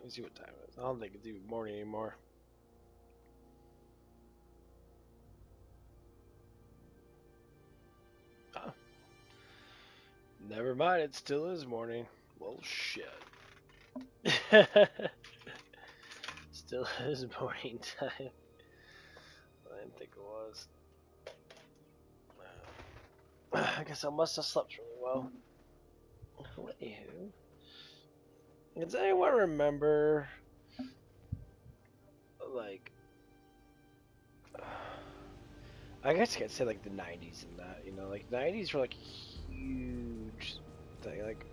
me see what time it is. I don't think it's even morning anymore. Oh. Never mind, it still is morning. Well, shit. Still is morning time. I didn't think it was. I guess I must have slept really well. Anywho, does anyone remember, like, I guess I could say like the '90s and that, you know, like '90s were like a huge thing. Like,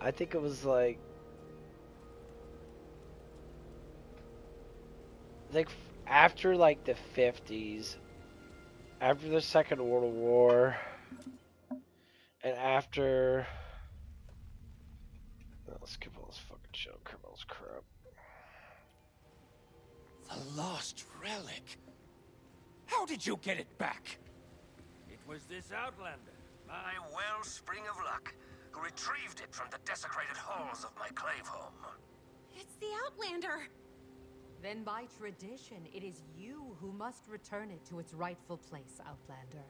I think it was like after like the '50s, after the Second World War, and after let's skip all this fucking show, criminals crap. The lost relic. How did you get it back? It was this Outlander, my wellspring of luck, who retrieved it from the desecrated halls of my clave home. It's the Outlander! Then by tradition, it is you who must return it to its rightful place, Outlander.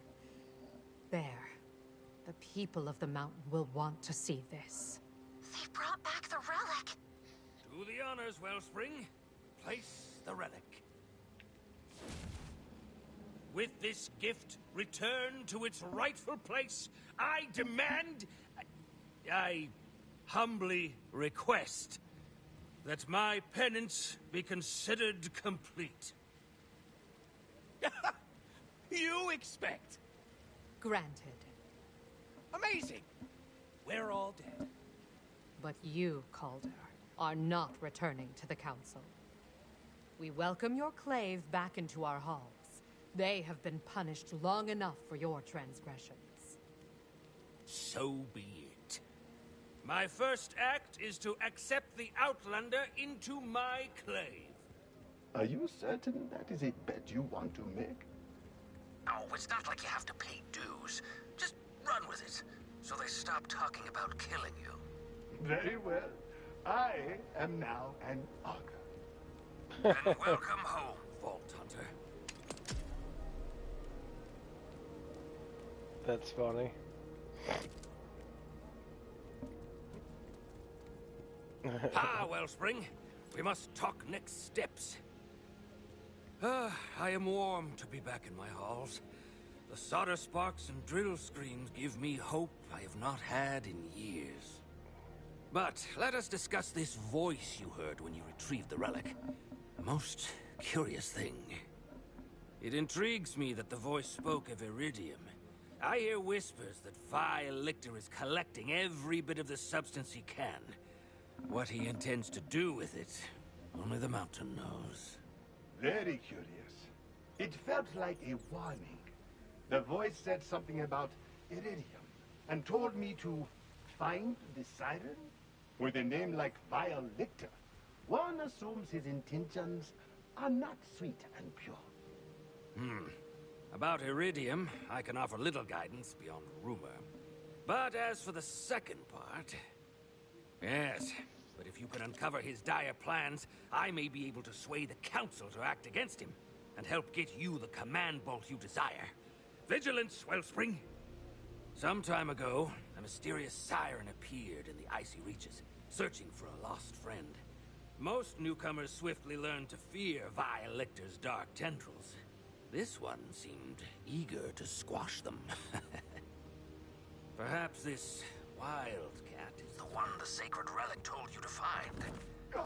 There. The people of the mountain will want to see this. They brought back the relic! Do the honors, Wellspring. Place the relic. With this gift returned to its rightful place, I demand... I humbly request that my penance be considered complete. You expect? Granted. Amazing. We're all dead. But you, Calder, are not returning to the Council. We welcome your clave back into our halls. They have been punished long enough for your transgressions. So be it. My first act is to accept the Outlander into my clave. Are you certain that is a bet you want to make? Oh, it's not like you have to pay dues. Just run with it, so they stop talking about killing you. Very well. I am now an augur. Then welcome home, Vault Hunter. That's funny. Wellspring. We must talk next steps. I am warm to be back in my halls. The solder sparks and drill screams give me hope I have not had in years. But let us discuss this voice you heard when you retrieved the relic. A most curious thing. It intrigues me that the voice spoke of iridium. I hear whispers that Vile Lictor is collecting every bit of the substance he can. What he intends to do with it, only the mountain knows. Very curious. It felt like a warning. The voice said something about iridium and told me to find the siren. With a name like Vile Lictor, one assumes his intentions are not sweet and pure. About iridium, I can offer little guidance beyond rumor. But as for the second part... Yes, but if you can uncover his dire plans, I may be able to sway the Council to act against him, and help get you the command bolt you desire. Vigilance, Wellspring! Some time ago, a mysterious siren appeared in the icy reaches, searching for a lost friend. Most newcomers swiftly learned to fear Vile Lictor's dark tendrils. This one seemed eager to squash them. Perhaps this wildcat is the one the sacred relic told you to find.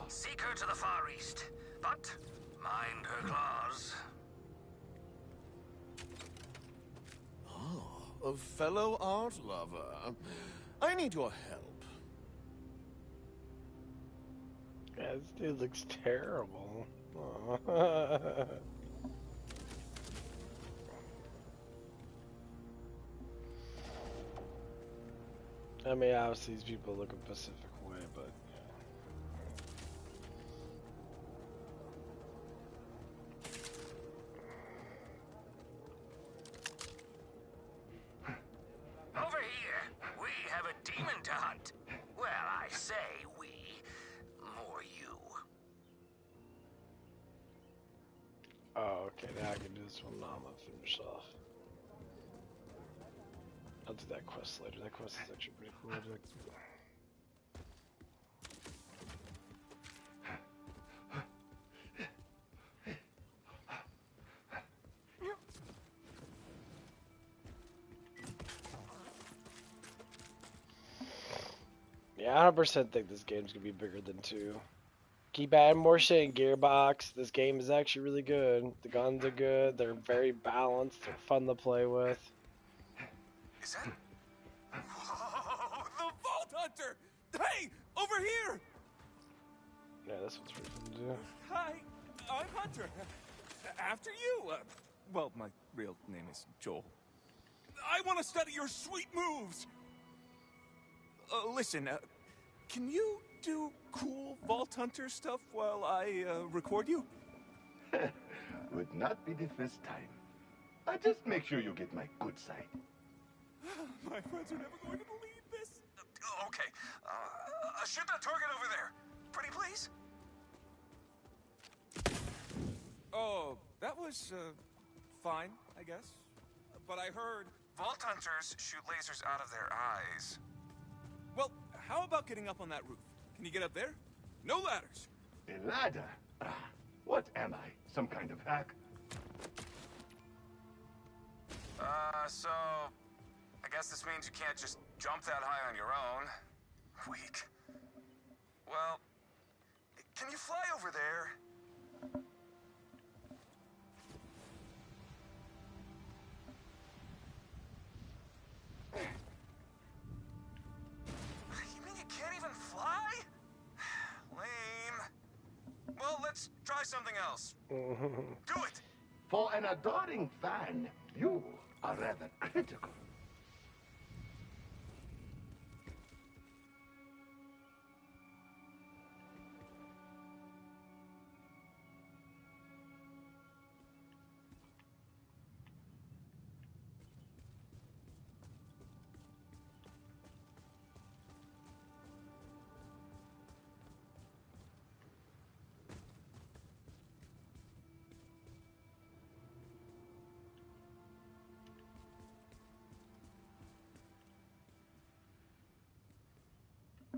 Seek her to the far east, but mind her claws. Oh, a fellow art lover. I need your help. Yeah, this dude looks terrible. I mean, obviously these people look a Pacific way, but Over here, we have a demon to hunt. Well, I say we. Okay, now I can do this one. Now I'm gonna finish off. I'll do that quest later. That quest is actually pretty cool. Yeah, I 100% think this game's gonna be bigger than 2. Keep adding more shit in Gearbox. This game is actually really good. The guns are good. They're very balanced. They're fun to play with. Is that... Whoa, the Vault Hunter! Hey, over here! Yeah, this one's pretty fun to do. Hi, I'm Hunter. After you. Well, my real name is Joel. I want to study your sweet moves. Listen, can you do cool Vault Hunter stuff while I record you? Would not be the first time. Just make sure you get my good side. My friends are never going to believe this. Okay, shoot that target over there. Pretty please? Oh, that was, fine, I guess. But I heard... Vault Hunters shoot lasers out of their eyes. Well, how about getting up on that roof? Can you get up there? No ladders. A ladder? What am I? Some kind of hack? So... I guess this means you can't just jump that high on your own. Weak. Well... Can you fly over there? You mean you can't even fly? Lame. Well, let's try something else. Do it! For an adoring fan, you are rather critical.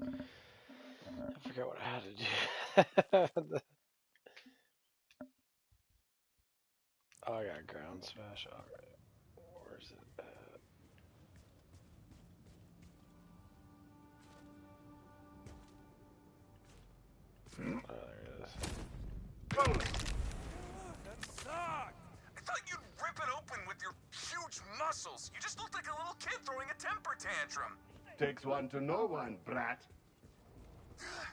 I forgot what I had to do. Oh, I got ground smash. Alright. Where's it at? Oh, there it is. That sucked! I thought you'd rip it open with your huge muscles. You just looked like a little kid throwing a temper tantrum. Takes one to know one, brat.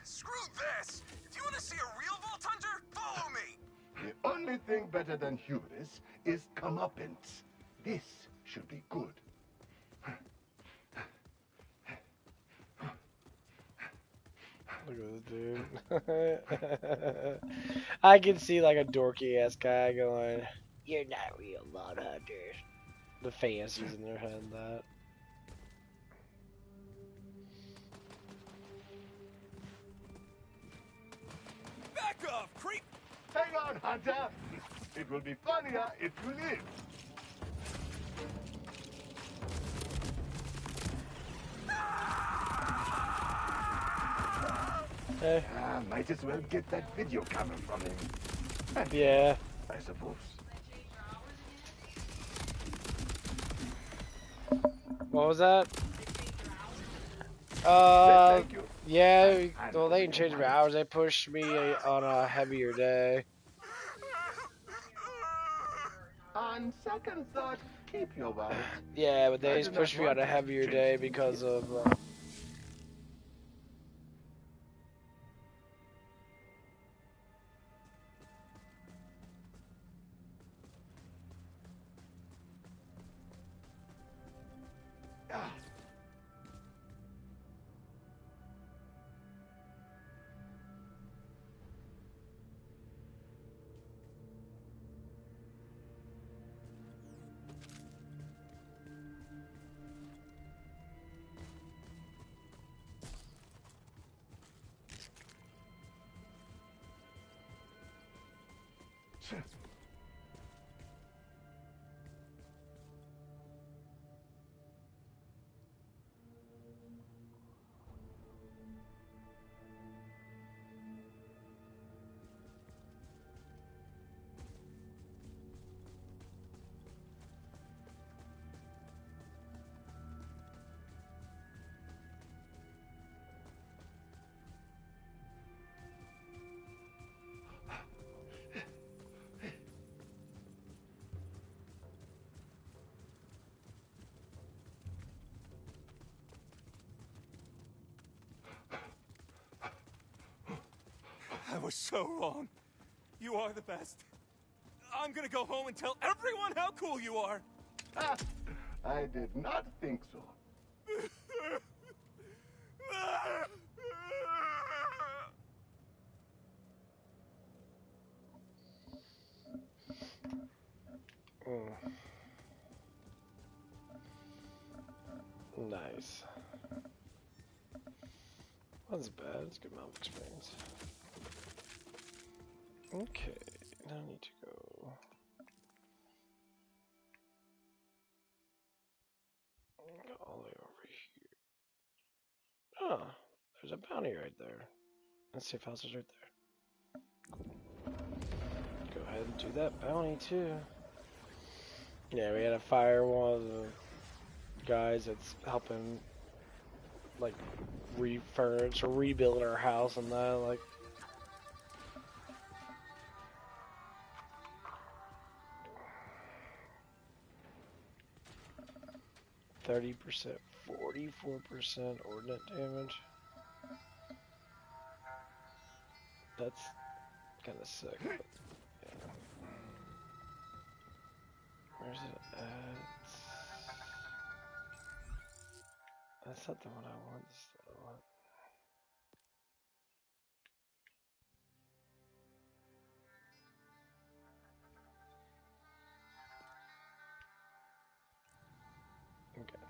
Screw this! If you want to see a real Vault Hunter, follow me! The only thing better than hubris is comeuppance. This should be good. Look at this dude. I can see like a dorky ass guy going, "You're not real Vault Hunters." The fans using their head and that. Back off, creep! Hang on, Hunter. It will be funnier if you live. Hey. Might as well get that video camera from him. Yeah. I suppose. What was that? Thank you. Yeah, well, they didn't change my hours. They pushed me on a heavier day. On second thought, keep your word. Yeah, but they just pushed me on a heavier day because of. was so wrong. You are the best. I'm gonna go home and tell everyone how cool you are. I did not think so. Nice. That's bad. It's good amount of experience. Okay, now I need to go. Go all the way over here. Oh, there's a bounty right there. And safe house is right there. Go ahead and do that bounty too. Yeah, we had to fire one of the guys that's helping, like, refurnish or rebuild our house and that, like. 30%, 44% ordnance damage. That's kind of sick. But, yeah. Where's it at? That's not the one I want. This is the one I want. Okay.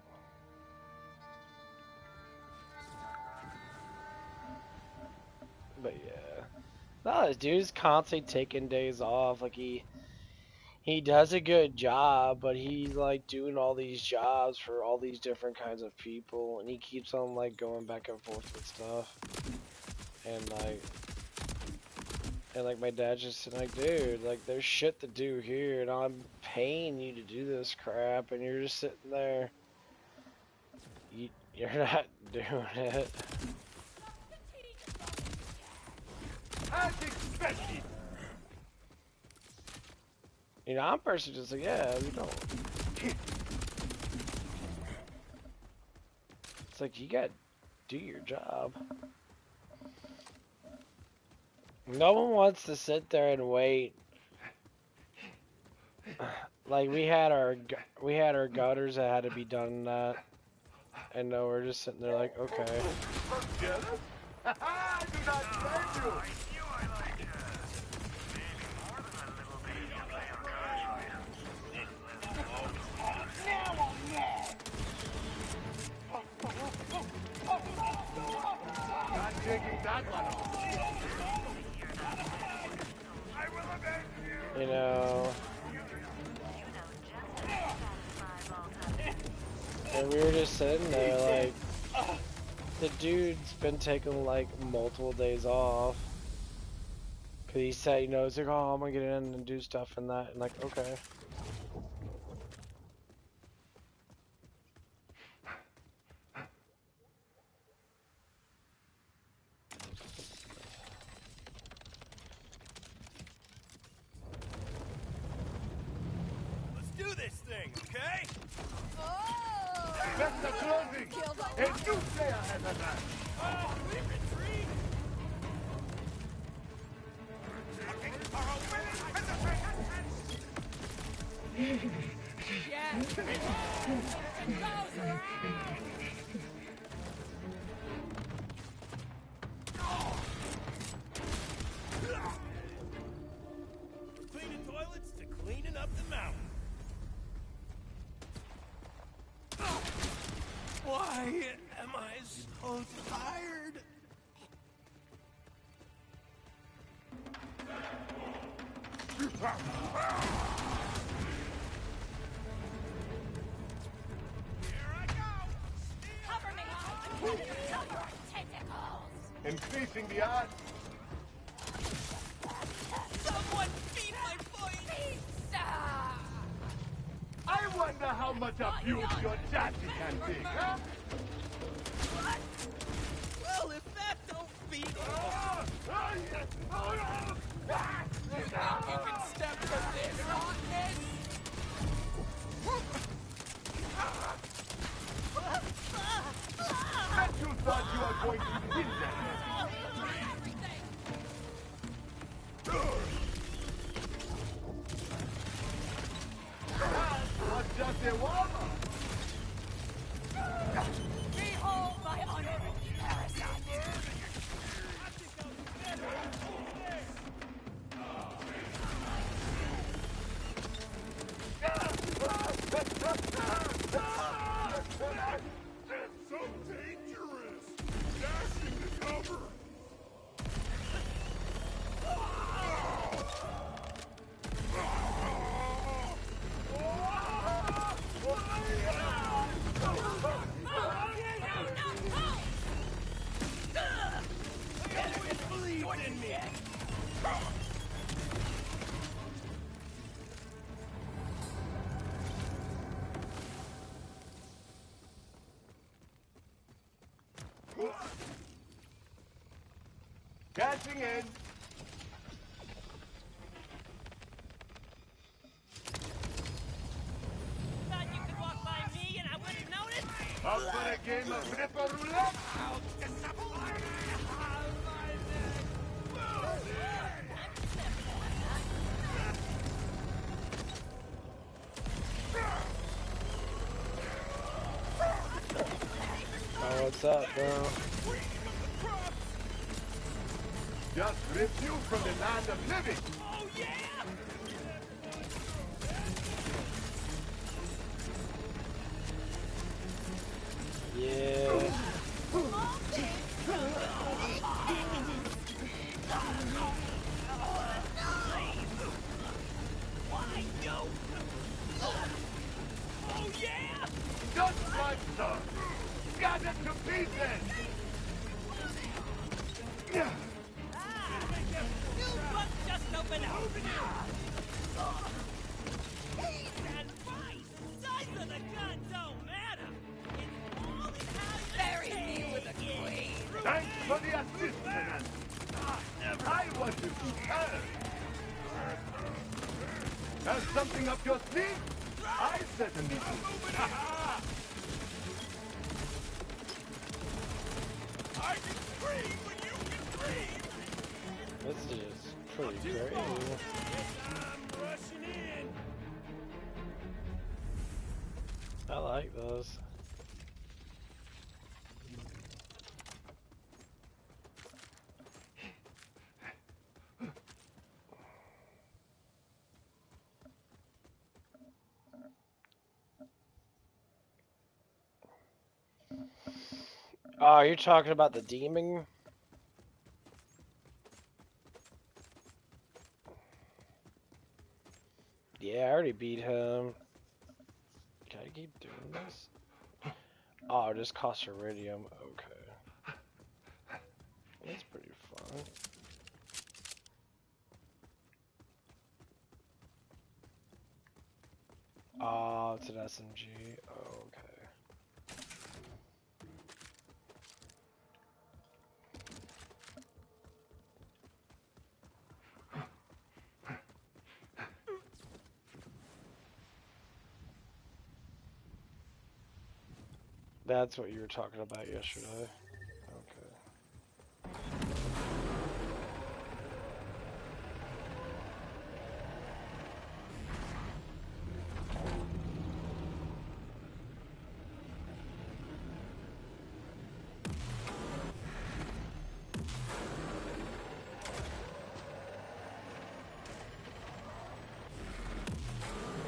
But yeah, no, this dude's constantly taking days off. Like he does a good job, but he's like doing all these jobs for all these different kinds of people, and he keeps on like going back and forth with stuff. And like my dad's just like, dude, like there's shit to do here, and I'm paying you to do this crap, and you're just sitting there. You're not doing it. As expected. You know, I'm personally just like, yeah, we don't. It's like, you gotta do your job. No one wants to sit there and wait. Like, we had our gutters that had to be done and that. And no, we're just sitting there like, okay. Jealous? I do not blame you. Not taking that one off. I will avenge you. You know. And we were just sitting there like, the dude's been taking like multiple days off. Cause he said, you know, he's like, oh, I'm gonna get in and do stuff and that, and like, okay. Let's do this thing, okay? That's the closing. A new player has arrived. Oh, we retreat! Cleaning toilets to cleaning up the mountain. Why am I so tired? Cover me! I'm getting your tentacles! Increasing the odds. Someone feed my boy! Pizza! I wonder how much abuse your daddy can take, huh? Well, if that don't beat it, you think you can step from this hotness? Bet you thought you were going to win that. Catching in. Thought you could walk by me and I wouldn't notice? Up for a game of ripper roulette? Oh, what's up, bro? Just ripped you from the land of living. Oh, yeah! Yeah. Why, yo? Oh, yeah! Just like so. Scattered to pieces. New book just opened up. Stand right. Size of the gun don't matter. It's all in how you bury me with a queen. Thanks for the assistance. I want to be heard. Have something up your sleeve? I certainly do. I can scream when you can dream. This is just pretty crazy. I'm rushing in. I like those. Oh, you're talking about the demon? Yeah, I already beat him. Can I keep doing this? Oh, it just costs iridium. Okay. That's pretty fun. Oh, it's an SMG. Oh, okay. That's what you were talking about yesterday. Okay.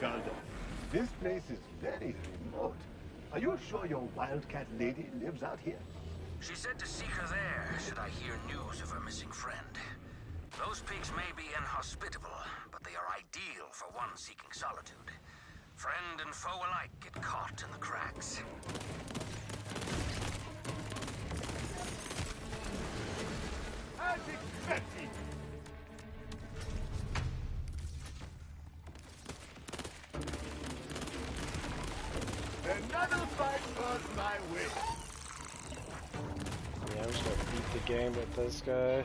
Calder, this place is very remote. Are you sure your wildcat lady lives out here? She said to seek her there, should I hear news of her missing friend. Those pigs may be inhospitable, but they are ideal for one seeking solitude. Friend and foe alike get caught in the cracks. As expected. Another fight goes my way. Yeah, I'm just gonna beat the game with this guy.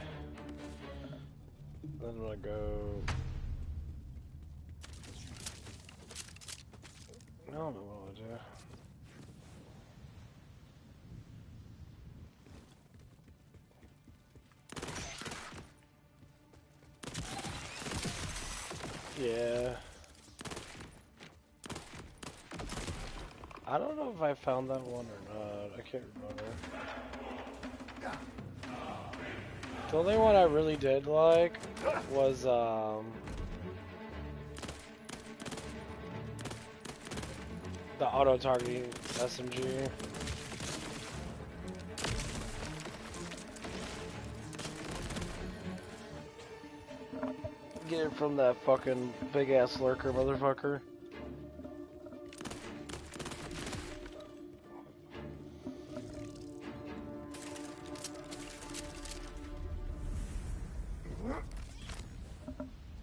Then I'm gonna go. I don't know what I'll do. Yeah. I don't know if I found that one or not. I can't remember. The only one I really did like was the auto-targeting SMG. Get it from that fucking big-ass lurker motherfucker.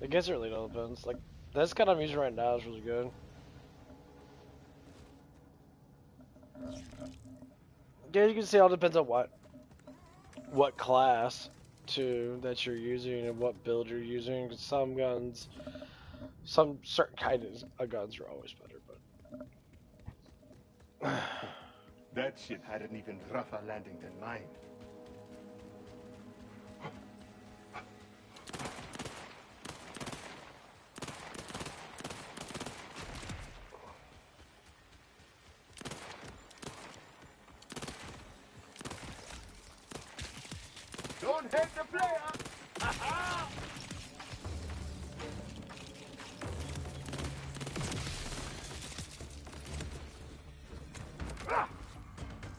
I guess it really depends. Like, this gun I'm using right now is really good. Yeah, you can see it all depends on what. what class too that you're using and what build you're using. 'Cause some guns, some certain kinds of guns are always better, but That ship had an even rougher landing than mine. Don't hit the player!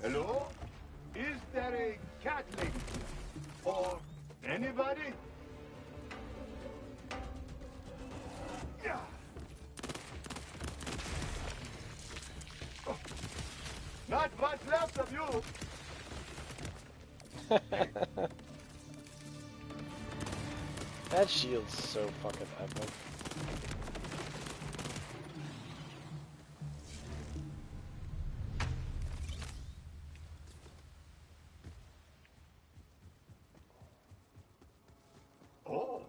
Hello? Is there a cat lady? Or anybody? Yeah. Oh. Not much left of you. that shield's so fucking epic. Oh,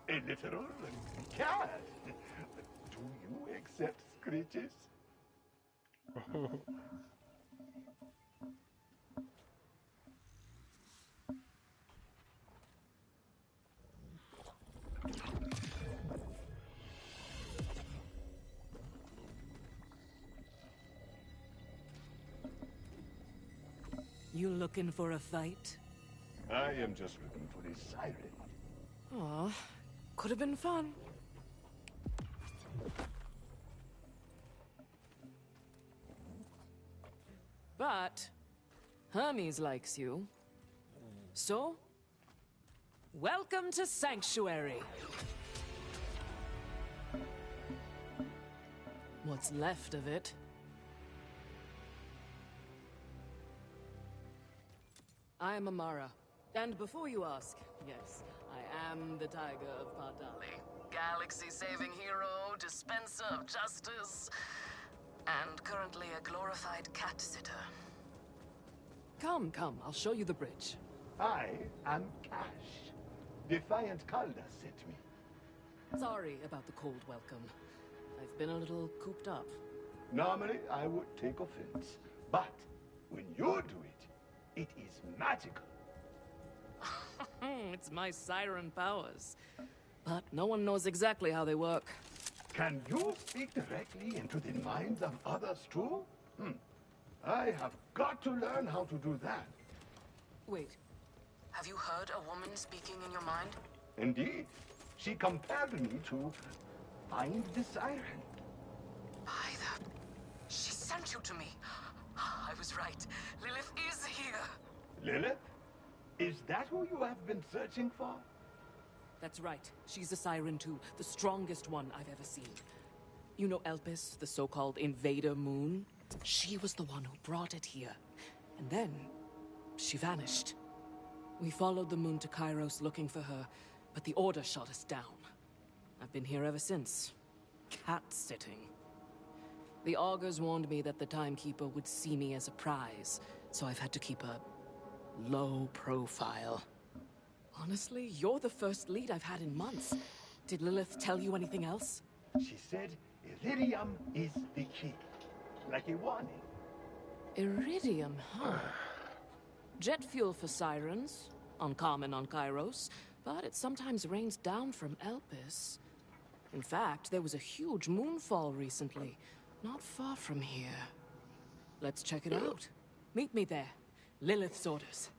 a literal cat. Do you accept screeches? You looking for a fight? I am just looking for a siren. Aw, could have been fun. But Hermes likes you. So, welcome to Sanctuary. What's left of it. I am Amara. And before you ask, yes, I am the Tiger of Pardali. Galaxy-saving hero, dispenser of justice, and currently a glorified cat-sitter. Come, come, I'll show you the bridge. I am Cash. Defiant Calda sent me. Sorry about the cold welcome. I've been a little cooped up. Normally, I would take offense. But when you do it, it is magical. It's my siren powers. But no one knows exactly how they work. Can you speak directly into the minds of others too? I have got to learn how to do that. Wait, have you heard a woman speaking in your mind? Indeed. She compelled me to find the siren. By the... She sent you to me. I was right. Lilith is here. Lilith? Is that who you have been searching for? That's right. She's a siren too. The strongest one I've ever seen. You know Elpis, the so-called invader moon? She was the one who brought it here. And then, she vanished. We followed the moon to Kairos looking for her, but the Order shot us down. I've been here ever since. Cat-sitting. The augurs warned me that the Timekeeper would see me as a prize, so I've had to keep a low profile. Honestly, you're the first lead I've had in months. Did Lilith tell you anything else? She said Iridium is the key. Like a warning. Iridium, huh? Jet fuel for sirens. Uncommon on Kairos. But it sometimes rains down from Elpis. In fact, there was a huge moonfall recently. Not far from here. Let's check it out. Meet me there. Lilith's orders.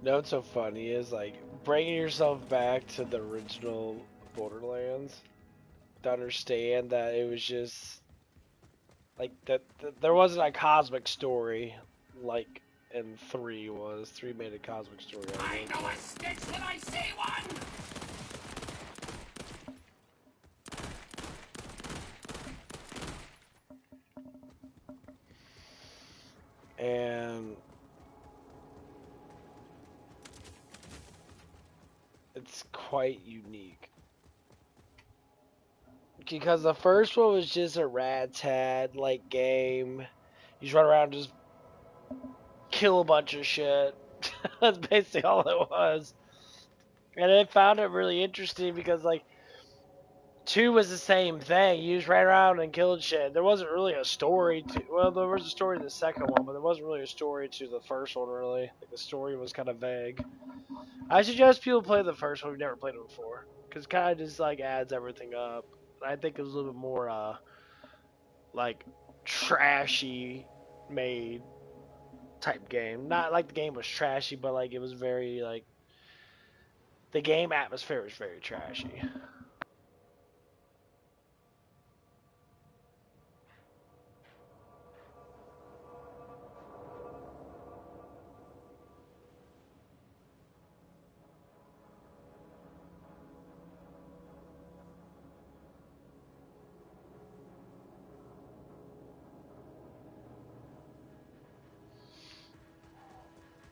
No, what's so funny is like bringing yourself back to the original Borderlands to understand that it was just like that there wasn't a cosmic story like in 3 was. 3 made a cosmic story. I know a stitch when I see one! And it's quite unique. Because the first one was just a rat-tat like game. You just run around and just kill a bunch of shit. That's basically all it was. And I found it really interesting because, like, 2 was the same thing. You just ran around and killed shit. There wasn't really a story to. Well, there was a story to the second one, but there wasn't really a story to the first one, really. Like, the story was kind of vague. I suggest people play the first one who've never played it before. Because it kind of just, like, adds everything up. I think it was a little bit more, like, trashy made type game. Not like the game was trashy, but, like, it was very, like, the game atmosphere was very trashy.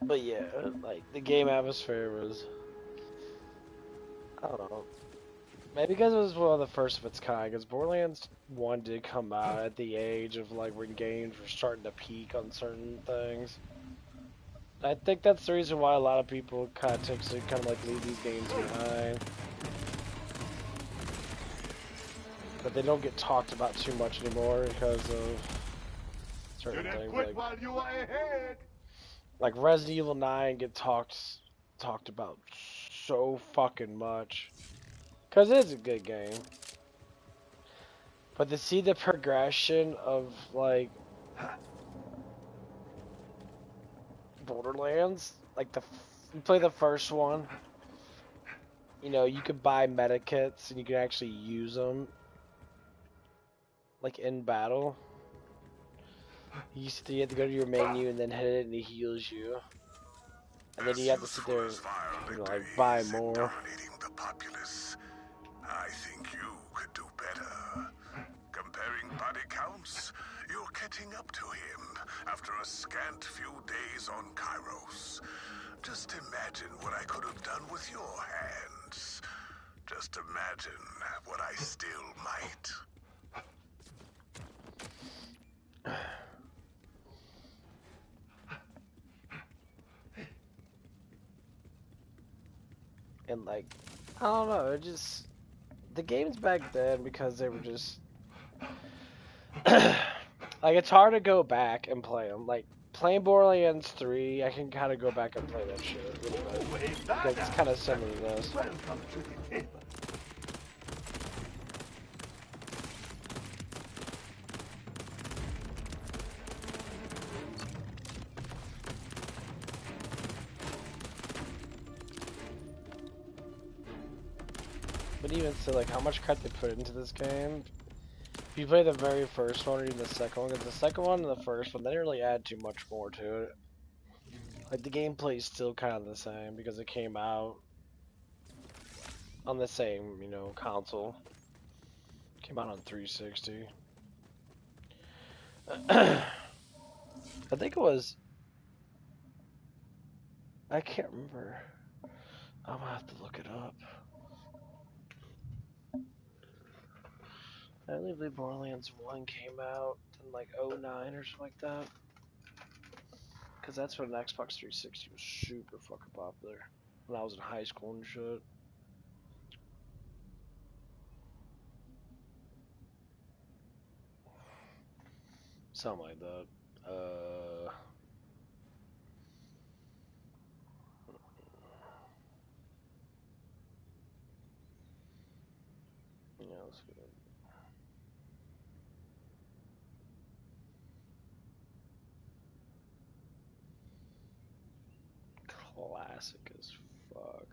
But yeah, like, the game atmosphere was, I don't know, maybe because it was one of the first of its kind, because Borderlands 1 did come out at the age of, like, when games were starting to peak on certain things. I think that's the reason why a lot of people kind of tend to kind of, like, leave these games behind. But they don't get talked about too much anymore because of certain things, like, while you are ahead. like Resident Evil 9 get talked about so fucking much. Because it is a good game. But to see the progression of, like, Borderlands, like, you play the first one, you know, you could buy medikits and you can actually use them, like, in battle. You have to go to your menu and then hit it and it heals you. And then you have to sit there and, you know, like, buy more. The populace. I think you could do better. Comparing body counts, you're catching up to him after a scant few days on Kairos. Just imagine what I could have done with your hands. Just imagine what I still might. And, like, I don't know, it just, the games back then, because they were just, like, it's hard to go back and play them. Like, playing Borderlands 3, I can kind of go back and play that shit a little bit. Because it's kind of similar to this. Welcome to the table. But even so, like, how much cut they put into this game? If you play the very first one or even the second one, because the second one and the first one, they didn't really add too much more to it. Like, the gameplay is still kind of the same because it came out on the same, you know, console. Came out on 360. I think it was, I can't remember. I'm gonna have to look it up. I believe Borderlands 1 came out in, like, 09 or something like that. Because that's when Xbox 360 was super fucking popular. When I was in high school and shit. Something like that. Yeah, let's see. Classic as fuck.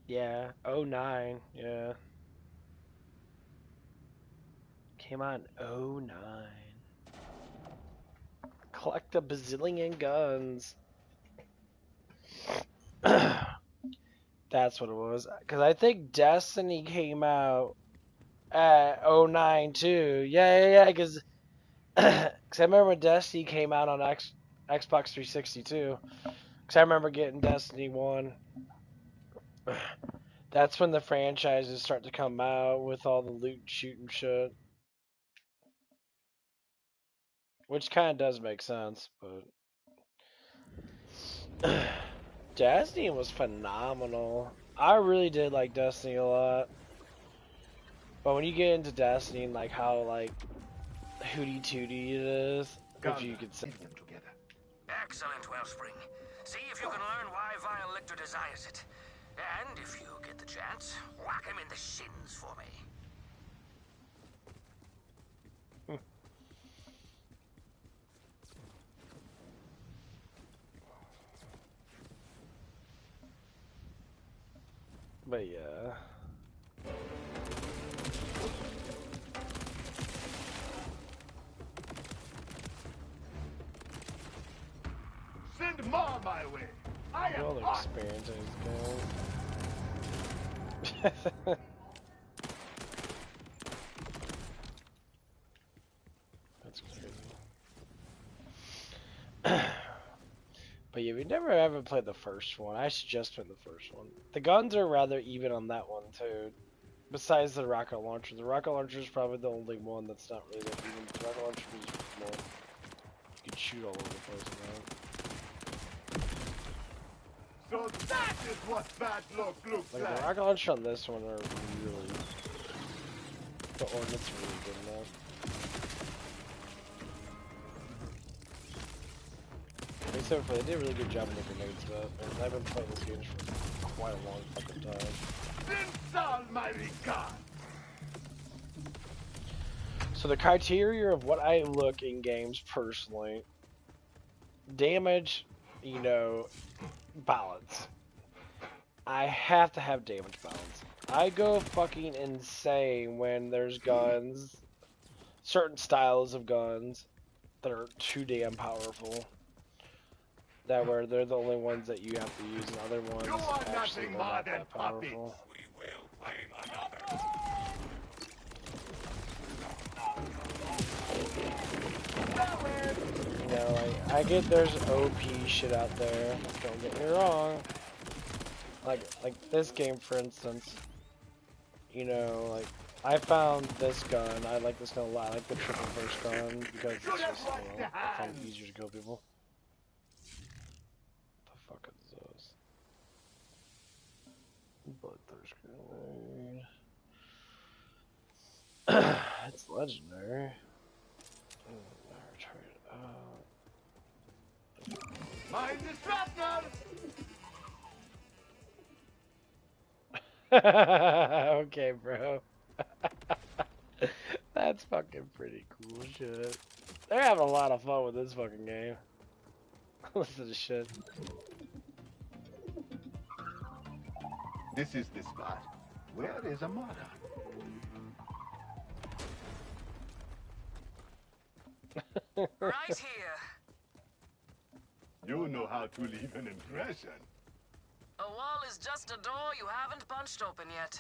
Yeah, 09, yeah. Came out in 09. Collect a bazillion guns. That's what it was. Because I think Destiny came out at 09 too. Yeah. Because I remember when Destiny came out on Xbox 360 too. Because I remember getting Destiny 1. That's when the franchises start to come out with all the loot and shooting shit. Which kind of does make sense, but... Destiny was phenomenal. I really did like Destiny a lot. But when you get into Destiny and like how like hooty tooty it is, if you could say. Them together. Excellent, Wellspring. See if you can learn why Vile Lictor desires it. And if you get the chance, whack him in the shins for me. But yeah. Send more my way. I am All the hot. experience in this game. That's crazy. But yeah, we never ever played the first one. I suggest playing the first one. The guns are rather even on that one too. Besides the rocket launcher. The rocket launcher is probably the only one that's not really that even. The rocket launcher is more. You can shoot all over the place now. So that is what bad luck looks Like like. the rocket launcher on this one are really. The ordnance are really good enough. Except for they did a really good job in the grenades, but I've been playing this game for quite a long fucking time. Since Almighty God. So the criteria of what I look in games personally, damage, you know, balance. I have to have damage balance. I go fucking insane when there's guns, certain styles of guns that are too damn powerful. That where they're the only ones that you have to use, and other ones actually are not that powerful. We will blame another. You know, like, I get there's OP shit out there, don't get me wrong. Like this game, for instance, you know, like, I found this gun, I like this gun a lot, I like the triple burst gun, because it's just, you know, I find it easier to kill people. What the fuck is this? Bloodthirst grenade. It's legendary. Never tried it out. Mind the shrapnel! Okay, bro. That's fucking pretty cool shit. They're having a lot of fun with this fucking game. Listen to shit. This is the spot. Where is Amada? Right here. You know how to leave an impression. A wall is just a door you haven't punched open yet.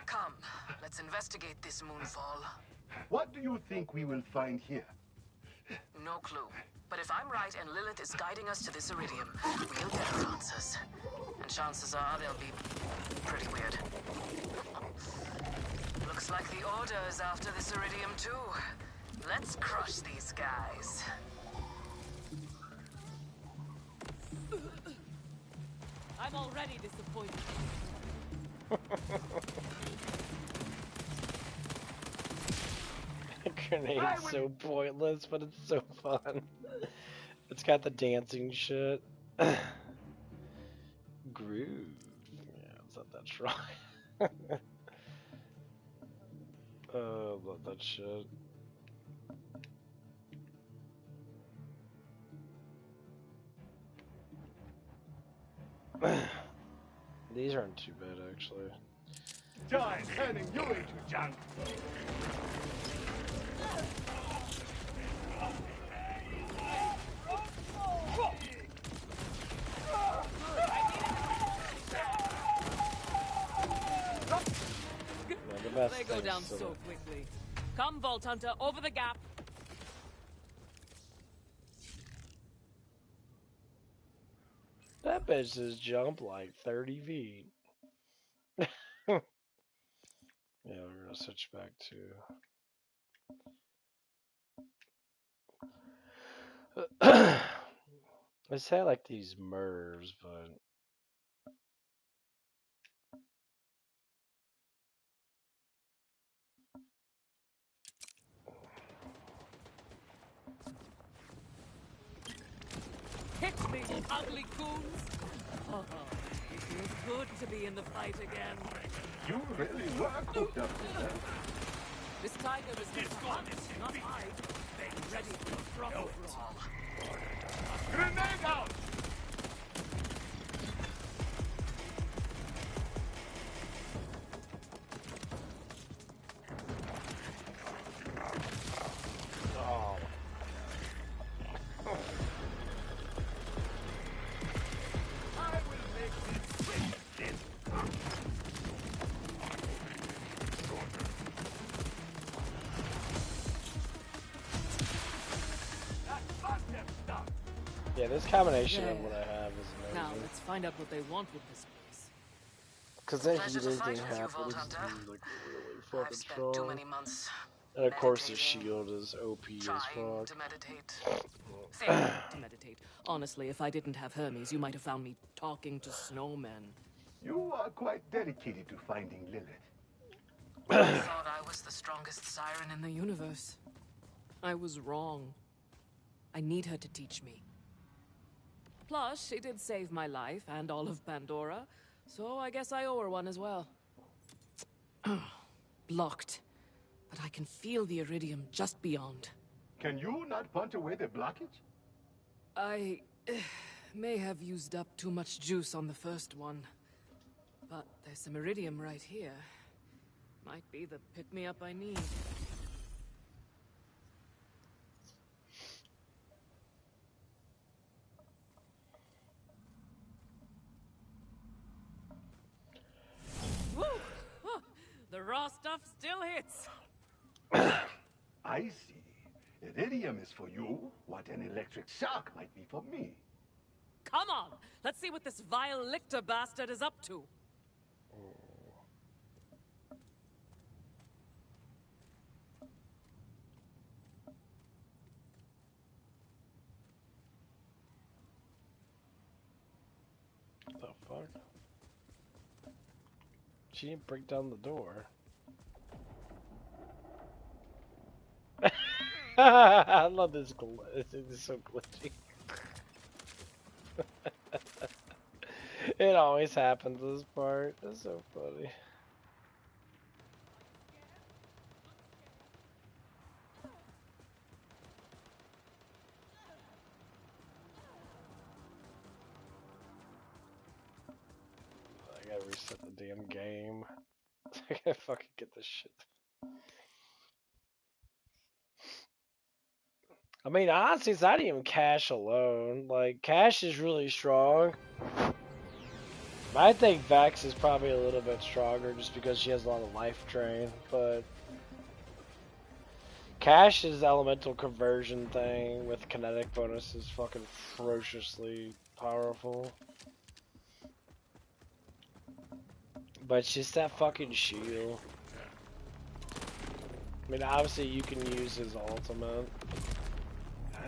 Come, let's investigate this moonfall. What do you think we will find here? No clue. But if I'm right and Lilith is guiding us to this iridium, we'll get our answers. And chances are they'll be pretty weird. Looks like the Order is after this iridium too. Let's crush these guys. I'm already disappointed. Grenade's so pointless, but it's so fun. It's got the dancing shit. Groove. Yeah, it's not that strong. Oh, love that shit. These aren't too bad, actually. Joy turning you into junk. Yeah, the best They go thing down is so quickly. Come, Vault Hunter, over the gap. that bitch just jumped like 30 feet. Yeah, we're gonna switch back to. I say I like these MERS, but Hit me, ugly coons! Oh, it feels good to be in the fight again. You really were cooked up to that. This tiger is here to hunt, not hide. Be ready for the struggle brawl. Grenade out! oh, I will make this quick. That must have stopped. yeah, this combination of There. what I have is Now, amazing. let's find out what they want with this place. Because that Pleasure to heater fight thing with you, happens, Vault it's Hunter. like really I've fucking spent too strong. many months And of course the meditating, shield is OP as trying fuck. to meditate. To meditate. Honestly, if I didn't have Hermes, you might have found me talking to snowmen. You are quite dedicated to finding Lilith. I thought I was the strongest siren In the universe. I was wrong. I need her to teach me. Plus, she did save my life and all of Pandora, so I guess I owe her one as well. Blocked. But I can feel the iridium just beyond. Can you not punch away the blockage? I may have used up too much juice on the first one. But there's some iridium right here. Might be the pick-me-up I need. Woo! Huh. The raw stuff still hits. I see. Iridium is for you what an electric shock might be for me. Come on! Let's see what this vile lictor bastard is up to. The fuck? She didn't break down the door. I love this. This is so glitchy. It always happens this part. That's so funny. I gotta reset the damn game. I gotta fucking get this shit. I mean, honestly, it's not even Cash alone. Like, Cash is really strong. I think Vex is probably a little bit stronger just because she has a lot of life drain, but Cash's elemental conversion thing with kinetic bonus is fucking ferociously powerful. But it's just that fucking shield. I mean, obviously you can use his ultimate.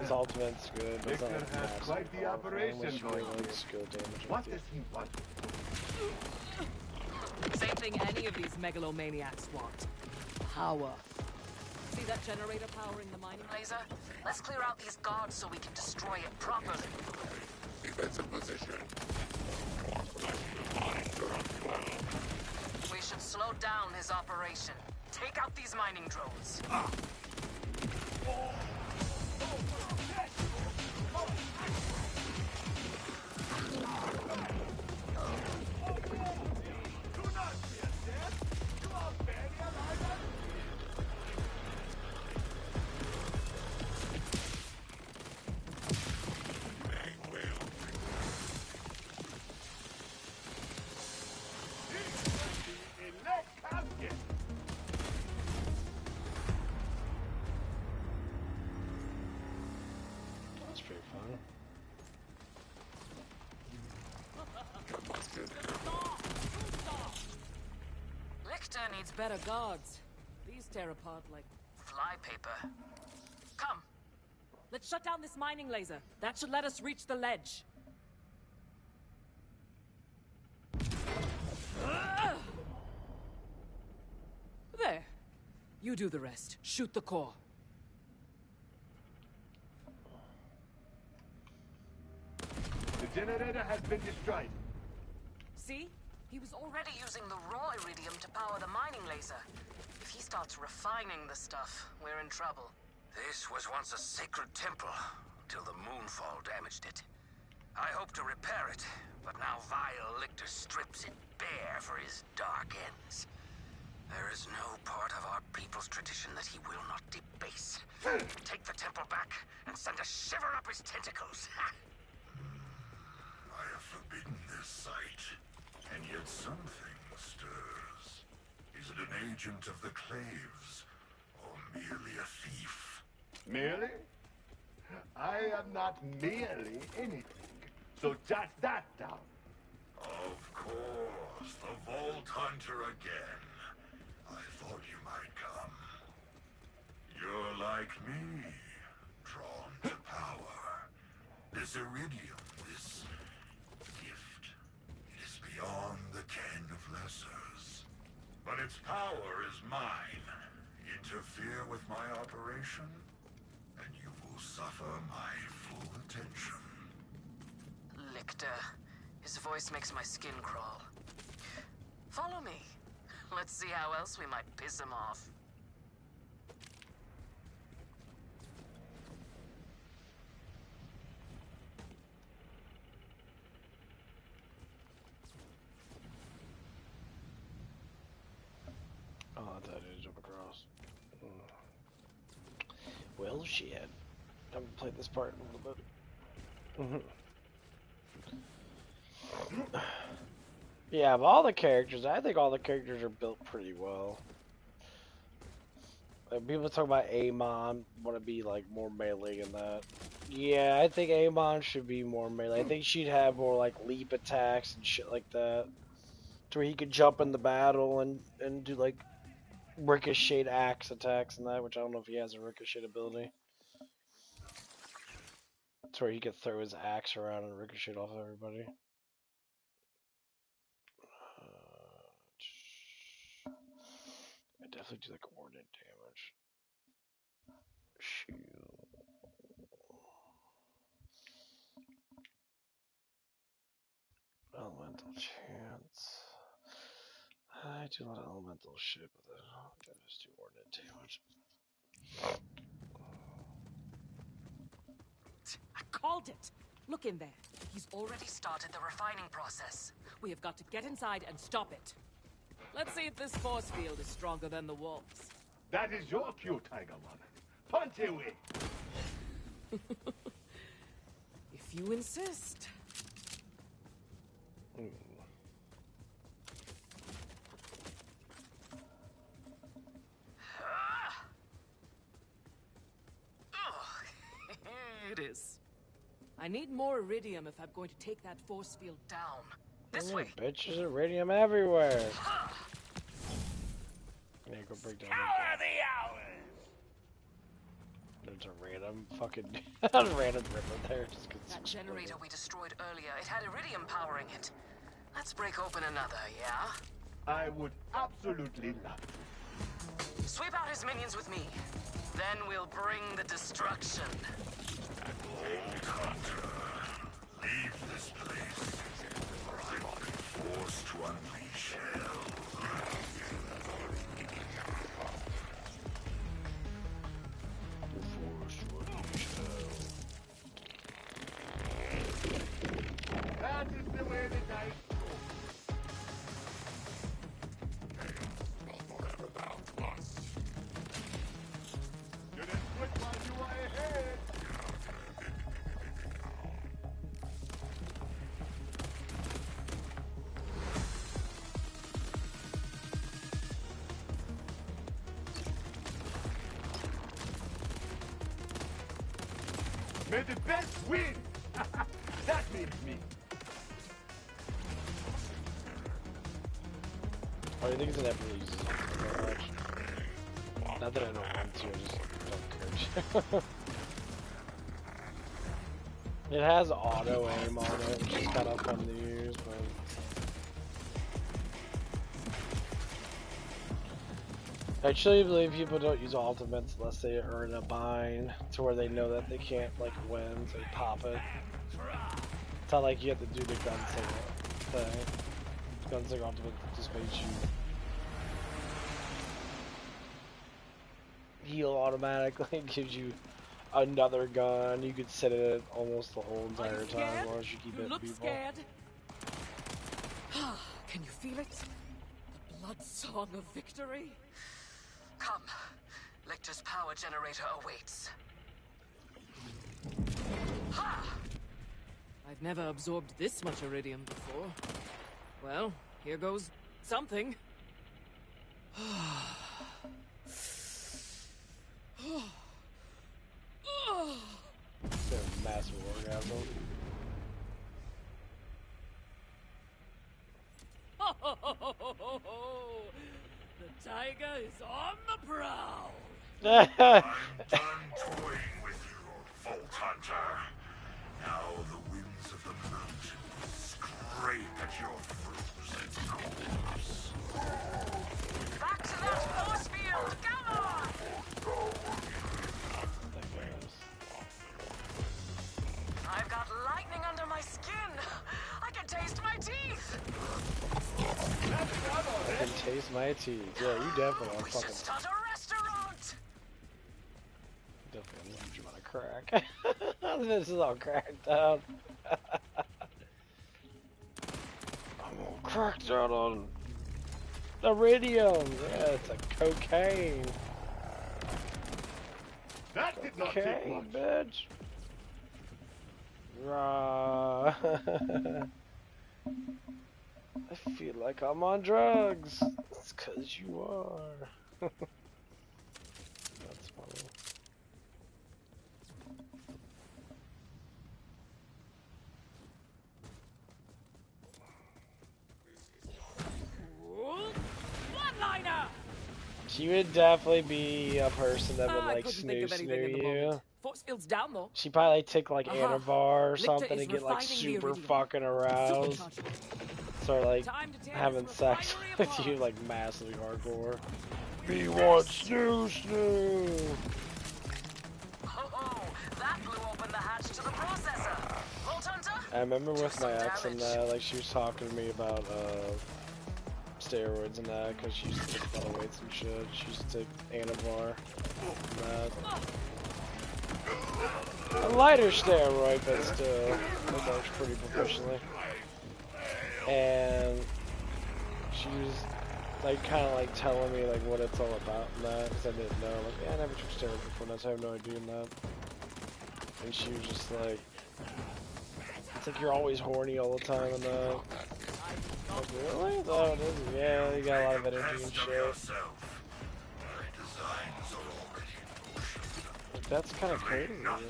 His ultimate's good, but it's not Victor has massive quite the powerful operation unless you going like on. skill damage. What with does he want? Same thing any of these megalomaniacs want. Power. See that generator powering the mining laser. Let's clear out these guards so we can destroy it properly. Defensive position. We should slow down his operation. Take out these mining drones. Lictor needs Needs better guards. These tear apart like... flypaper. Come. Let's shut down this mining laser. That should let us reach the ledge. There. You do the rest. Shoot the core. The generator has been destroyed. See? He was already... Already using the raw iridium to power the mining laser. If he starts refining the stuff, we're in trouble. This was once a sacred temple, till the moonfall damaged it. I hope to repair it, but now vile Lictor strips it bare for his dark ends. There is no part of our people's tradition that he will not debase. Take the temple back and send a shiver up his tentacles. I have forbidden this sight, and yet something stirs. Is it an agent of the Claves, or merely a thief? Merely? I am not merely anything. So jot that down. Of course, the Vault Hunter again. I thought you might come. You're like me, drawn to power. This iridium, this gift, it is beyond the ken of lessers. But its power is mine. Interfere with my operation, and you will suffer my full attention. Lictor. His voice makes my skin crawl. Follow me. Let's see how else we might piss him off. Oh, I thought I did jump across. Well, shit. I haven't played this part in a little bit. Yeah, of all the characters, I think all the characters are built pretty well. Like, people talk about Amon, want to be like more melee in that. Yeah, I think Amon should be more melee. I think she'd have more like leap attacks and shit like that. To where he could jump in the battle and do like ricochet axe attacks and that, which I don't know if he has a ricochet ability. To where he could throw his axe around and ricochet off everybody. I definitely do like ordnance damage. Shoot. Elemental chance. I do a lot of elemental shit, but then I'll just do ordnance damage. I called it! Look in there. He's Already started the refining process. We have got to get inside and stop it. Let's see if this force field is stronger than the walls. That is your cue, Tiger One. Punch away. If you insist. It is. I need more iridium if I'm going to take that force field Down. This way. Bitch, there's iridium everywhere. Yeah, go break down. There's a random fucking random ripper there. Just 'cause That it's generator we destroyed earlier, it had iridium powering it. Let's break open another, yeah? I would absolutely love to. Sweep out his minions with me. Then we'll bring the destruction. Vault Hunter, leave this place, or I will be forced to unleash hell. That is the way the dice go. You didn't quit while you were ahead. May the best win! That means me. I think it's never uses it that much. Not that I don't want to, I just don't care to. It has auto aim on it, which is kind of fun to use, but I truly believe people don't use ultimates unless they are in a bind to where they know that they can't like win, so they pop it. It's not like you have to do the gunslinger thing. Gunslinger ultimate just makes you heal automatically, gives you another gun. You could sit it almost the whole entire time as long as you keep hitting people. Scared? Can you feel it? The blood song of victory? Come. Lictor's power generator awaits. Ha! I've never absorbed this much iridium before. Well, here goes something. It's a massive orgasm. The tiger is on the prowl. I'm done toying with you, Vault Hunter. Now the winds of the mountain scrape at your frozen corpse. Back to that force field! Come on! I've got lightning under my skin. I can taste my teeth. I can taste my teeth. Yeah, you definitely are We fucking. should start a restaurant. Definitely want you on a crack. This is all cracked out. I'm all cracked out on iridium. Yeah, it's a cocaine. That did not take Cocaine, much. bitch. Rah. I feel like I'm on drugs. It's 'cause you are. That's funny. One-liner! She would definitely be a person that would I like couldn't think of snooze anything near in the you. moment. Force field's down though. She'd probably like take like Aha. Anavar or Lictor something is and get like refining the super iridium. fucking aroused. Supercharged. Start like Time to tear having this sex refinery with apart. you like massively hardcore. He wants snoo. Oh, that blew open the hatch to the processor. Vault Hunter? I remember with my some ex and damage. like she was talking to me about steroids and that because she used to take a lot of weights and shit. She used to take Anavar and that. A lighter steroid, but still, it works pretty proficiently. And she was like kind of like telling me like what it's all about and that because I didn't know. Like, yeah, I never took steroids before, and so I have no idea in that. And she was just like, it's like you're always horny all the time and that. Like, really? Oh, it is. Yeah, you got a lot of energy and shit. Like, that's kind of crazy. Like,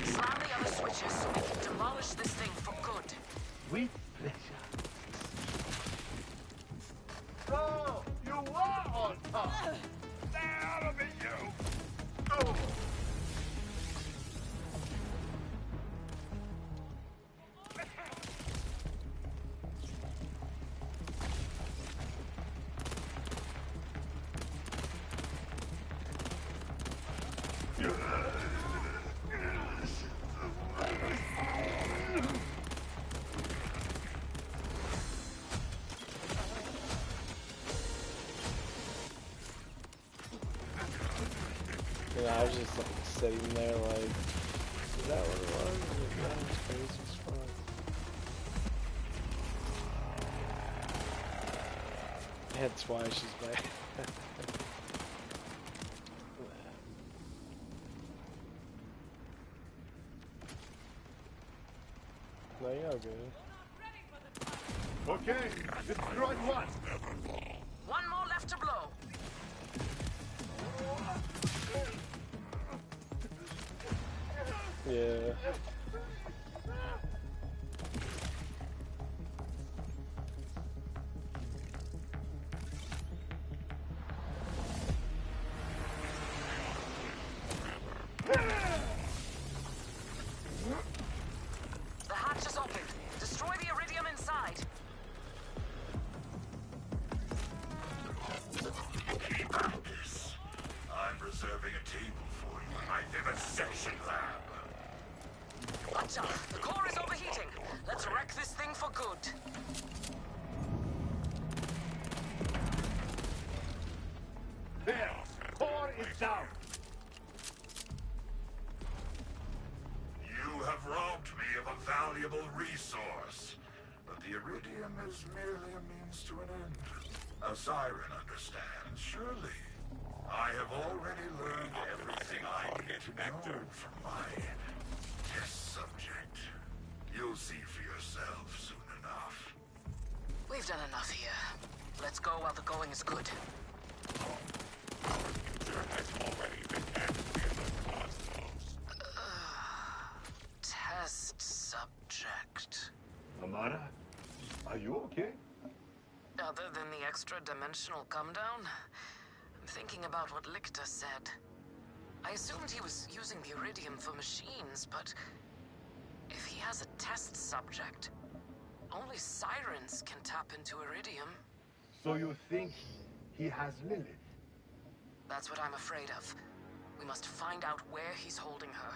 Slam the other switches so we can demolish this thing for good. With pleasure. So, you are on top. Stay out of it, you. Oh. yeah, I was just like sitting there like, is that what it was? That was crazy as fuck. That's why she's back. No, you're all good. Okay, destroyed one. One more left to blow. Yeah. The iridium is merely a means to an end. A siren understands, surely. I have already learned everything I need to know from my test subject. You'll see for yourself soon enough. We've done enough here. Let's go while the going is good. Test subject. Amara, are you okay? Other than the extra-dimensional come-down, I'm thinking about what Lichter said. I assumed he was using the iridium for machines, but if he has a test subject, only sirens can tap into iridium. So you think he has Lilith? That's what I'm afraid of. We must find out where he's holding her.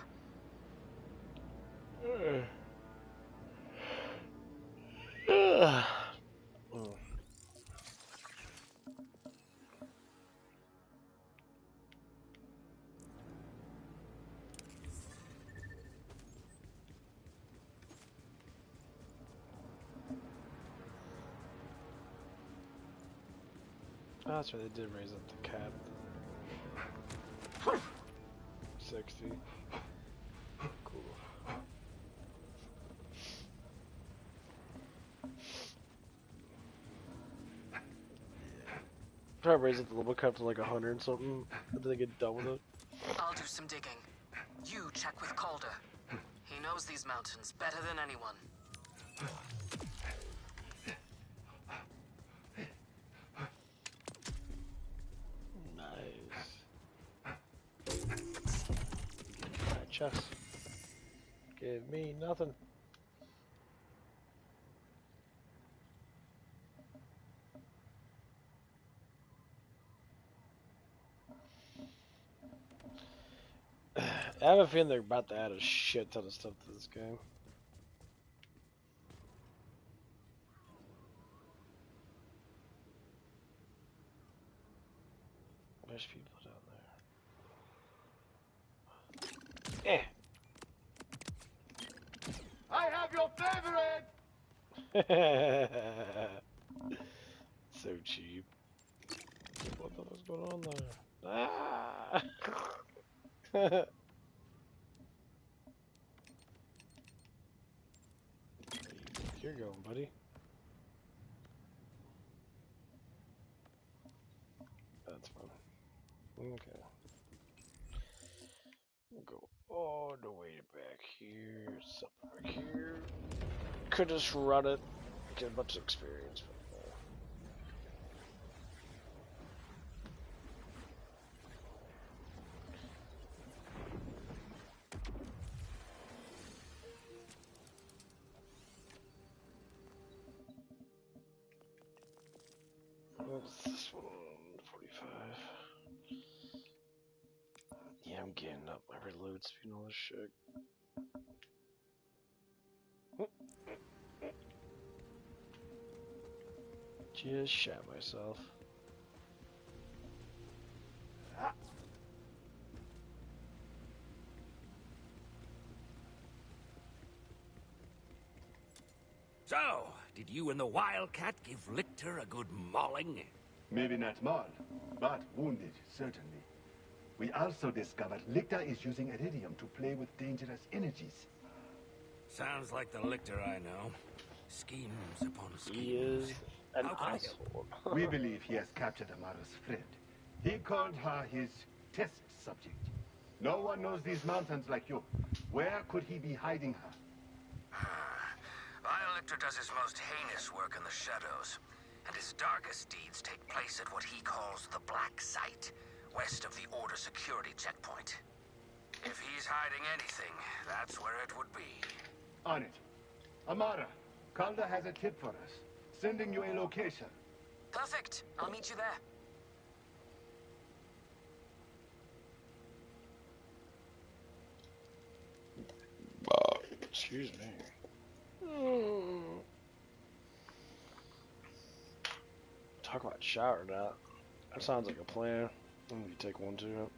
Oh, that's right, they did raise up the cap. 60. Cool. Probably raise up the level cap to like 100 and something until they get done with it. I'll do some digging. You check with Calder. He knows these mountains better than anyone. Nice. Alright, chest. Give me nothing. I have a feeling they're about to add a shit ton of stuff to this game. There's people down there. I have your favorite! So cheap. What the fuck's going on there? Ah! You're going, buddy. That's fun. Okay. We'll go all the way back here. Something back here. Could just run it. Get a bunch of experience. What's this one? 45. Yeah, I'm getting up my reload speed and all this shit. Just shot myself. So, did you and the Wildcat give Lichter a good mauling? Maybe not mauled, but wounded, certainly. We also discovered Lichter is using iridium to play with dangerous energies. Sounds like the Lichter I know. Schemes upon schemes. He is an How can I help? asshole. We believe he has captured Amara's friend. He called her his test subject. No one knows these mountains like you. Where could he be hiding her? Lichter does his most heinous work in the shadows, and his darkest deeds take place at what he calls the Black Site, west of the Order security checkpoint. If he's hiding anything, that's where it would be. On it. Amara, Calder has a tip for us. Sending you a location. Perfect. I'll meet you there. Excuse me. Talk about shower now. That sounds like a plan. I'm gonna take one too.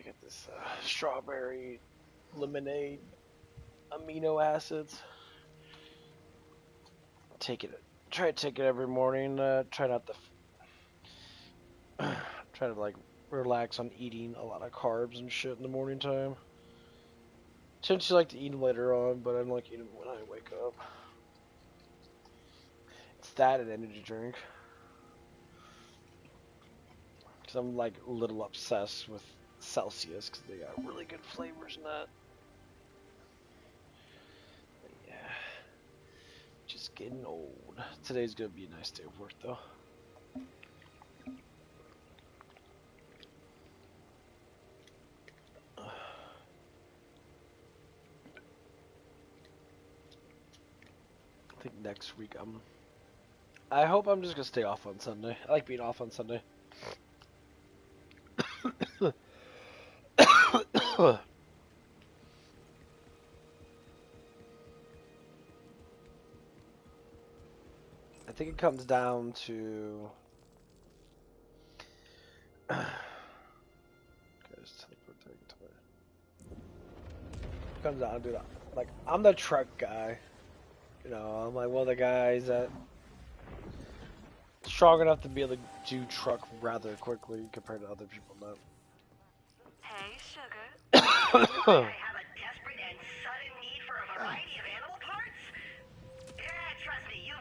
I get this strawberry lemonade amino acids. Take it. Try to take it every morning. Try not to. Try to like relax on eating a lot of carbs and shit in the morning time. Tend to like to eat them later on, but I don't like eating them when I wake up. It's that and energy drink. Because I'm like a little obsessed with Celsius because they got really good flavors in that. But yeah. Just getting old. Today's gonna be a nice day of work though. I think next week I hope I'm just gonna stay off on Sunday. I like being off on Sunday. I think it comes down to comes down to like I'm the truck guy. You know, I'm like one of the guys that strong enough to be able to do truck rather quickly compared to other people not. Hey, sugar. I have a desperate and sudden need for a variety of animal parts? Yeah, trust me, you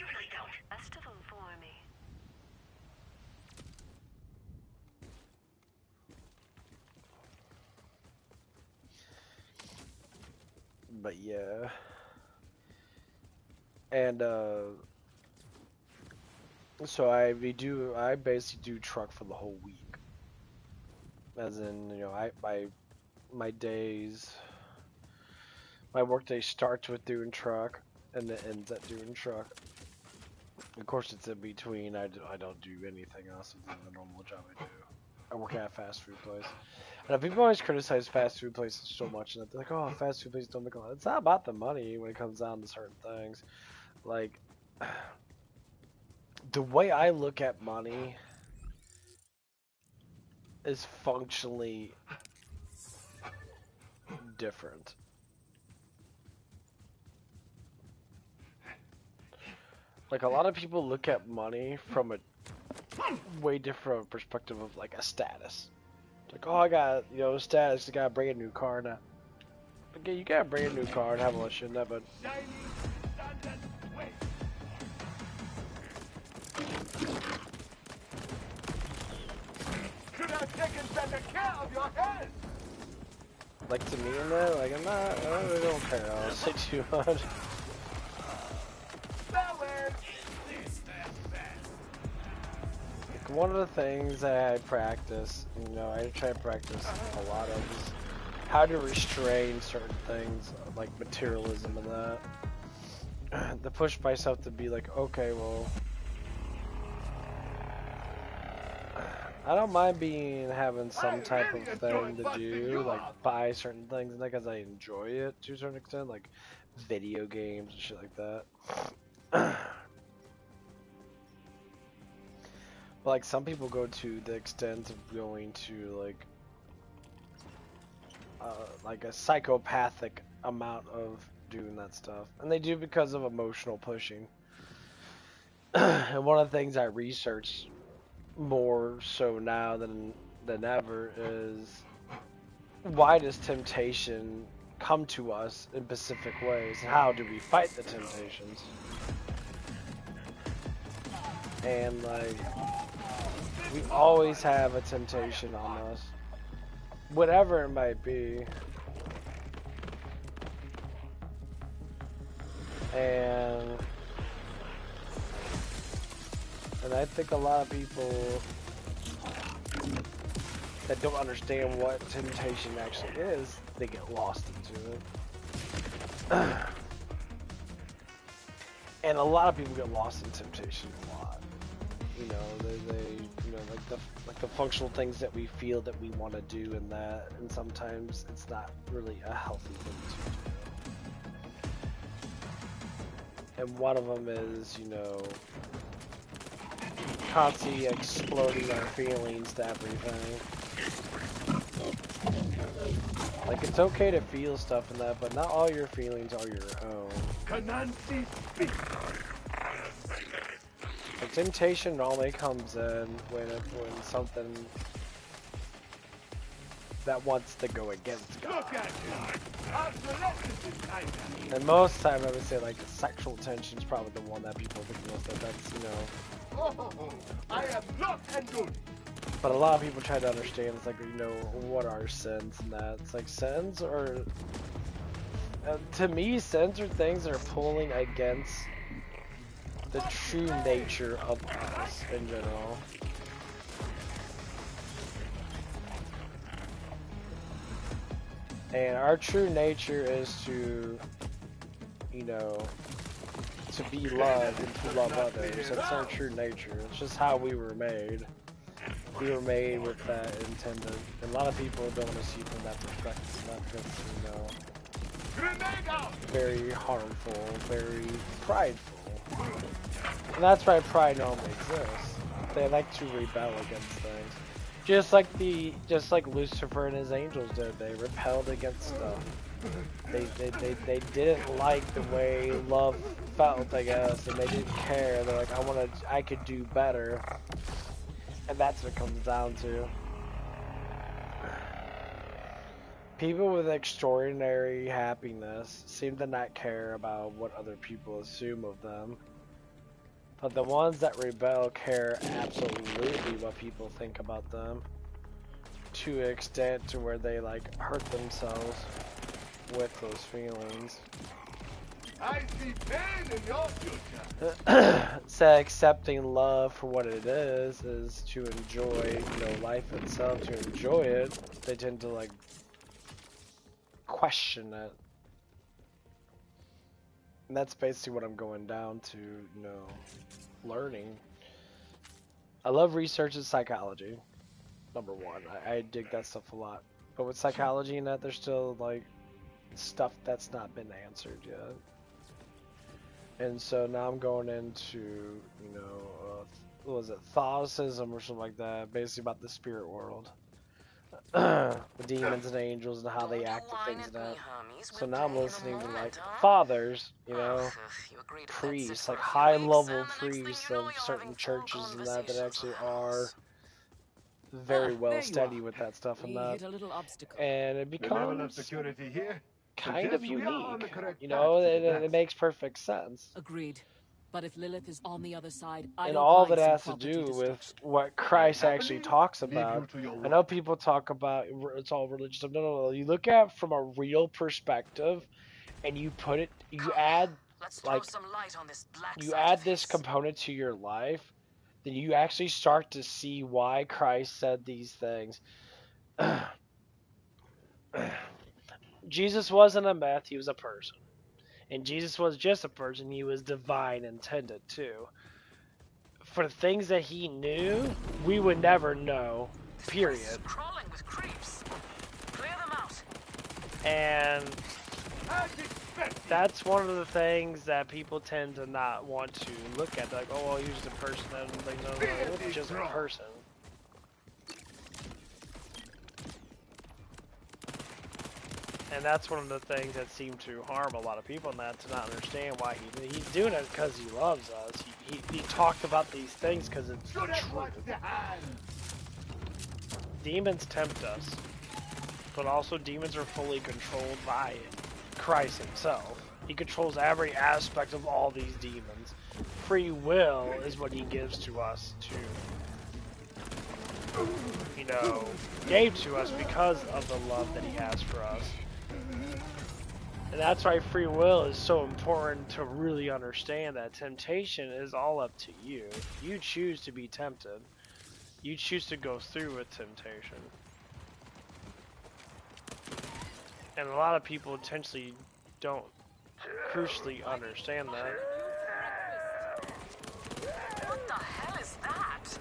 really don't. Rest of them for me. But yeah. And so I basically do truck for the whole week. As in, you know, my work day starts with doing truck and it ends at doing truck. Of course, it's in between. I don't do anything else than the normal job I do. I work at a fast food place. And people always criticize fast food places so much, and they're like, "Oh, fast food places don't make a lot." It's not about the money when it comes down to certain things. Like, the way I look at money is functionally different. Like, a lot of people look at money from a way different perspective of, like, a status. Like, oh, I got, you know, status, I gotta bring a new car now. Okay, you gotta bring a new car and have all that shit in that, but... Could have taken better care of your head! Like, to me in that, like, I really don't care, honestly, too much. Like, one of the things that I practice, you know, I try to practice a lot of is how to restrain certain things, like materialism and that. To push myself to be like, okay, well, I don't mind having some type of thing to do, like buy certain things, and because I enjoy it to a certain extent, like video games and shit like that. But like some people go to the extent of going to like a psychopathic amount of doing that stuff, and they do because of emotional pushing. And one of the things I research more so now than ever is why does temptation come to us in specific ways? How do we fight the temptations? And like we always have a temptation on us, whatever it might be. And I think a lot of people that don't understand what temptation actually is, they get lost into it. And a lot of people get lost in temptation a lot. You know, they you know, like the functional things that we feel that we want to do and that, and sometimes it's not really a healthy thing to do. And one of them is, you know, constantly exploding our feelings to everything. Like, it's okay to feel stuff in that, but not all your feelings are your own. Canansi speak. The temptation normally comes in when something that wants to go against God. Look at him. And most of the time I would say like sexual tension is probably the one that people think most of. That's, you know. Oh, I am not and good. But a lot of people try to understand, it's like, you know, what are sins and that. It's like sins are, to me, sins are things that are pulling against the true nature of us in general. And our true nature is to, you know, to be loved and to love others. That's our true nature. It's just how we were made. We were made with that intended. And a lot of people don't want to see from that perspective. That's, you know, very harmful, very prideful. And that's why pride normally exists. They like to rebel against things. Just like Lucifer and his angels did. They repelled against stuff. They didn't like the way love felt, I guess, and they didn't care. They're like, I could do better. And that's what it comes down to. People with extraordinary happiness seem to not care about what other people assume of them. But the ones that rebel care absolutely what people think about them. To an extent to where they like hurt themselves with those feelings. I see pain in your future. So accepting love for what it is to enjoy, you know, life itself, to enjoy it. They tend to like question it. And that's basically what I'm going down to, you know, learning. I love research in psychology. Number one, I dig that stuff a lot. But with psychology and that, there's still like stuff that's not been answered yet. And so now I'm going into, you know, what was it, Thoughticism or something like that, basically about the spirit world. The demons and angels and how they act and things like that. So now I'm listening to like fathers, you know, priests, like high level priests of certain churches and that actually are very well steady with that stuff and that. And it becomes security here kind of unique. You know, it makes perfect sense. Agreed. But if Lilith is on the other side, I And don't all mind that some has to property do with destruction. what Christ actually talks about. I know people talk about it's all religious. No. You look at it from a real perspective, and you put it, you add like you add this component to your life, then you actually start to see why Christ said these things. Jesus wasn't a myth; he was a person. And Jesus was just a person, he was divine intended too. For the things that he knew, we would never know, period. And that's one of the things that people tend to not want to look at. Like, oh, well, he's just a person, and like, no, he was just a person. And that's one of the things that seem to harm a lot of people in that, to not understand why he's doing it because he loves us. He talked about these things because it's true. Demons tempt us, but also demons are fully controlled by Christ himself. He controls every aspect of all these demons. Free will is what he gives to us to, you know, gave to us because of the love that he has for us. And that's why free will is so important to really understand, that temptation is all up to you. You choose to be tempted. You choose to go through with temptation. And a lot of people intentionally don't crucially understand that. What the hell is that?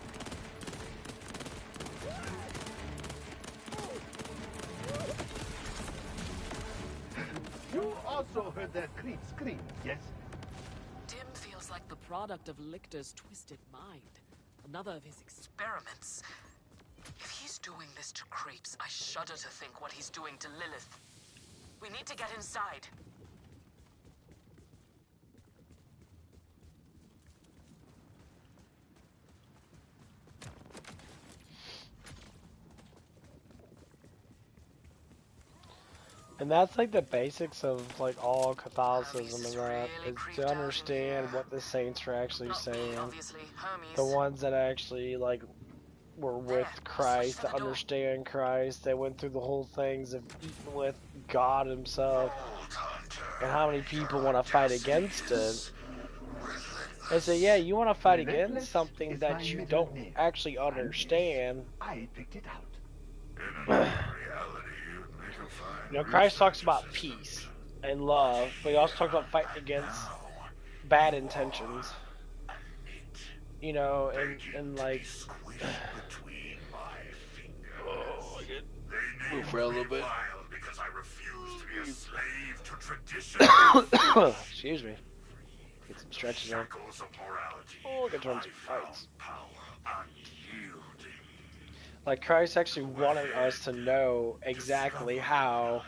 You also heard that creep scream, yes? Tim feels like the product of Lictor's twisted mind. Another of his experiments. If he's doing this to creeps. I shudder to think what he's doing to Lilith. We need to get inside. And that's like the basics of like all Catholicism and that, is to understand what the saints are actually saying. The ones that actually like were with Christ, that understand Christ, they went through the whole things of eating with God himself. And how many people want to fight against it? And say, yeah, you want to fight against something that you don't actually understand. I picked it out. You know, Christ talks about peace and love, but he also talks about fighting against bad intentions. You know, and like, Oh, move for a little bit. Because I refuse to be a slave to tradition. Excuse me. Get some stretches on. Oh, I can turn some fights. Like Christ actually wanted us to know exactly how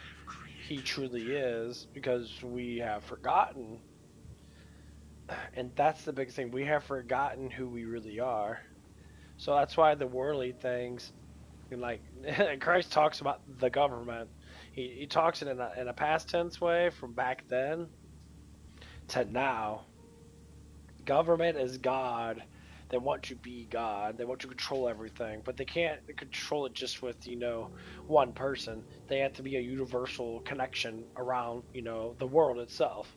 he truly is, because we have forgotten. And that's the big thing. We have forgotten who we really are. So that's why the worldly things, and like Christ talks about the government. He talks it in a past tense way from back then to now. Government is God. They want you to be God. They want you to control everything, but they can't control it just with, you know, one person. They have to be a universal connection around, you know, the world itself.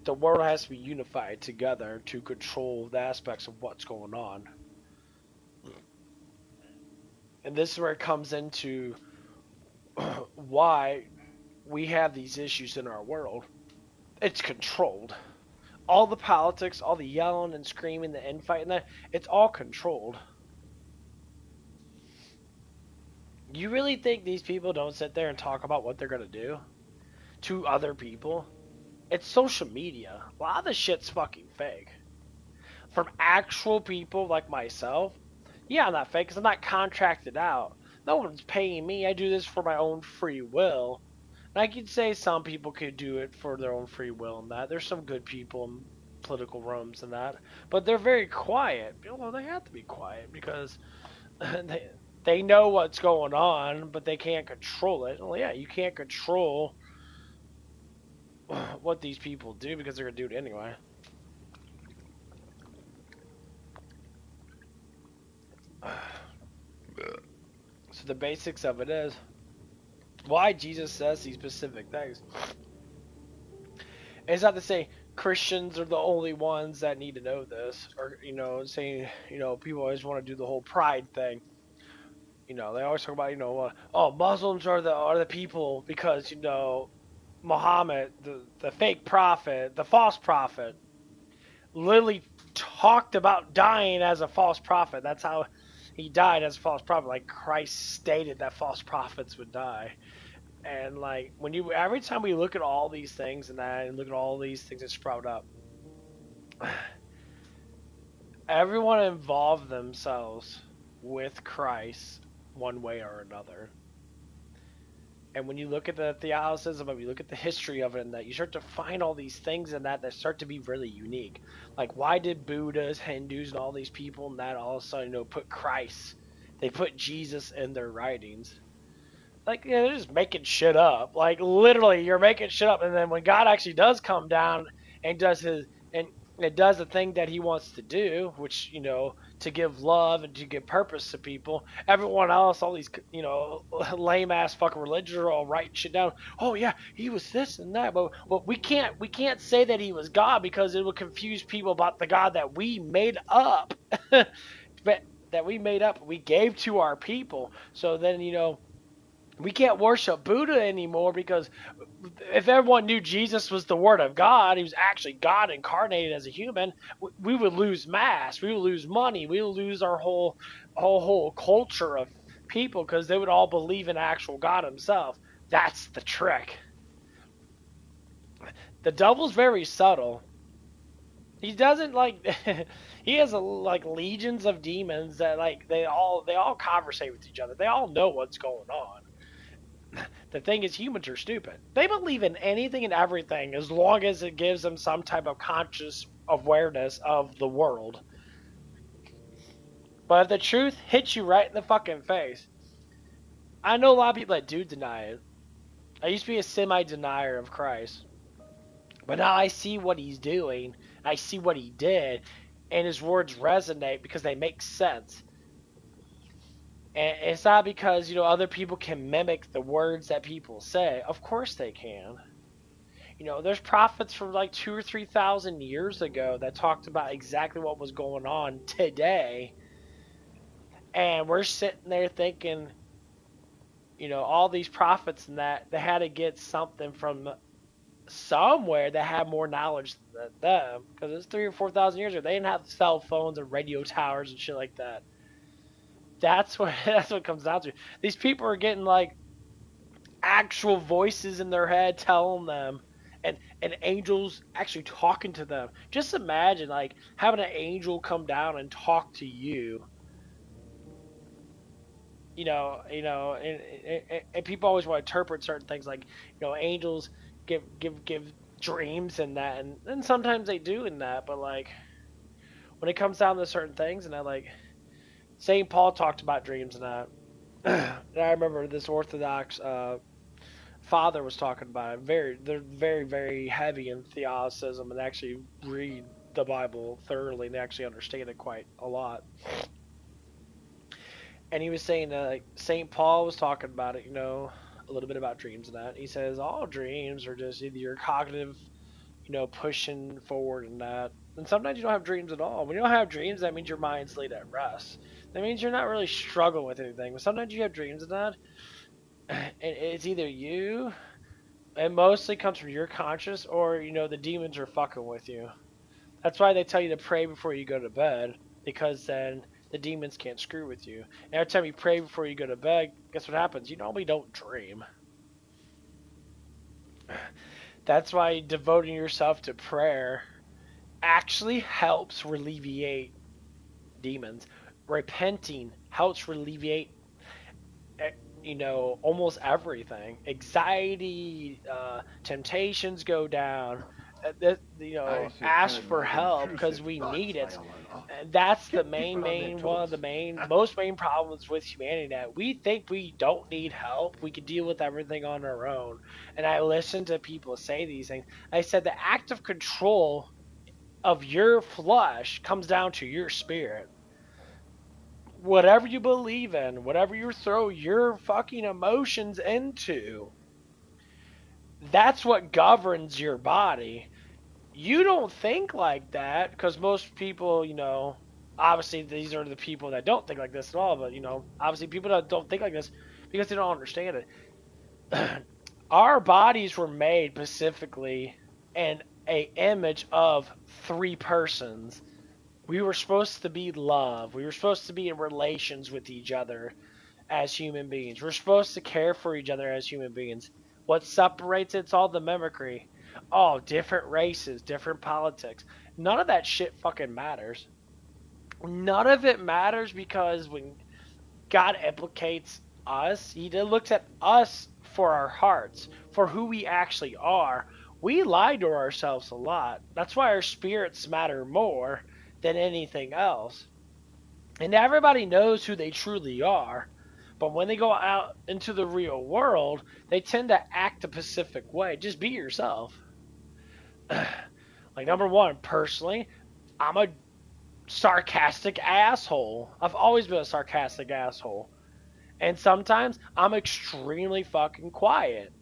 The world has to be unified together to control the aspects of what's going on. And this is where it comes into why we have these issues in our world. It's controlled. All the politics, all the yelling and screaming, the infighting, that it's all controlled. You really think these people don't sit there and talk about what they're gonna do to other people? It's social media. A lot of the shit's fucking fake. From actual people like myself, yeah, I'm not fake because I'm not contracted out. No one's paying me. I do this for my own free will. And I could say some people could do it for their own free will and that. There's some good people in political rooms and that. But they're very quiet. Well, they have to be quiet because they know what's going on, but they can't control it. Well, yeah, you can't control what these people do because they're going to do it anyway. So the basics of it is why Jesus says these specific things. It's not to say Christians are the only ones that need to know this, or, you know, saying, you know, people always want to do the whole pride thing. You know, they always talk about, you know, oh, Muslims are the people because, you know, Muhammad, the fake prophet, the false prophet, literally talked about dying as a false prophet. That's how he died, as a false prophet. Like Christ stated that false prophets would die. And like every time we look at all these things and that, and look at all these things that sprout up, everyone involved themselves with Christ one way or another. And when you look at the theologism, and you look at the history of it, and that you start to find all these things in that start to be really unique. Like, why did Buddhas, Hindus, and all these people and that all of a sudden, you know, put Christ, they put Jesus in their writings? Like, yeah, they're just making shit up. Like, literally, you're making shit up. And then when God actually does come down and does it does the thing that he wants to do, which, you know, to give love and to give purpose to people, everyone else, all these, you know, lame-ass fucking religions are all writing shit down. Oh, yeah, he was this and that. But we can't say that he was God because it would confuse people about the God that we made up. But that we made up, we gave to our people. So then, you know, we can't worship Buddha anymore because if everyone knew Jesus was the Word of God, he was actually God incarnated as a human, we would lose mass, we would lose money, we would lose our whole culture of people because they would all believe in actual God himself. That's the trick. The devil's very subtle. He doesn't like. He has like legions of demons that like they all conversate with each other. They all know what's going on. The thing is, humans are stupid. They believe in anything and everything as long as it gives them some type of conscious awareness of the world. But if the truth hits you right in the fucking face, I know a lot of people that do deny it. I used to be a semi-denier of Christ. But now I see what he's doing. I see what he did. And his words resonate because they make sense. And it's not because, other people can mimic the words that people say. Of course they can. There's prophets from like 2,000 or 3,000 years ago that talked about exactly what was going on today. And we're sitting there thinking, all these prophets and that, they had to get something from somewhere that had more knowledge than them. Because it's 3,000 or 4,000 years ago. They didn't have cell phones and radio towers and shit like that. That's what it comes down to. These people are getting like actual voices in their head telling them, and angels actually talking to them. Just imagine like having an angel come down and talk to you. And people always want to interpret certain things like, angels give dreams and that, and sometimes they do in that, but like when it comes down to certain things, and I like St. Paul talked about dreams and that. And I remember this Orthodox father was talking about it. They're very, very heavy in theosophism and actually read the Bible thoroughly and they actually understand it quite a lot. And he was saying that like St. Paul was talking about it, a little bit about dreams and that. He says all dreams are just either your cognitive, pushing forward and that. And sometimes you don't have dreams at all. When you don't have dreams, that means your mind's laid at rest. That means you're not really struggling with anything. But sometimes you have dreams and that, and it's either you, it mostly comes from your conscious, or the demons are fucking with you. That's why they tell you to pray before you go to bed, because then the demons can't screw with you. And every time you pray before you go to bed, guess what happens? You normally don't dream. That's why devoting yourself to prayer actually helps alleviate demons. Repenting helps alleviate, almost everything. Anxiety, temptations go down. Ask for help because we need it. And that's the most main problems with humanity. That we think we don't need help. We can deal with everything on our own. And I listen to people say these things. I said the act of control of your flesh comes down to your spirit. Whatever you believe in, whatever you throw your fucking emotions into, that's what governs your body. You don't think like that, because most people, obviously these are the people that don't think like this at all, but, obviously people that don't think like this because they don't understand it. Our bodies were made specifically in an image of three persons. We were supposed to be love. We were supposed to be in relations with each other as human beings. We're supposed to care for each other as human beings. What separates it's all the mimicry. Oh, different races, different politics. None of that shit fucking matters. None of it matters, because when God implicates us, he looks at us for our hearts, for who we actually are. We lie to ourselves a lot. That's why our spirits matter more than anything else. And everybody knows who they truly are. But when they go out into the real world, they tend to act a specific way. Just be yourself. Like, number one, personally, I'm a sarcastic asshole. I've always been a sarcastic asshole. And sometimes I'm extremely fucking quiet.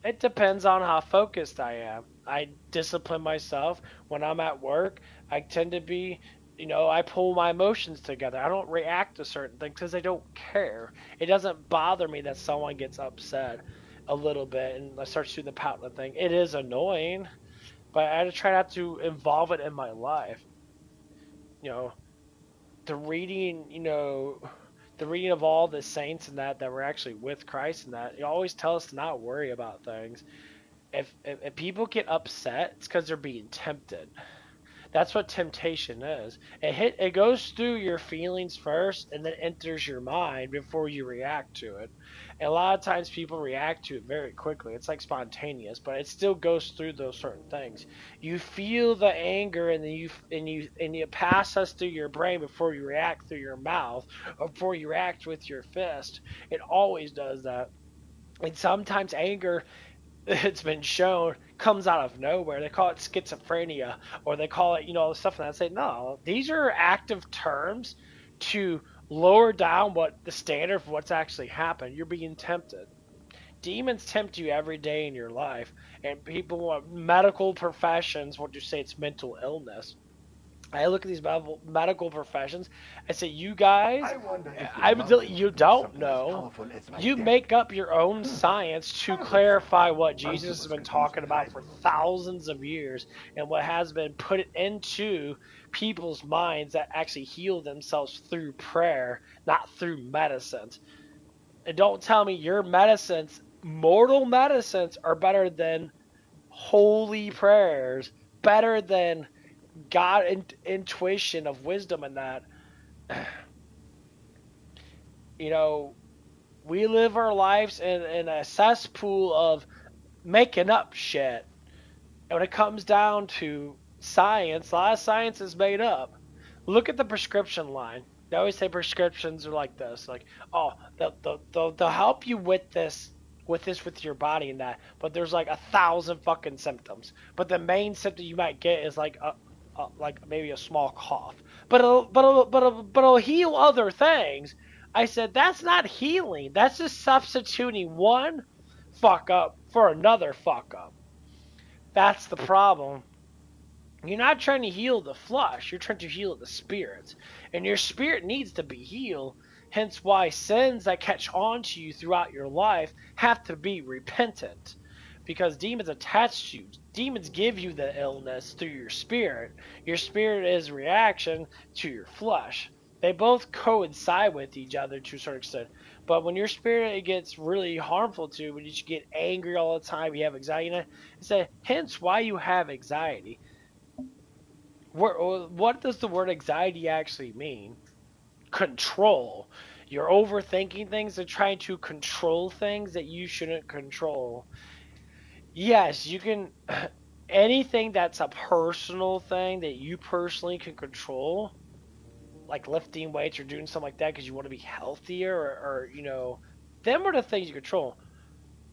It depends on how focused I am. I discipline myself when I'm at work. I tend to be, I pull my emotions together. I don't react to certain things because I don't care. It doesn't bother me that someone gets upset a little bit and I start doing the pouting thing. It is annoying, but I try not to involve it in my life. The reading, the reading of all the saints and that were actually with Christ and that, you always tell us to not worry about things. If people get upset, it's because they're being tempted. That's what temptation is. It goes through your feelings first and then enters your mind before you react to it. And a lot of times people react to it very quickly. It's like spontaneous, but it still goes through those certain things. You feel the anger and then you pass us through your brain before you react through your mouth or before you react with your fist. It always does that. And sometimes anger, it's been shown, comes out of nowhere. They call it schizophrenia, or they call it, all the stuff. And I say, no, these are active terms to lower down what the standard of what's actually happened. You're being tempted. Demons tempt you every day in your life, and people, medical professions, want to say it's mental illness. I look at these medical professions. I say, you guys, you don't know. You make up your own science to clarify what Jesus has been talking about for thousands of years and what has been put into people's minds that actually heal themselves through prayer, not through medicines. And don't tell me your medicines, mortal medicines, are better than holy prayers, better than God intuition of wisdom in that. We live our lives in a cesspool of making up shit. And when it comes down to science, a lot of science is made up. Look at the prescription line. They always say prescriptions are like this, like, oh, they'll help you with this with your body and that, but there's like 1,000 fucking symptoms. But the main symptom you might get is like maybe a small cough, but it'll heal other things. I said that's not healing. That's just substituting one fuck up for another fuck up. That's the problem. You're not trying to heal the flesh. You're trying to heal the spirit, and your spirit needs to be healed. Hence, why sins that catch on to you throughout your life have to be repentant. Because demons attach you. Demons give you the illness through your spirit. Your spirit is reaction to your flesh. They both coincide with each other to a certain extent. But when your spirit gets really harmful to, when you get angry all the time, you have anxiety, hence why you have anxiety. What does the word anxiety actually mean? Control. You're overthinking things and trying to control things that you shouldn't control. Yes, you can. Anything that's a personal thing that you personally can control, like lifting weights or doing something like that because you want to be healthier, or them are the things you control.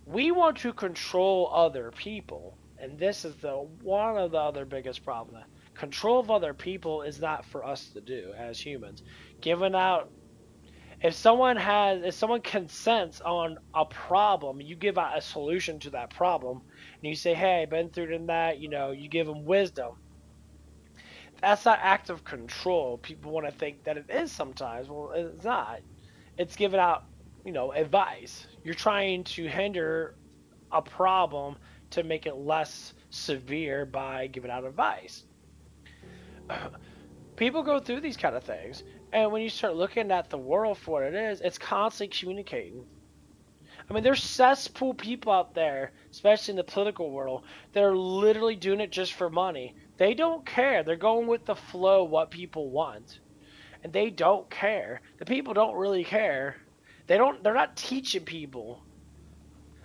We want to control other people, and this is one of the other biggest problems. Control of other people is not for us to do as humans. If someone consents on a problem, you give out a solution to that problem, and you say, hey, I've been through that, you give them wisdom. That's not active control. People want to think that it is sometimes. Well, it's not. It's giving out, advice. You're trying to hinder a problem to make it less severe by giving out advice. People go through these kind of things, and when you start looking at the world for what it is, it's constantly communicating. I mean, there's cesspool people out there, especially in the political world, that are literally doing it just for money. They don't care. They're going with the flow, what people want, and they don't care. The people don't really care. They're not teaching people.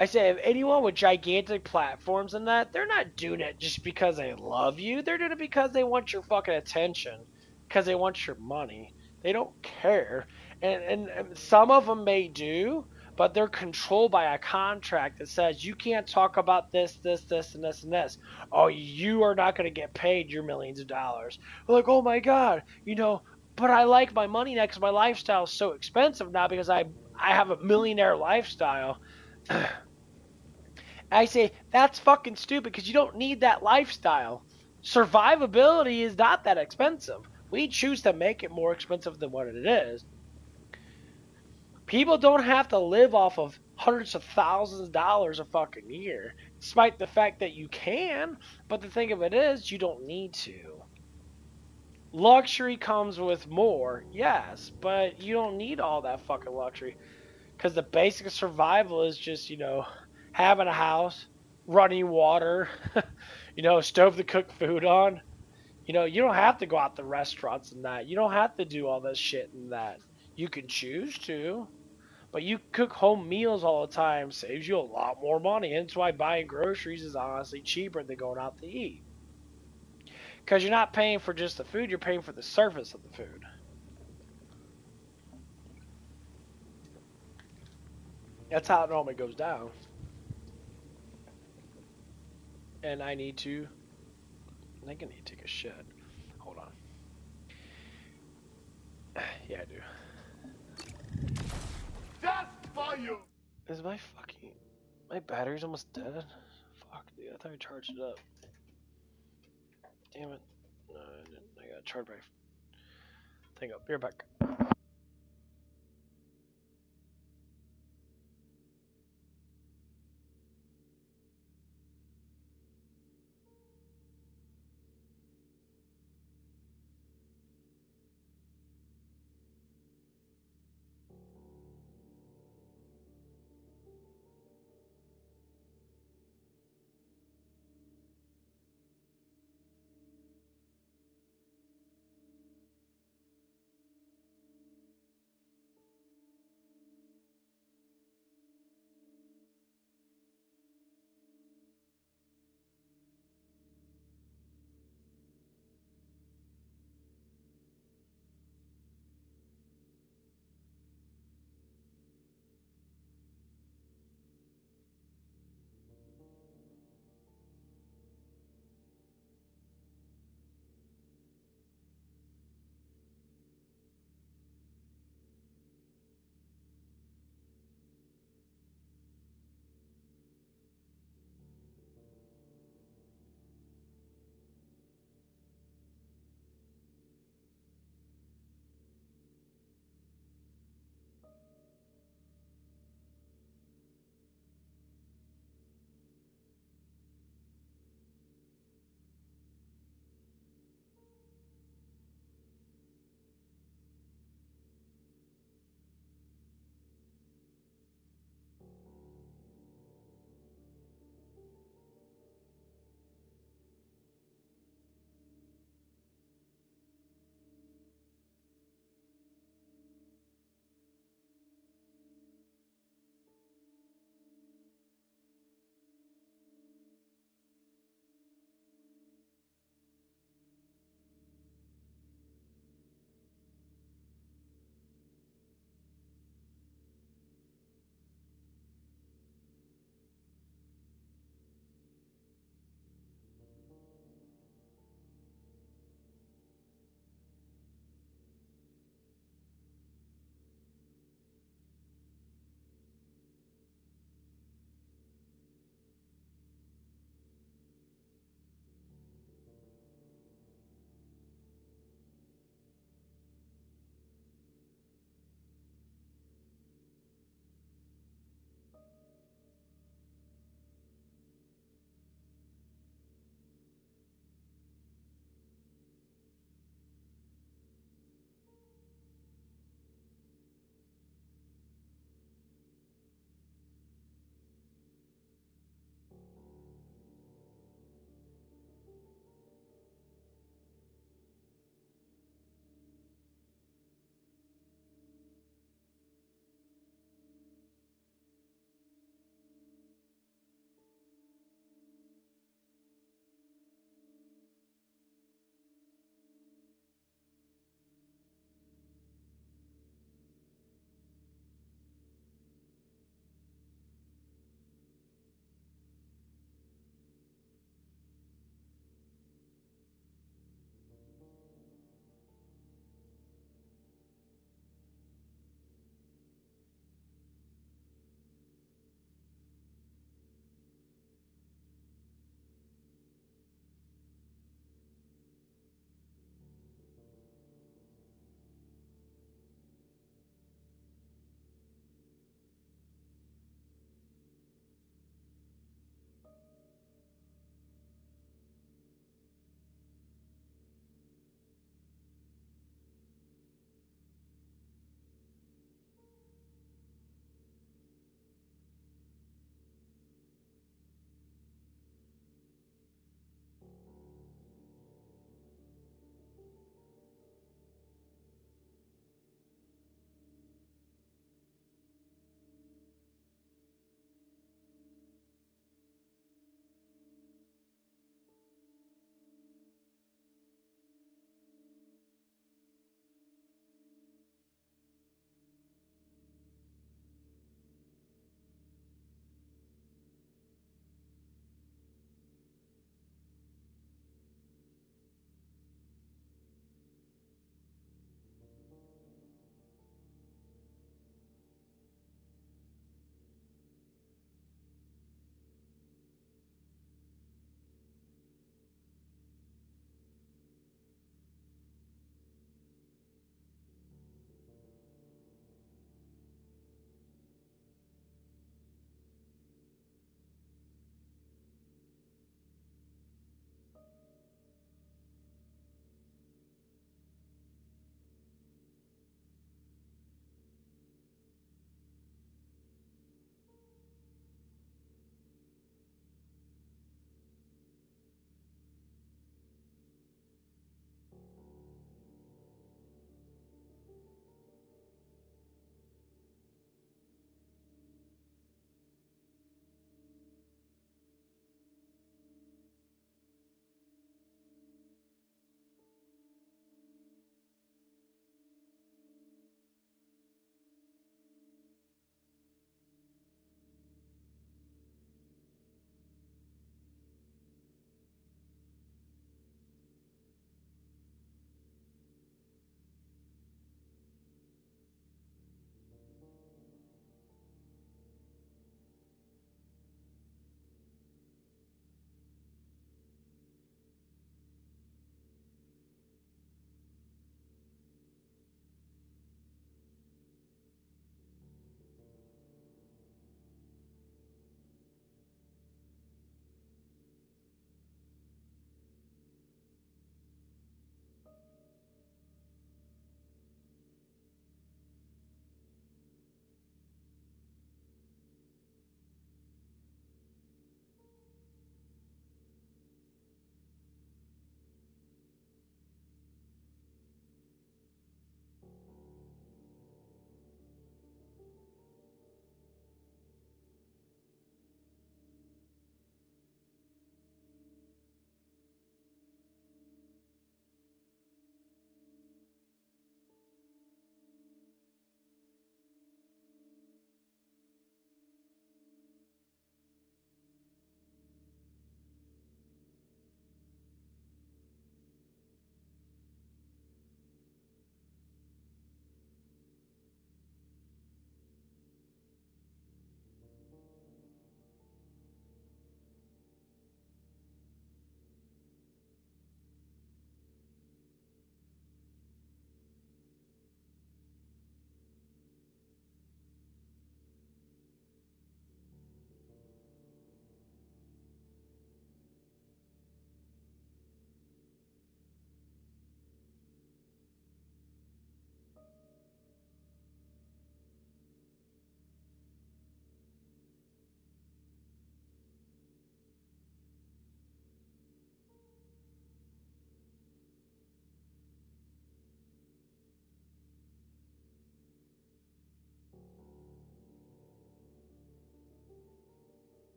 I say, if anyone with gigantic platforms and that, they're not doing it just because they love you. They're doing it because they want your fucking attention, because they want your money. They don't care. And some of them may do, but they're controlled by a contract that says you can't talk about this, and this, and this. Oh, you are not going to get paid your millions of dollars. We're like, oh my God, but I like my money now because my lifestyle is so expensive now because I have a millionaire lifestyle. I say, that's fucking stupid because you don't need that lifestyle. Survivability is not that expensive. We choose to make it more expensive than what it is. People don't have to live off of hundreds of thousands of dollars a fucking year, despite the fact that you can, but the thing of it is, you don't need to. Luxury comes with more, yes, but you don't need all that fucking luxury. Because the basic survival is just, having a house, running water, stove to cook food on, You know, you don't have to go out to restaurants and that. You don't have to do all this shit and that. You can choose to, but you cook home meals all the time saves you a lot more money. And that's why buying groceries is honestly cheaper than going out to eat. Because you're not paying for just the food, you're paying for the service of the food. That's how it normally goes down. And I think I need to take a shit. Hold on. Yeah, I do. Just for you. Is my battery's almost dead? Fuck, dude, I thought I charged it up. Damn it. No, I didn't. I gotta charge my thing up. Be right back.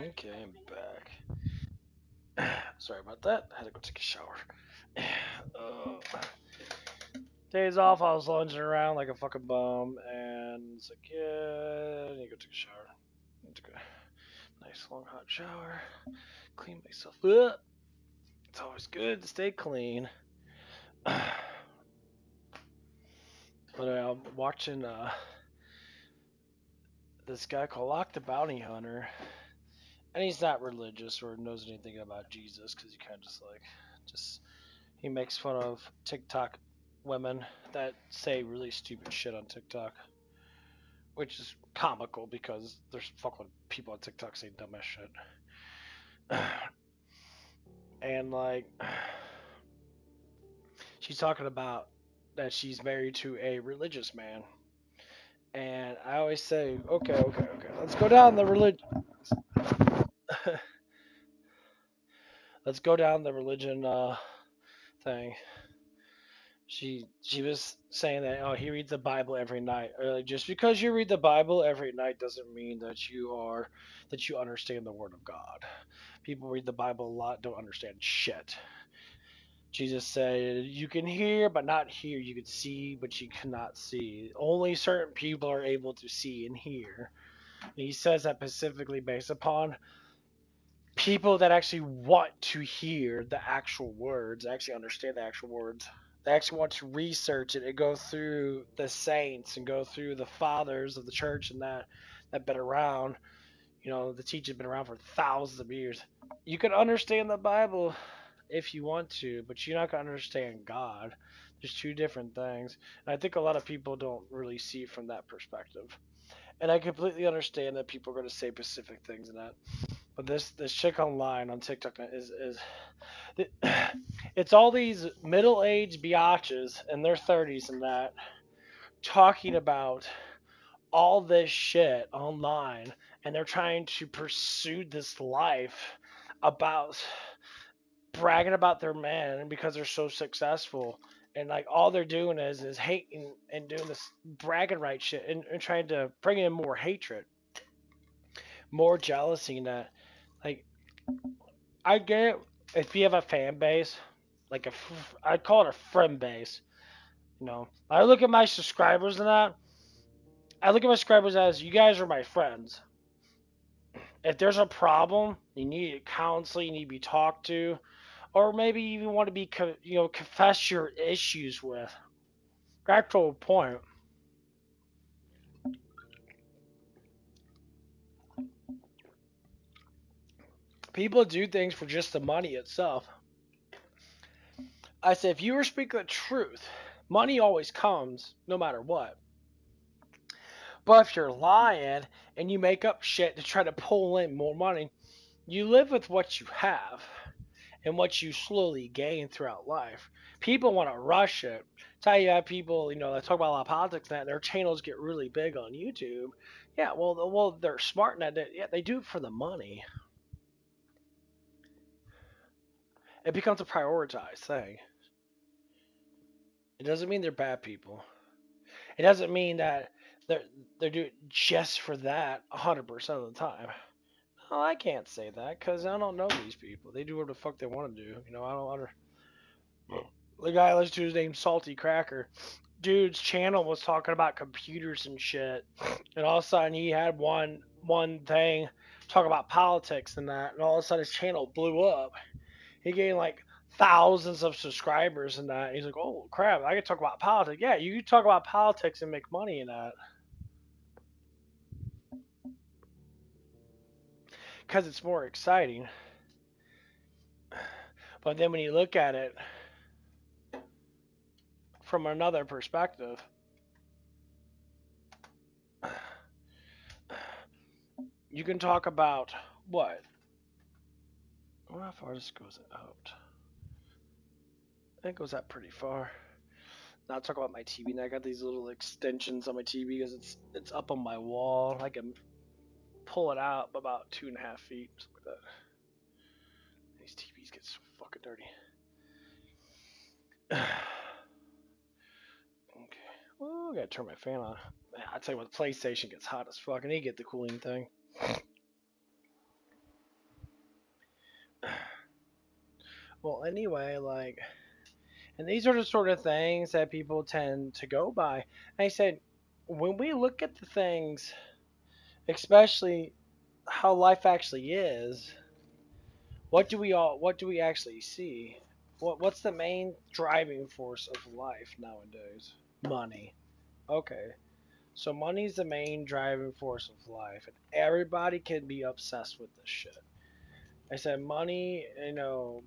Okay, I'm back. Sorry about that. I had to go take a shower. Days off, I was lunging around like a fucking bum, and it's like, yeah, I need to go take a shower. I took a nice long hot shower, clean myself up. It's always good to stay clean. But I'm watching this guy called Lock the Bounty Hunter, and he's not religious or knows anything about Jesus because he kind of just he makes fun of TikTok women that say really stupid shit on TikTok, which is comical because there's fucking people on TikTok saying dumbass shit. And like, she's talking about that she's married to a religious man. And I always say, okay, let's go down the religion. Let's go down the religion thing. She was saying that he reads the Bible every night. Like, just because you read the Bible every night doesn't mean that you understand the Word of God. People read the Bible a lot, don't understand shit. Jesus said, "You can hear but not hear. You can see but you cannot see. Only certain people are able to see and hear." And he says that specifically based upon people that actually want to hear the actual words, actually understand the actual words. They actually want to research it and go through the saints and go through the fathers of the church and that been around. The teaching's been around for thousands of years. You can understand the Bible if you want to, but you're not going to understand God. There's two different things. And I think a lot of people don't really see from that perspective. And I completely understand that people are going to say specific things in that. But this chick online on TikTok is it's all these middle-aged biatches in their 30s and that talking about all this shit online, and they're trying to pursue this life about bragging about their men because they're so successful. And like all they're doing is hating and doing this bragging right shit and trying to bring in more hatred, more jealousy, and that. Like, I get if you have a fan base, like I'd call it a friend base. I look at my subscribers and that. I look at my subscribers as you guys are my friends. If there's a problem, you need counseling, you need to be talked to, or maybe you even want to be, confess your issues with. That's the whole point. People do things for just the money itself. I said, if you were speaking the truth, money always comes no matter what. But if you're lying and you make up shit to try to pull in more money, you live with what you have and what you slowly gain throughout life. People want to rush it. Tell you have people, that talk about a lot of politics and that their channels get really big on YouTube. Yeah, well, they're smart in that. Yeah, they do it for the money. It becomes a prioritized thing. It doesn't mean they're bad people. It doesn't mean that they're doing it just for that 100% of the time. No, I can't say that because I don't know these people. They do what the fuck they want to do. I don't under. The guy I listened to, his name's Salty Cracker. Dude's channel was talking about computers and shit, and all of a sudden he had one thing talk about politics and that, and all of a sudden his channel blew up. He gained like thousands of subscribers and that. And he's like, "Oh crap, I can talk about politics." Yeah, you can talk about politics and make money in that because it's more exciting. But then when you look at it from another perspective, you can talk about what? I wonder how far this goes out. I think it goes out pretty far. Now I'll talk about my TV. Now I got these little extensions on my TV because it's up on my wall. I can pull it out about 2.5 feet, something like that. These TVs get so fucking dirty. Okay. Oh, I gotta turn my fan on. Man, I tell you what, the PlayStation gets hot as fuck, and they get the cooling thing. Well, anyway, like, and these are the sort of things that people tend to go by. And I said, when we look at the things, especially how life actually is, what do we actually see? What's the main driving force of life nowadays? Money. Okay. So money's the main driving force of life, and everybody can be obsessed with this shit. I said money,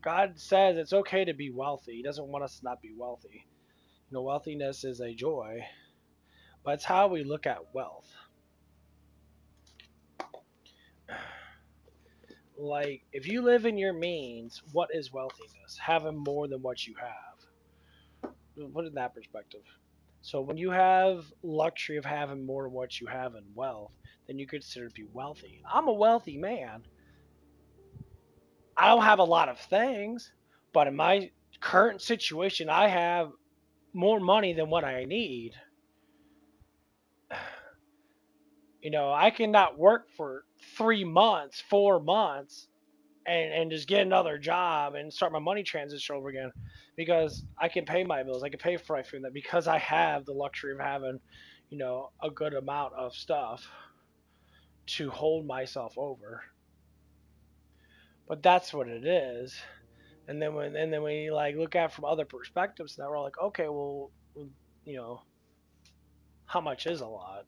God says it's okay to be wealthy. He doesn't want us to not be wealthy. Wealthiness is a joy, but it's how we look at wealth. Like, if you live in your means, what is wealthiness? Having more than what you have. Put it in that perspective. So when you have luxury of having more than what you have in wealth, then you consider to be wealthy. I'm a wealthy man. I don't have a lot of things, but in my current situation, I have more money than what I need. I cannot work for 3 months, 4 months, and just get another job and start my money transition over again because I can pay my bills. I can pay for my food that because I have the luxury of having, a good amount of stuff to hold myself over. But that's what it is. And then when you like look at it from other perspectives, now we're like, okay, well, you know, how much is a lot?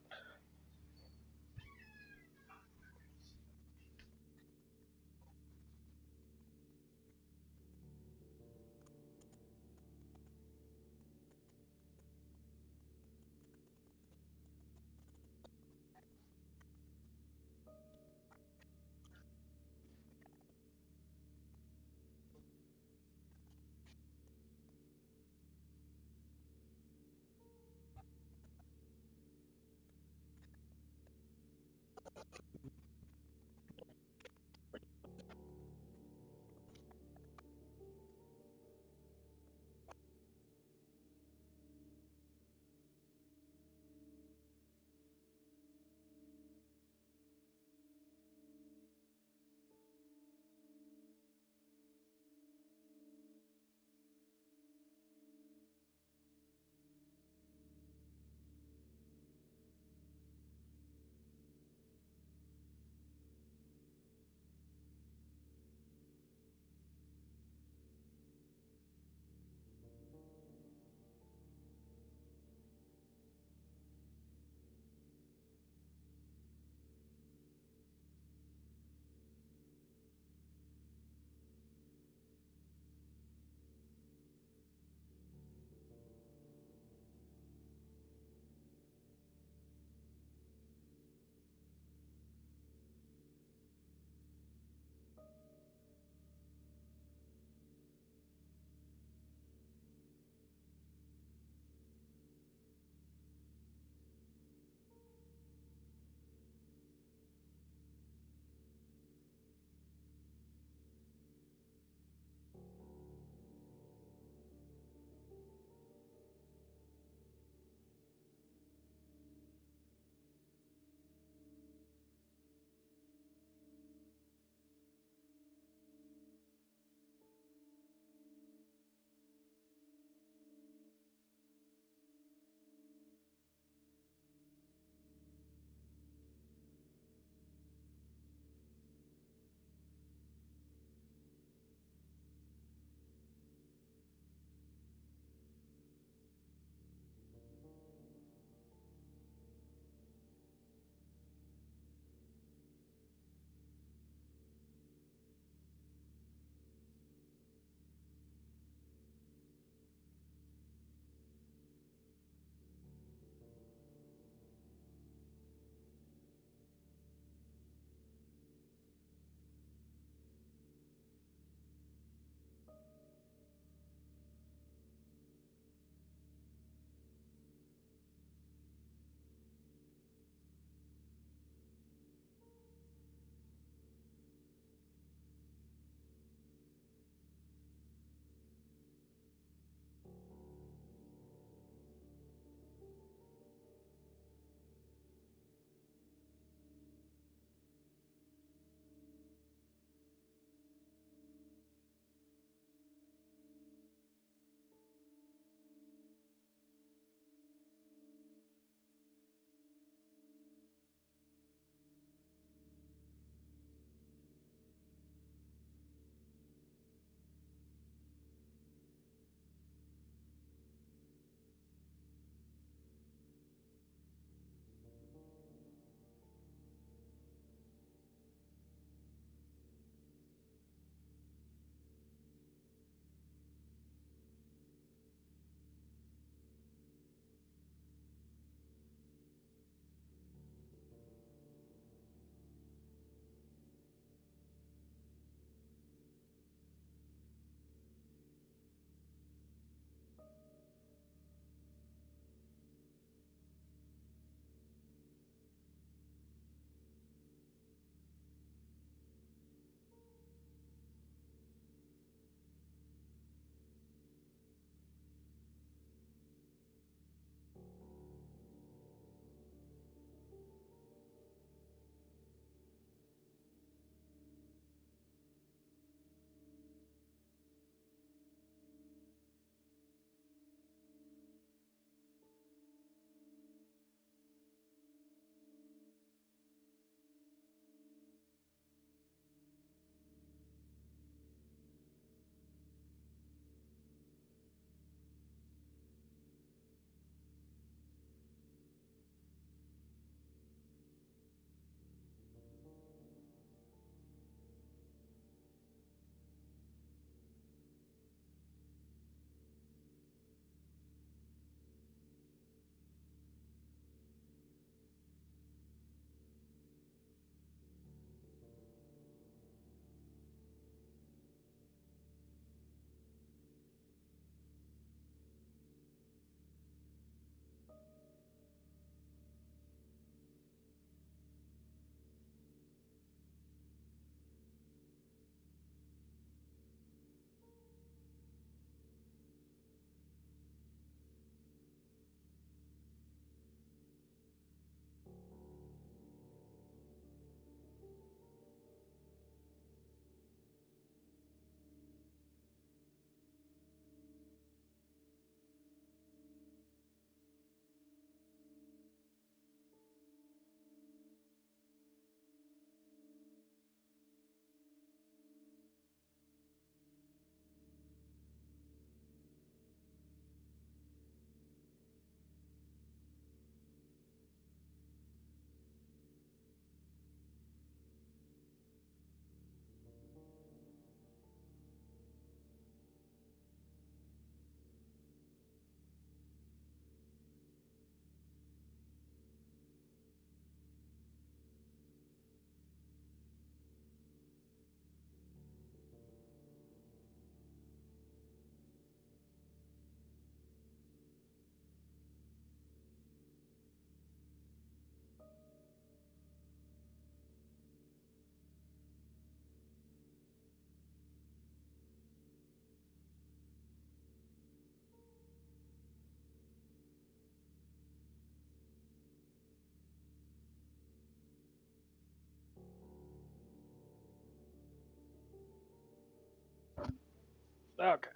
Okay.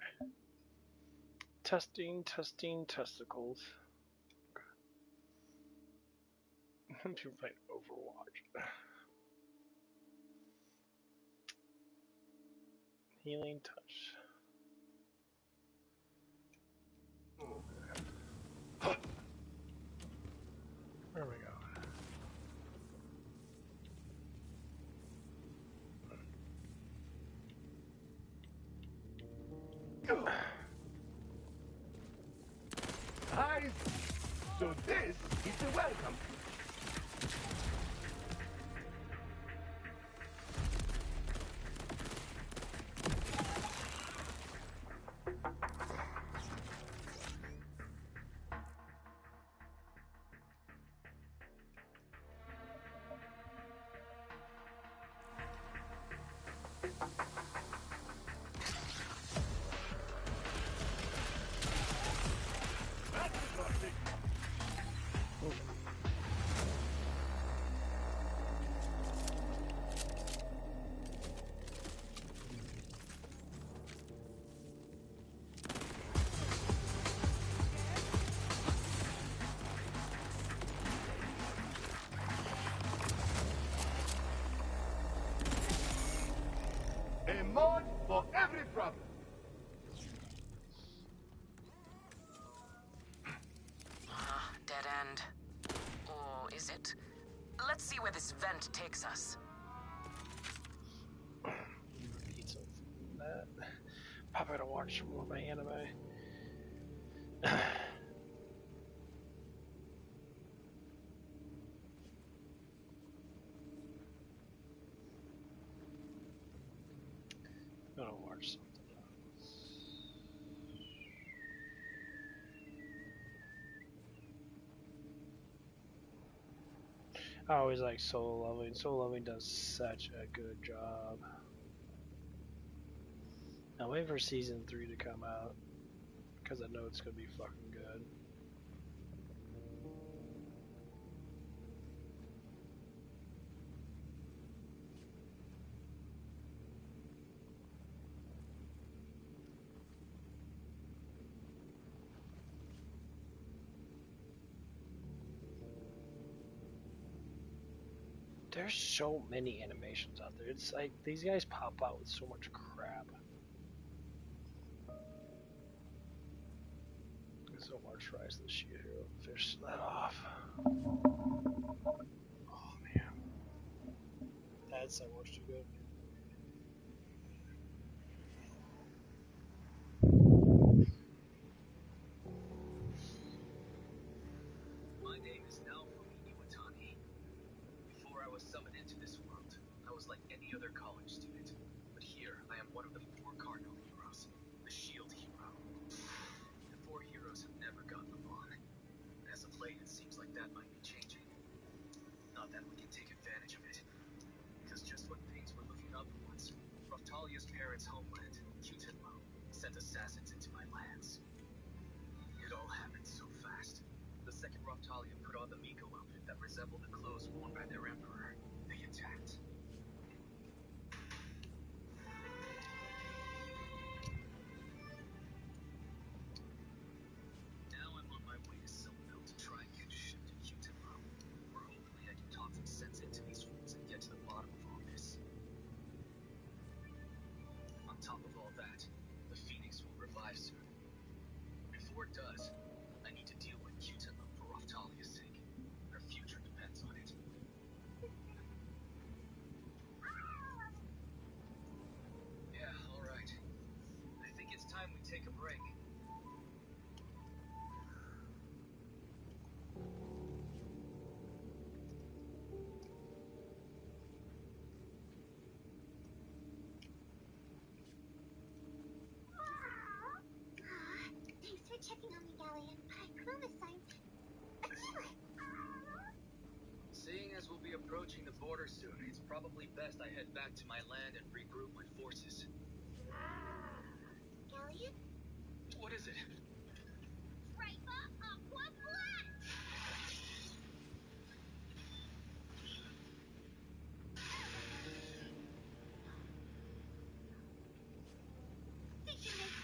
Testing testicles. I'm too playing Overwatch. Healing touch. Where are we going? Eyes. So this is the welcome. A mod for every problem. Dead end. Or is it? Let's see where this vent takes us. Eat some of that. Probably gotta watch some more of my anime. Gotta watch something else. I always like Solo Leveling. Solo Leveling does such a good job. Now wait for season 3 to come out, because I know it's gonna be fucking good. There's so many animations out there. It's like these guys pop out with so much crap. So much Rise of the Shield Hero. Fish that off. Oh man. That's so much too good. My name is Naofumi Iwatani. Before I was summoned into this world, I was like any other college student. But here, I am one of the 4 cardinal heroes, the Shield Hero. The 4 heroes have never gotten along. As of late, it seems like that might be changing. Not that we can take advantage of it. Because just when things were looking up once, Raftalia's parents' homeland, Cutinlo, sent assassins into my lands. It all happened so fast. The second Raftalia put on the Miko outfit that resembled the clothes worn by their emperor. They attacked. Now I'm on my way to Silverville to try and get a ship to Cutinlo, where hopefully I can talk some sense into these fools and get to the bottom of all this. On top of all that, the Phoenix will revive soon. Before it does, I need to deal with Cutinlo for Raftalia's sake. Her future depends on it. Yeah, alright. I think it's time we take a break. Thanks for checking on me, Galleon, but I promise I'm a killer. Seeing as we'll be approaching the border soon, it's probably best I head back to my land and regroup my forces. Galleon? What is it? Striper Aqua Black! Did you make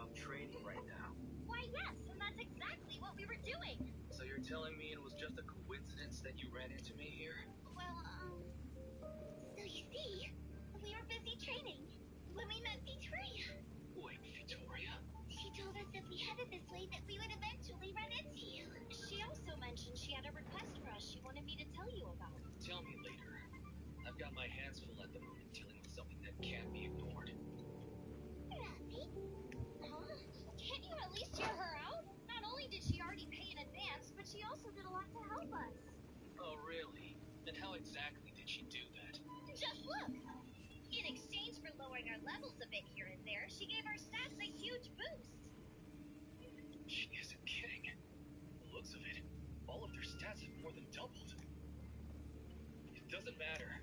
stop training right now. Why, yes, and that's exactly what we were doing. So you're telling me it was just a coincidence that you ran into me here? Well, so you see, we were busy training when we met Victoria. Wait, Victoria? She told us if we headed this way that we would eventually run into you. She also mentioned she had a request for us she wanted me to tell you about. Tell me later. I've got my hands full at the moment dealing with something that can't be ignored. Rafi? Huh? Can't you at least hear her out? Not only did she already pay in advance, but she also did a lot to help us. Oh, really? And how exactly did she do that? Just look! In exchange for lowering our levels a bit here and there, she gave our stats a huge boost. She isn't kidding. The looks of it, all of their stats have more than doubled. It doesn't matter.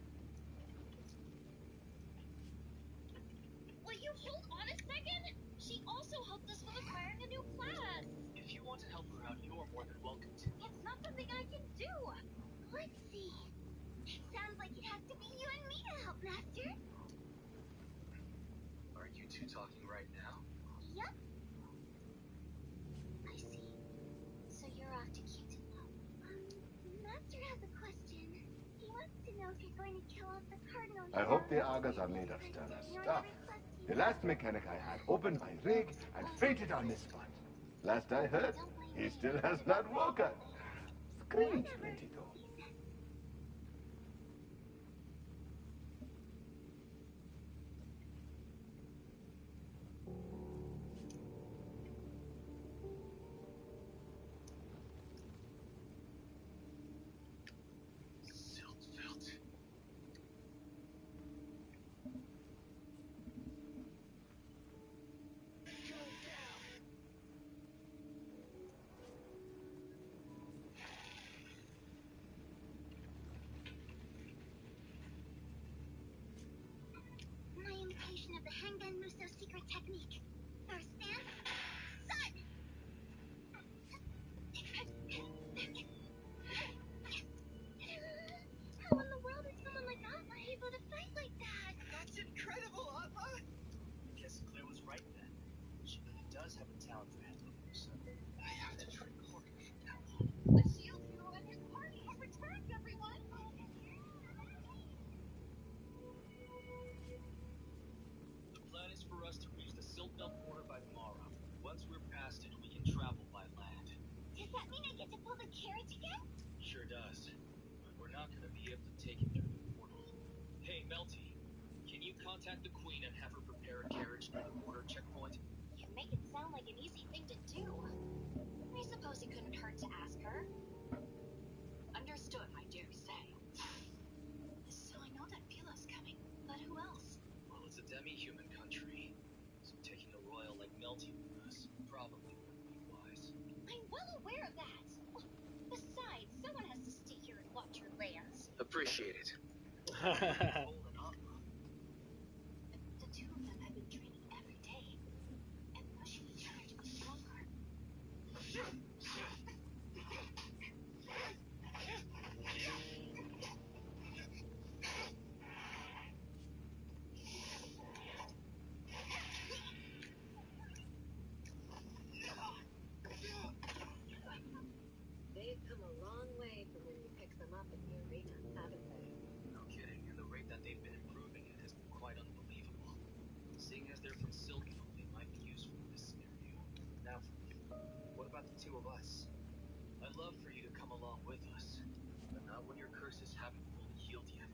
Will you hold on a second? She also helped us with acquiring a new class. If you want to help her out, you're more than welcome to. It's not something I can do. Let's see. It sounds like it has to be you and me to help, Master. Are you two talking right now? Yup. I see. So you're off to Q-Tip. Master has a question. He wants to know if you're going to kill off the Cardinal. I hope the Agas are made of sterner stuff. The last mechanic I had opened my rig and fainted on this spot. Last I heard, he still has not woken. Screams plenty though. My imitation of the Hengen Muso secret technique. First stand, sun! How in the world is someone like Alpha able to fight like that? That's incredible, Alpha! Guess Claire was right then. She really does have a talent for handling so I have to train harder from now on. The shield hero and his party have returned, everyone! The plan is for us to reach the Silt Belt border by tomorrow. Once we're past it, we can travel by land. Does that mean I get to pull the carriage again? Sure does. But we're not going to be able to take it through the portal. Hey, Melty, can you contact the Queen and have her prepare a carriage near the border checkpoint? You make it sound like an easy thing to do. I suppose it couldn't hurt to ask her. Understood, I dare say. So I know that Pila's coming, but who else? Well, it's a demi-human country, so taking a royal like Melty with us probably wouldn't be wise. I'm well aware of that. Besides, someone has to stay here and watch your lands. Appreciate it. The two of them have been training every day and pushing each other to be stronger. They've come a long way from when you picked them up in the arena, haven't they? No kidding, and the rate that they've been improving at has been quite unbelievable. Seeing as they're from Silkville, they might be useful in this scenario. Now, what about the two of us? I'd love for you to come along with us, but not when your curses haven't fully healed yet.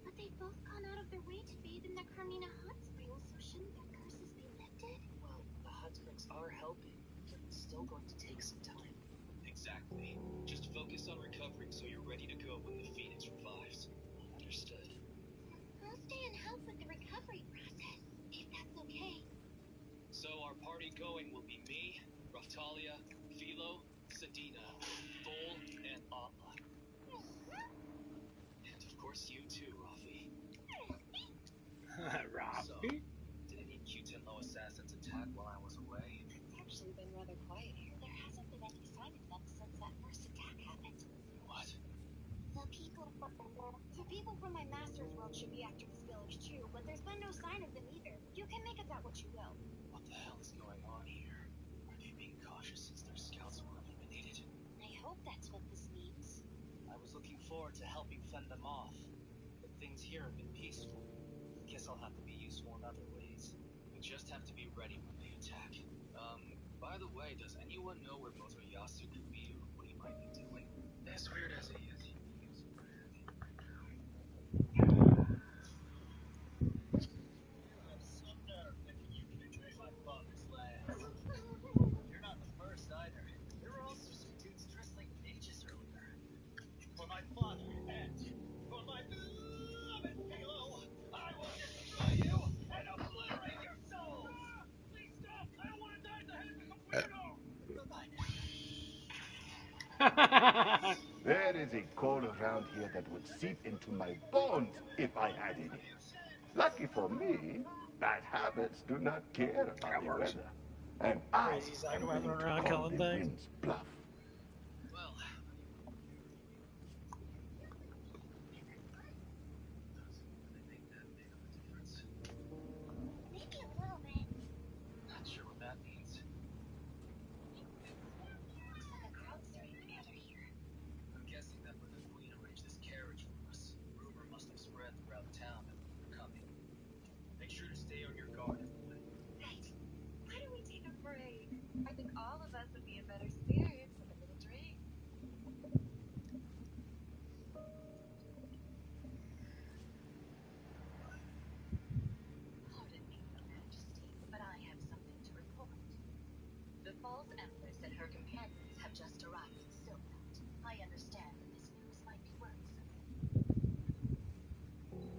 But they've both gone out of their way to bathe in the Carmina hot springs, so shouldn't their curses be lifted? Well, the hot springs are helping, but it's still going to take some time. Exactly. Just focus on recovering so you're ready to go when the Phoenix revives. Understood. I'll stay and help with the recovery process, if that's okay. So our party going will be me, Raftalia, Philo, Sedina, Thol, and Atla. And of course you too, Rafi. So, did any Q-10 low assassins attack while I was away? It's actually been rather quiet here. There hasn't been any sign of them since that first attack happened. What? The people from my master's world should be after this village too, but there's been no sign of them either. You can make of that what you will. What the hell is going on forward to helping fend them off. But things here have been peaceful. Guess I'll have to be useful in other ways. We just have to be ready when they attack. By the way, does anyone know where Motoyasu could be or what he might be doing? As weird as he is, he feels weird. You have some nerve thinking you can invade my father's lands. You're not the first either. There were also some dudes dressed like ninjas earlier. For my father and for my beloved Halo, I will destroy you and obliterate your soul! Please stop! I don't want to die at the hands of some weirdo! Goodbye now. There is a cold around here that would seep into my bones if I had any. Lucky for me, bad habits do not care about the weather. And I Crazy psycho am running willing to around call killing the things. wind's bluff. Well, doesn't make that big of a difference. Maybe a little bit. Not sure what that means. Looks like a crowd's starting to gather here. I'm guessing that when the Queen arranged this carriage for us, rumor must have spread throughout town that we were coming. Make sure to stay on your guard, everyone. Right. Why don't we take a break? I think all of us would be in better spirits with a little drink. Pardon me, Your Majesty, but I have something to report. The false Empress and her companions have just arrived in Silkmount. I understand that this news might be worrisome.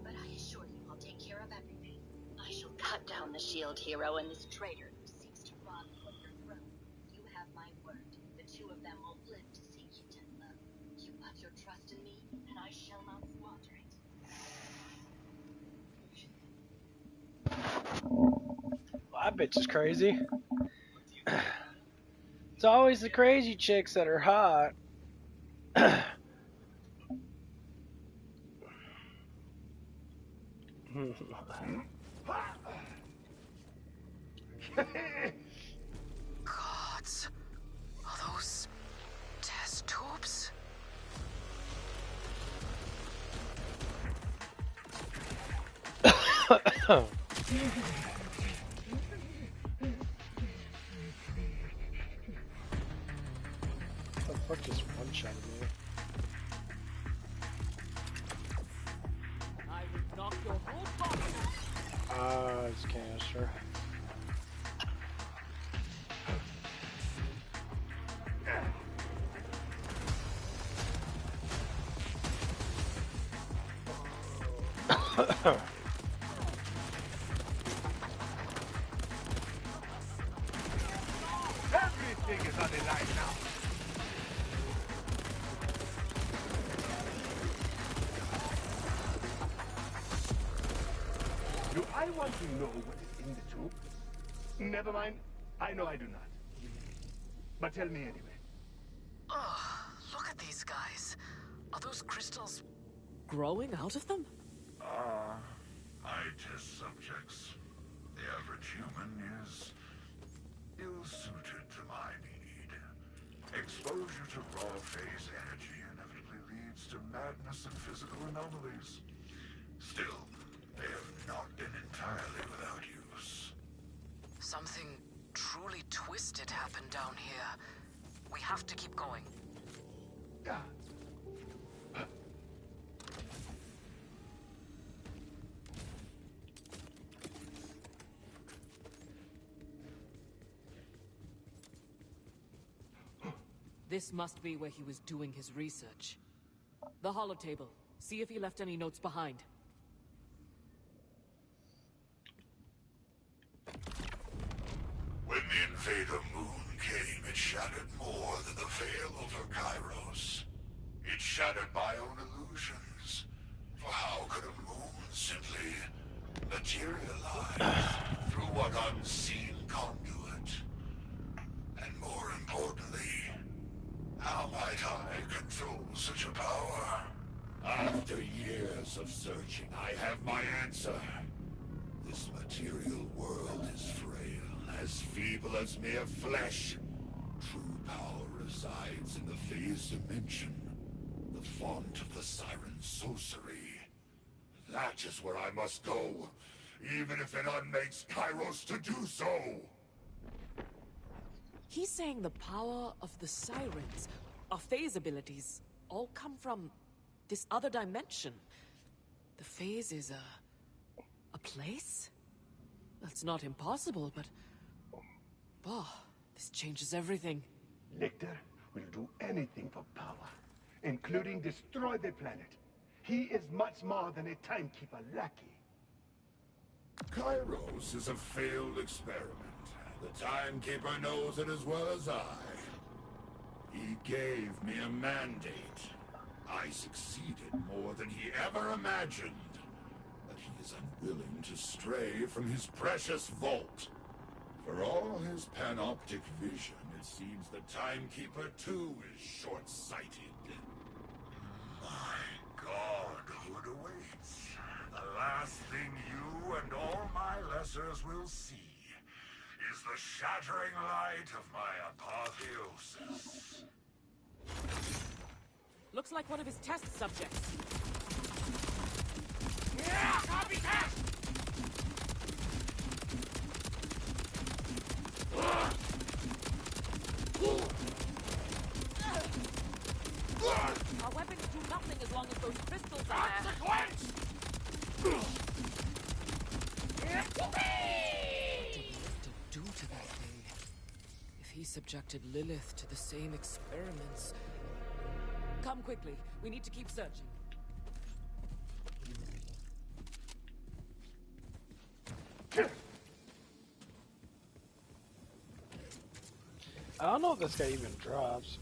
But I assure you I'll take care of everything. I shall cut down the shield hero and this traitor who seeks to rob you of your throne. You have my word. The two of them will live to see you dead low. You put your trust in me, and I shall not squander it. Well, that bitch is crazy. It's always the crazy chicks that are hot. Gods. Are those test tubes? The fuck just one shot me? I would knock your whole body. It's canister. Everything is on the line now. Do I want to know what is in the tube? Never mind. I know I do not. But tell me anyway. Oh, look at these guys. Are those crystals? Growing out of them? I test subjects. The average human is ill-suited to my need. Exposure to raw phase energy inevitably leads to madness and physical anomalies. Still, they have not been entirely without use. Something truly twisted happened down here. We have to keep going. Yeah. This must be where he was doing his research. The holotable. See if he left any notes behind. When the Invader Moon came, it shattered more than the veil over Kairos. It shattered my own illusions. For how could a moon simply materialize through what unseen conduit? And more importantly, how might I control such a power? After years of searching, I have my answer. This material world is frail, as feeble as mere flesh. True power resides in the phase dimension, the font of the siren's sorcery. That is where I must go, even if it unmakes Kairos to do so. He's saying the power of the sirens, our phase abilities, all come from this other dimension. The phase is a place? That's not impossible, but... oh, this changes everything. Lictor will do anything for power, including destroy the planet. He is much more than a timekeeper lackey. Kairos is a failed experiment. The Timekeeper knows it as well as I. He gave me a mandate. I succeeded more than he ever imagined. But he is unwilling to stray from his precious vault. For all his panoptic vision, it seems the Timekeeper too is short-sighted. My God, what awaits? The last thing you and all my lessers will see is the shattering light of my apotheosis. Looks like one of his test subjects. Yeah, copycat! Our weapons do nothing as long as those crystals are there. Consequence! What did Lefty do to that thing? If he subjected Lilith to the same experiments... Come quickly. We need to keep searching. I don't know if this guy even drops.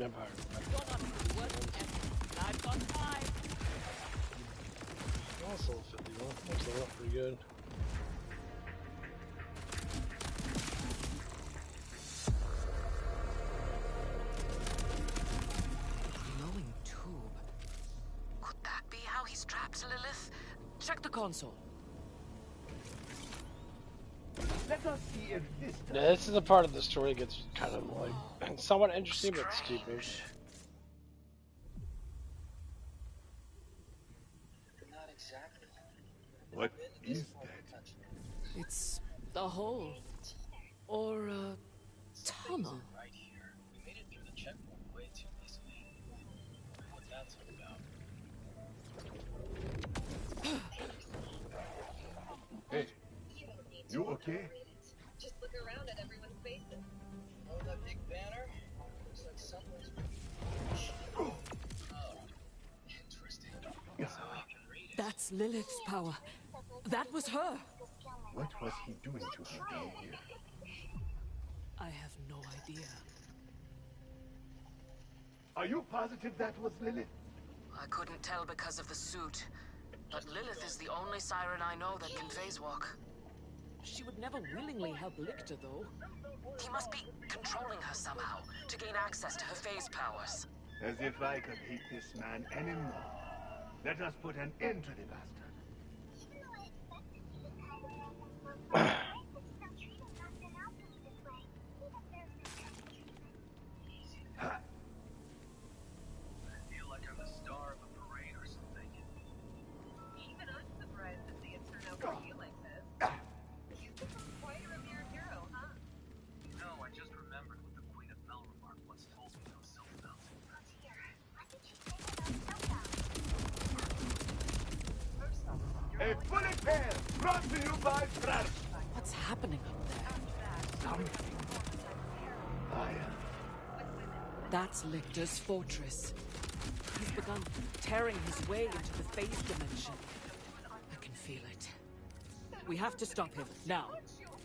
Empire. I've got 5. That's level 51. That's level up pretty good. Glowing tube. Could that be how he's trapped Lilith? Check the console. Let us see if this time... Yeah, this is the part of the story that gets kind of like somewhat interesting, but stupid. Not exactly. What is that? It's a hole. Or a tunnel. Right here. We made it through the checkpoint way too easily. What's that all about? Hey, you okay? Just look around at everyone's faces. Oh, that big banner? Looks like someone's... Oh, interesting. That's Lilith's power. That was her. what was he doing to her down here? I have no idea. Are you positive that was Lilith? I couldn't tell because of the suit. But Lilith is the only siren I know that can phase walk. She would never willingly help Lictor, though. He must be controlling her somehow to gain access to her phase powers. As if I could hate this man anymore. Let us put an end to the bastard. I feel like I'm the star of a parade or something. Even I'm surprised to see it turn out for you like this. You've become quite a revered hero, huh? No, I just remembered what the Queen of Melremark once told me about Self-Doubt. Let's hear. What did she say about self-doubt? First off, A you're bullet pair brought to you by Trash. What's happening up there? Something. Fire. That's Lictor's fortress. He's begun tearing his way into the phase dimension. I can feel it. We have to stop him, now.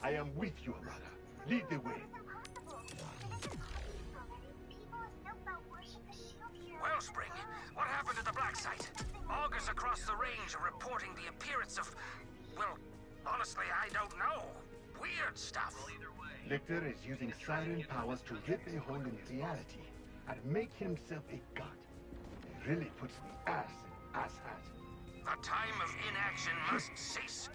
I am with you, Amara. Lead the way. Wellspring, what happened to the black site? Augurs across the range are reporting the appearance of... Well, honestly, I don't know. Weird stuff. Lictor is using siren powers to rip a hole in reality and make himself a god. It really puts the ass in asshat. The time of inaction must cease.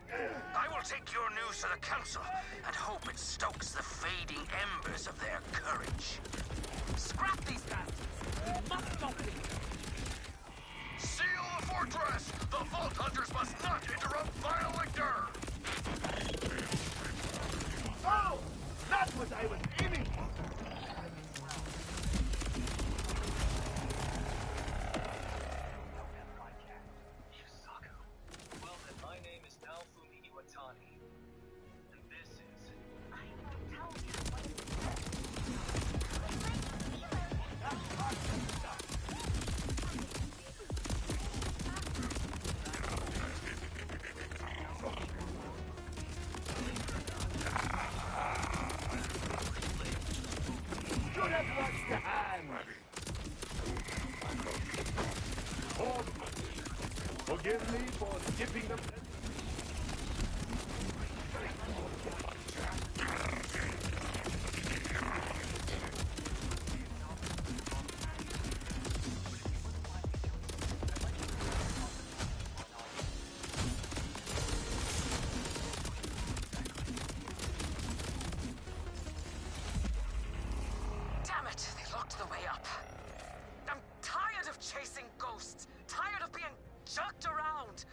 I will take your news to the council and hope it stokes the fading embers of their courage. Scrap these bastards! We must stop them! Seal the fortress! The Vault Hunters must not interrupt Vile Lictor! Oh! That's what I was aiming for! Well then, my name is Naofumi Iwatani. And this is... Should have watched the hand! Oh, forgive me for skipping the... Damn it, they locked the way up. I'm tired of chasing ghosts, tired of being jerked around.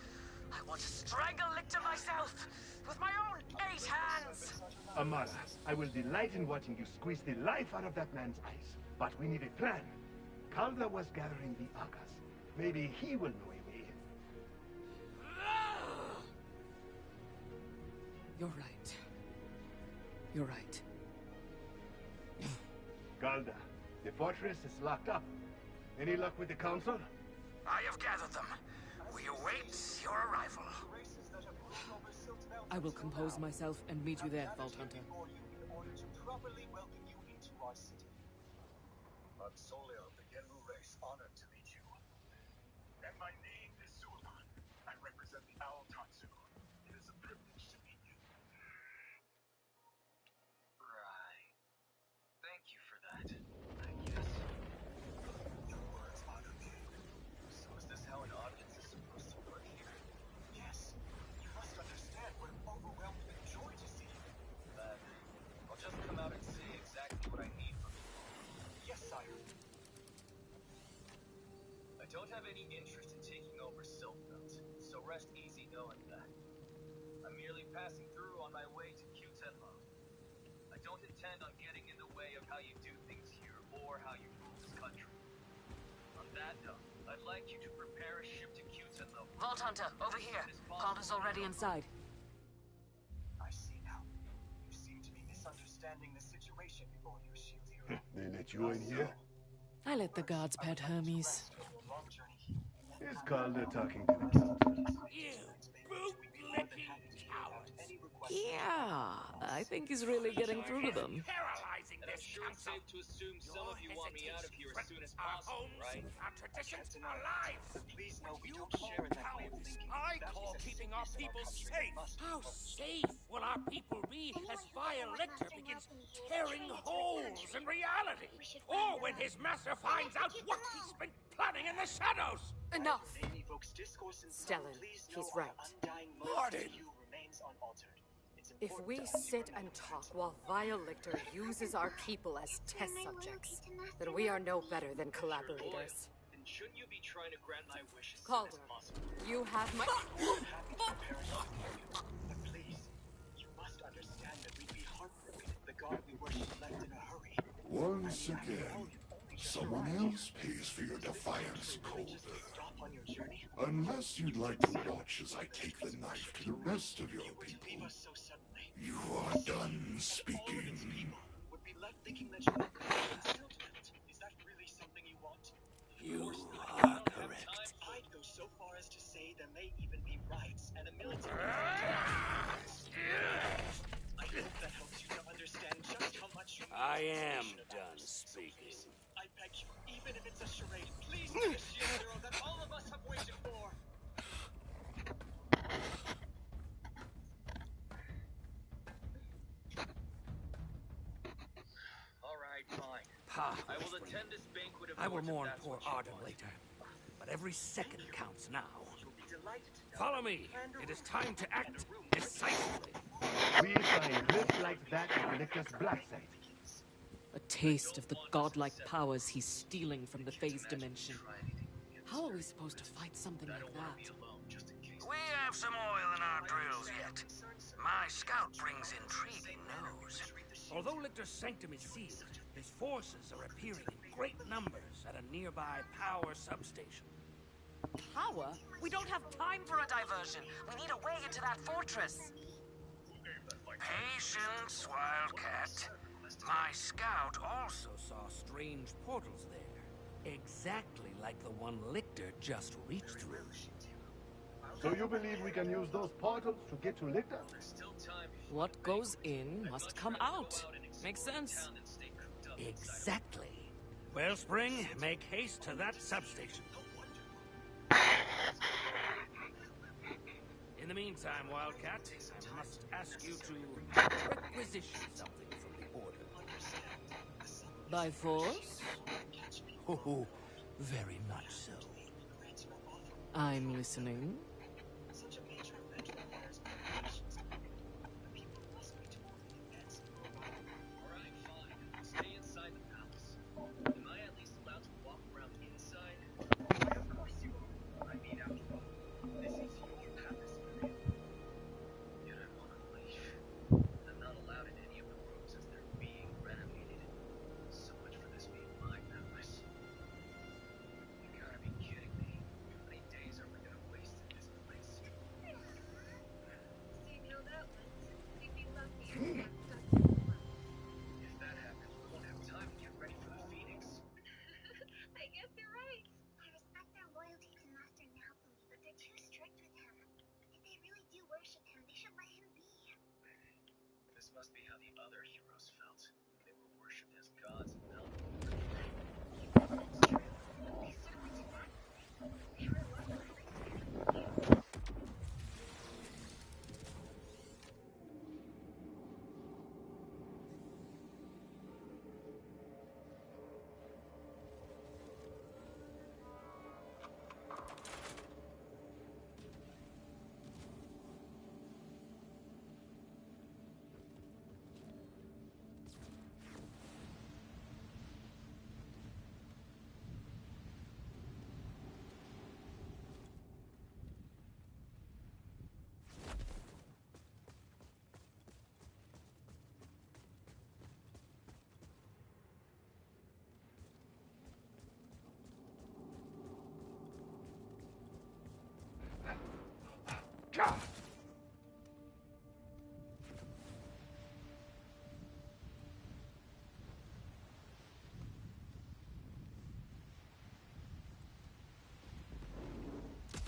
I want to strangle Lictor myself, with my own 8 hands. Amara, I will delight in watching you squeeze the life out of that man's eyes. But we need a plan. Calder was gathering the Augurs. Maybe he will know a way in. You're right. You're right. Calder, the fortress is locked up. Any luck with the council? I have gathered them. We await your arrival. I will compose myself and meet you there, Vault Hunter. In order to properly welcome you into our city. I'm Solio of the Genwu race, honored to meet you. And my name is Sulan. I represent the Owl Tatsu. It is a privilege to meet you. Right. Thank you for that. I guess. Your words honor me. So is this how an audience is supposed to work here? Yes. You must understand we're overwhelmed with joy to see you. I'll just come out and say exactly what I need from you. Yes, sire. I don't have any interest in taking over Silkbelt, so rest easy knowing that. I'm merely passing through on my way to Q-Tenlo. I don't intend on getting in the way of how you do things here, or how you rule this country. On that note, I'd like you to prepare a ship to Q-Tenlo. Vault Hunter, over here. Calder's already inside. I see now. You seem to be misunderstanding the situation before you, shield hero. They let you in here? I let the guards pet Hermes. Is Calder talking to the council? You boot-licking coward. Yeah, I think he's really getting through to them. Paralyzing And I'm this sure it's council. safe to assume some Your of you want me out of here as soon as our possible, homes, right? our traditions, our lives. Please know we You don't call share in that way of cowards. thinking. I That call is a keeping our sickness in people country safe. that must be How punished. safe will our people be as Vile Lictor begins tearing holes in reality? Or when his master finds out what he's been planning in the shadows? Enough! Your name evokes discourse and Stellan, please he's know right. our undying love Pardon. for you remains unaltered. It's If important we to us to sit remain and talk friends. while Vile Lictor uses our people as test subjects, then we are no better than collaborators. Then shouldn't you be trying to grant my wish as soon Calder, as possible? you have my... Happy to prepare a ship for you. But please, you must understand that we'd be heartbroken if the god we worship left in a hurry. Once again, someone else pays for your defiance, Calder. Stop on your journey. Unless you'd like to watch as I take the knife to the rest of your people, Leave us so suddenly. you are done speaking. Would be left thinking that you were concealed. Is that really something you want? You are correct. I'd go so far as to say there may even be riots and a military. I hope that helps you to understand Ah, I will attend this banquet of I will yours if mourn that's poor what you Arden want. later, but every second counts now. You'll be delighted to know. Follow me. It is time to act decisively. We find glyphs like that at Lictor's black site. A taste of the godlike powers he's stealing from the phase dimension. How are we supposed to fight something like that? We have some oil in our drills yet. My scout brings intriguing news. Although Lictor's sanctum is sealed, his forces are appearing in great numbers at a nearby power substation. Power? We don't have time for a diversion. We need a way into that fortress. Patience, Wildcat. My scout also saw strange portals there, exactly like the one Lictor just reached through. So you believe we can use those portals to get to Lictor? What goes in must come out. Makes sense. Exactly. Wellspring, make haste to that substation. In the meantime, Wildcat, I must ask you to requisition something from the Order. By force? Oh, very much so. I'm listening. Stay inside the palace. Am I at least allowed to walk around inside? Why, of course you are. I mean, after all, this is your palace, Miriam. Yet I want to leave. I'm not allowed in any of the rooms as they're being renovated. So much for this being my palace. You gotta be kidding me. How many days are we gonna waste in this place? So you know that one. You'd be lucky if you got stuck. If that happens, we won't have time to get ready for the Phoenix. I guess you're right. I respect their loyalty to Master Napoli, but they're too strict with him. If they really do worship him, they should let him be. This must be how the other heroes felt. They were worshipped as gods in Melbourne. They certainly did that. They had a lot of everything.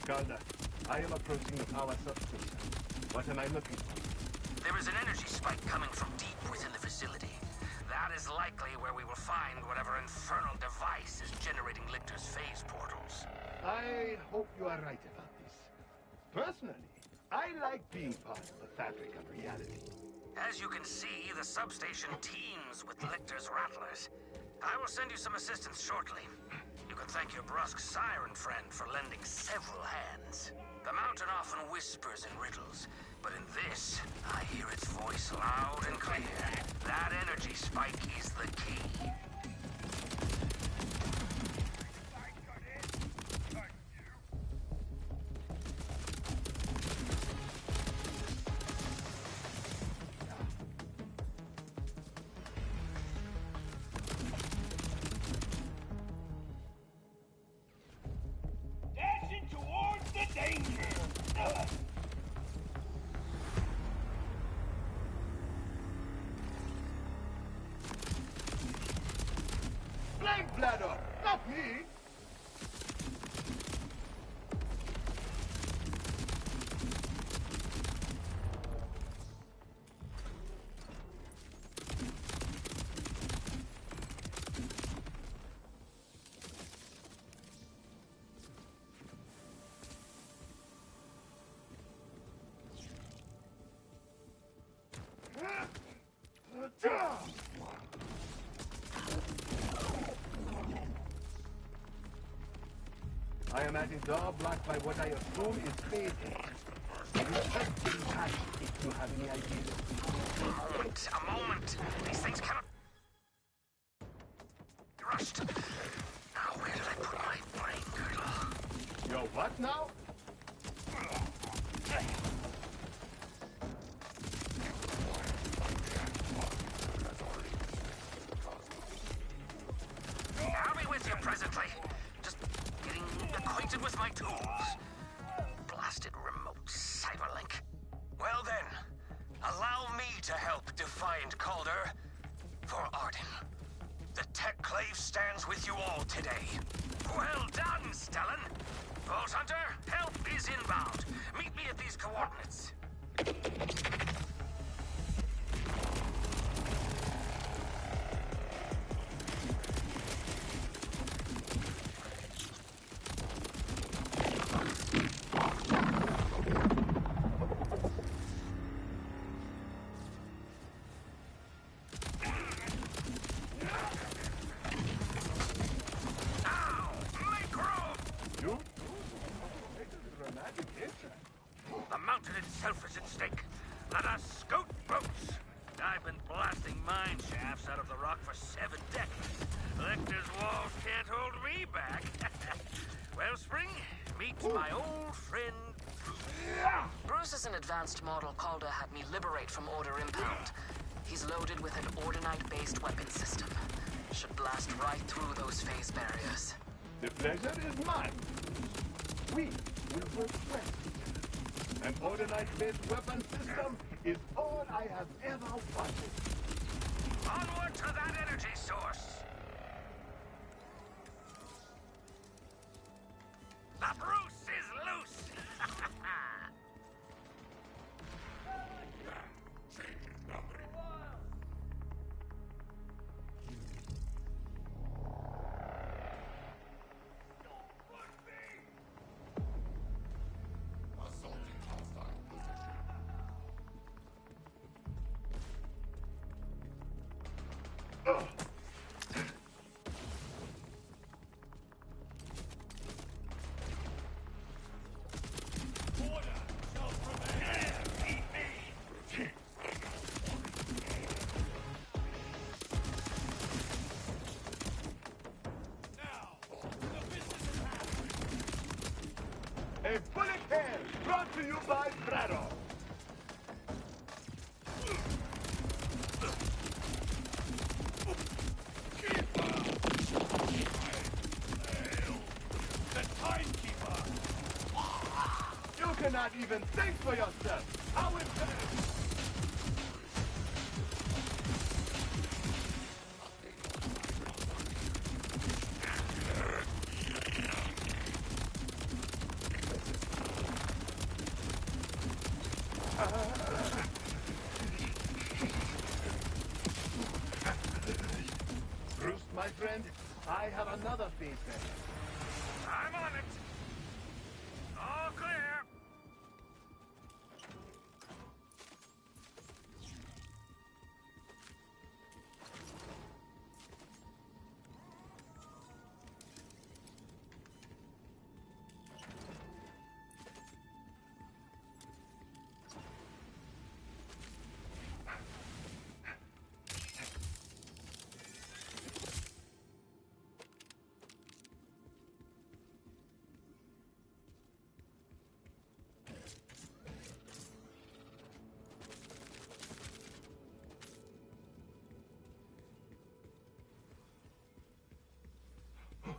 Calder, I am approaching the power substation. What am I looking for? There is an energy spike coming from deep within the facility. That is likely where we will find whatever infernal device is generating Lictor's phase portals. I hope you are right about this. Personally, I like being part of the fabric of reality. As you can see, the substation teems with Lictor's rattlers. I will send you some assistance shortly. You can thank your brusque siren friend for lending several hands. The mountain often whispers in riddles, but in this, I hear its voice loud and clear. That energy spike is the key. Dashing towards the danger! I am at a door blocked by what I assume is fate. You should be tight if you have any ideas. A moment. These things cannot be rushed. Now, where did I put my brain girdle? Your what now? I'll be with you presently. Just getting acquainted with my tools. Blasted remote cyberlink. Well then, allow me to help Defiant Calder for Arden. The Tech Clave stands with you all today. Well done, Stellan. Vault Hunter, help is inbound. Meet me at these coordinates. The mountain itself is at stake. Let us scout boats. I've been blasting mine shafts out of the rock for 7 decades. Lictor's walls can't hold me back. Wellspring, meet my old friend. Bruce is an advanced model Calder had me liberate from Order Impound. He's loaded with an Ordinite-based weapon system. Should blast right through those phase barriers. The pleasure is mine. We will work well. An Ordinite-based weapon system is all I have ever wanted. Onward to that energy source. The Bruce is loose. A bullet hell brought to you by Brado. The timekeeper. You cannot even think for yourself. How is that? Bruce, my friend, I have another phase there. I'm on it. All clear.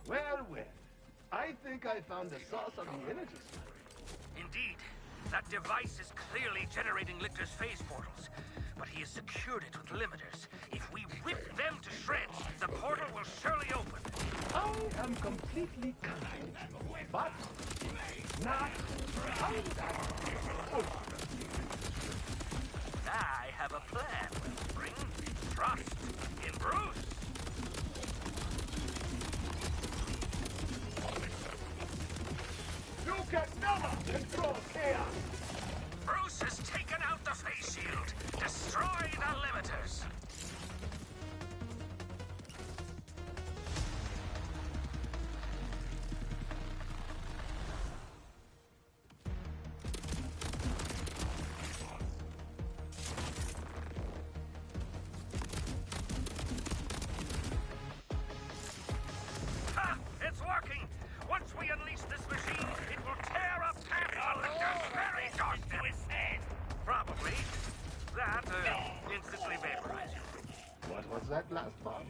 Well, well. I think I found the source of the energy spike. Indeed, that device is clearly generating Lictor's phase portals, but he has secured it with limiters. If we rip them to shreds, the portal will surely open. I am completely kind, but not kind. I have a plan, Wellspring. Trust in Bruce. You can never control chaos! Bruce has taken out the face shield. Destroy the limiters. that last part?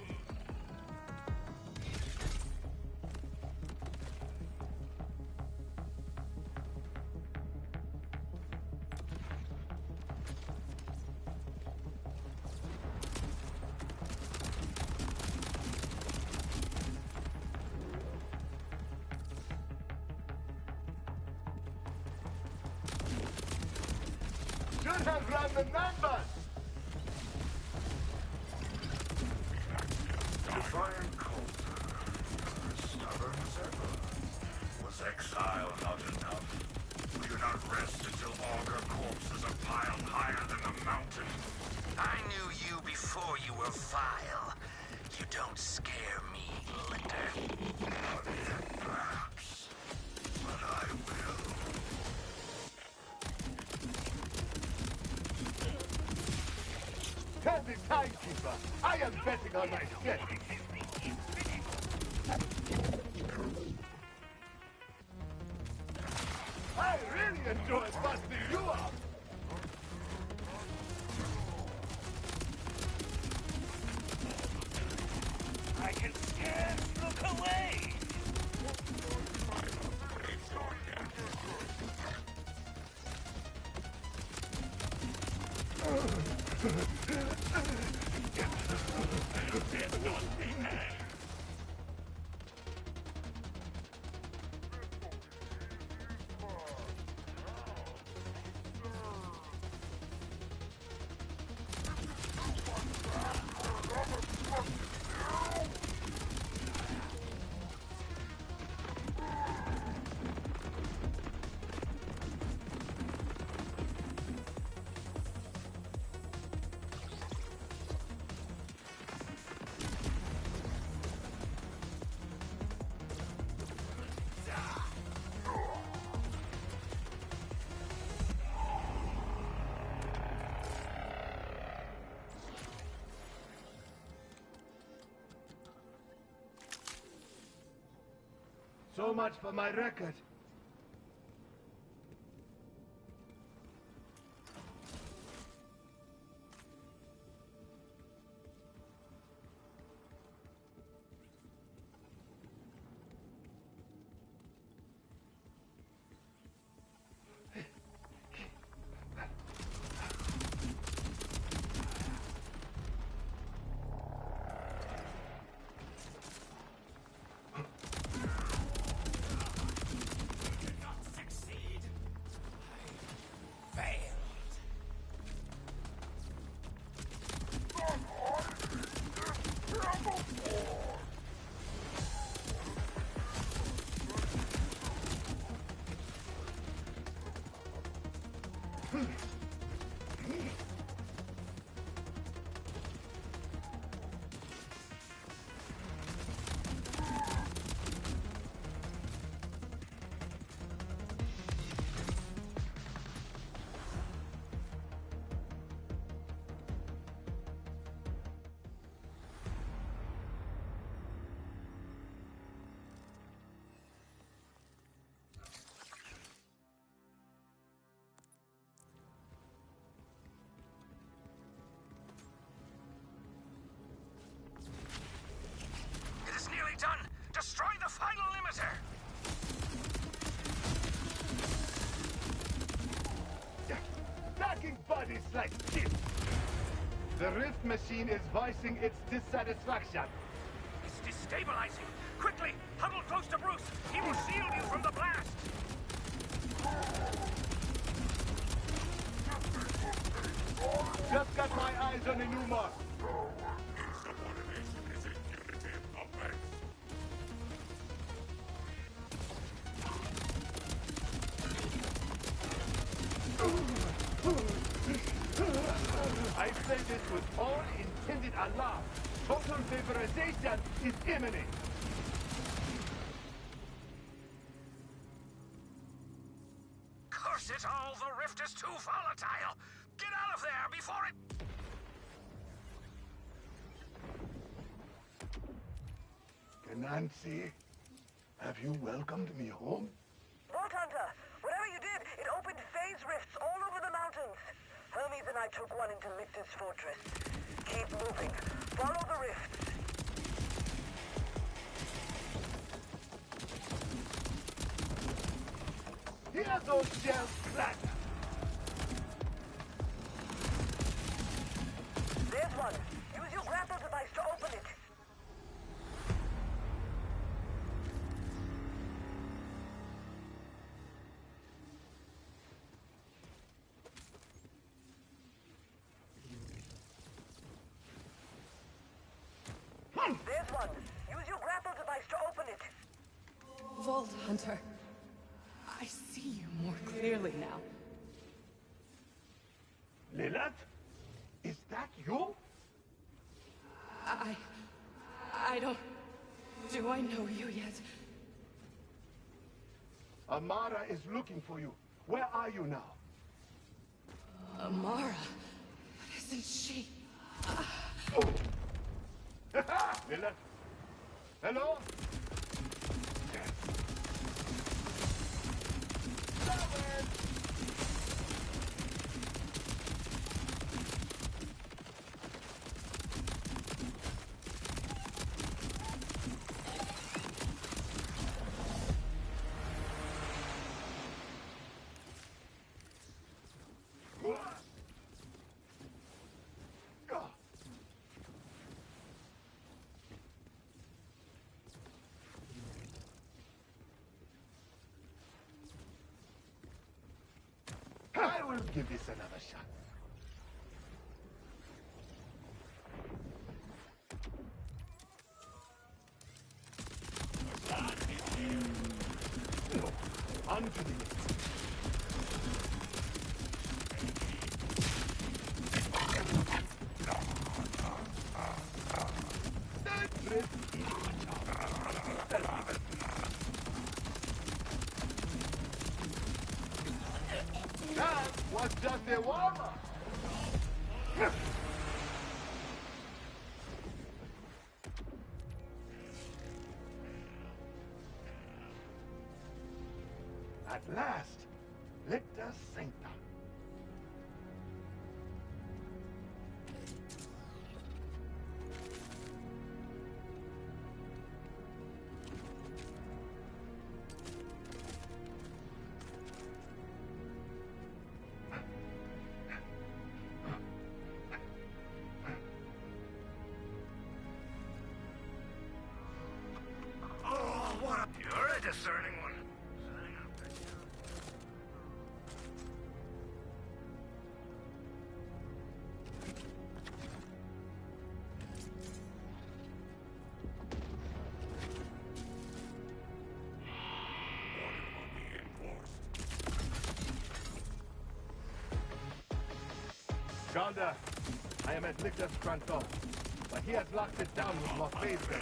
Should have run the numbers! Defiant Coulter, stubborn as ever. Was exile not enough? Will you not rest until all your corpses are piled higher than the mountain? I knew you before you were vile. You don't scare me, Lictor. Not yet, perhaps. But I will. Tell the timekeeper, I am betting on myself. I really enjoy busting you up. I can scarce look away! So much for my record. Done! Destroy the final limiter! Stacking bodies like this! The rift machine is voicing its dissatisfaction. It's destabilizing! Quickly, huddle close to Bruce! He will shield you from the blast! Just got my eyes on a new mark. I say this with all intended alarm. Total vaporization is imminent. Curse it all, the rift is too volatile! Get out of there before it... Nancy, have you welcomed me home? Vault Hunter, whatever you did, it opened phase rifts all over the mountains. Hermes and I took one into Lictor's fortress. Keep moving. Follow the rifts. Hear those shells clatter. There's one. Use your grapple device to open it. There's one. Use your grapple device to open it. Vault Hunter. I see you more clearly now. Lilith? Is that you? I don't... Do I know you yet? Amara is looking for you. Where are you now? Amara? Isn't she... Lilith? Hello? I will give this another shot. No, onto the That was just a warm-up. At last, Lictor Sanctum. You're a discerning one. Shonda, I am at Lictor's front door, but he has locked it down with more favor.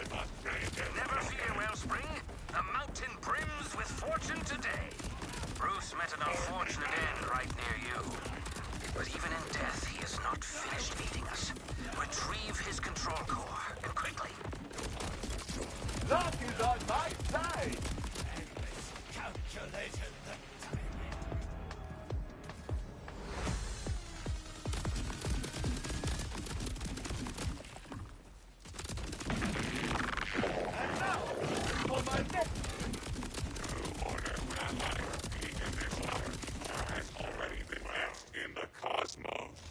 Never fear, Wellspring. The mountain brims with fortune today. Bruce met an unfortunate end right near you. But even in death, he is not finished eating us. Retrieve his control core, and quickly. Luck is on my side! Calculated. And now, for my next... Has already been left in the cosmos.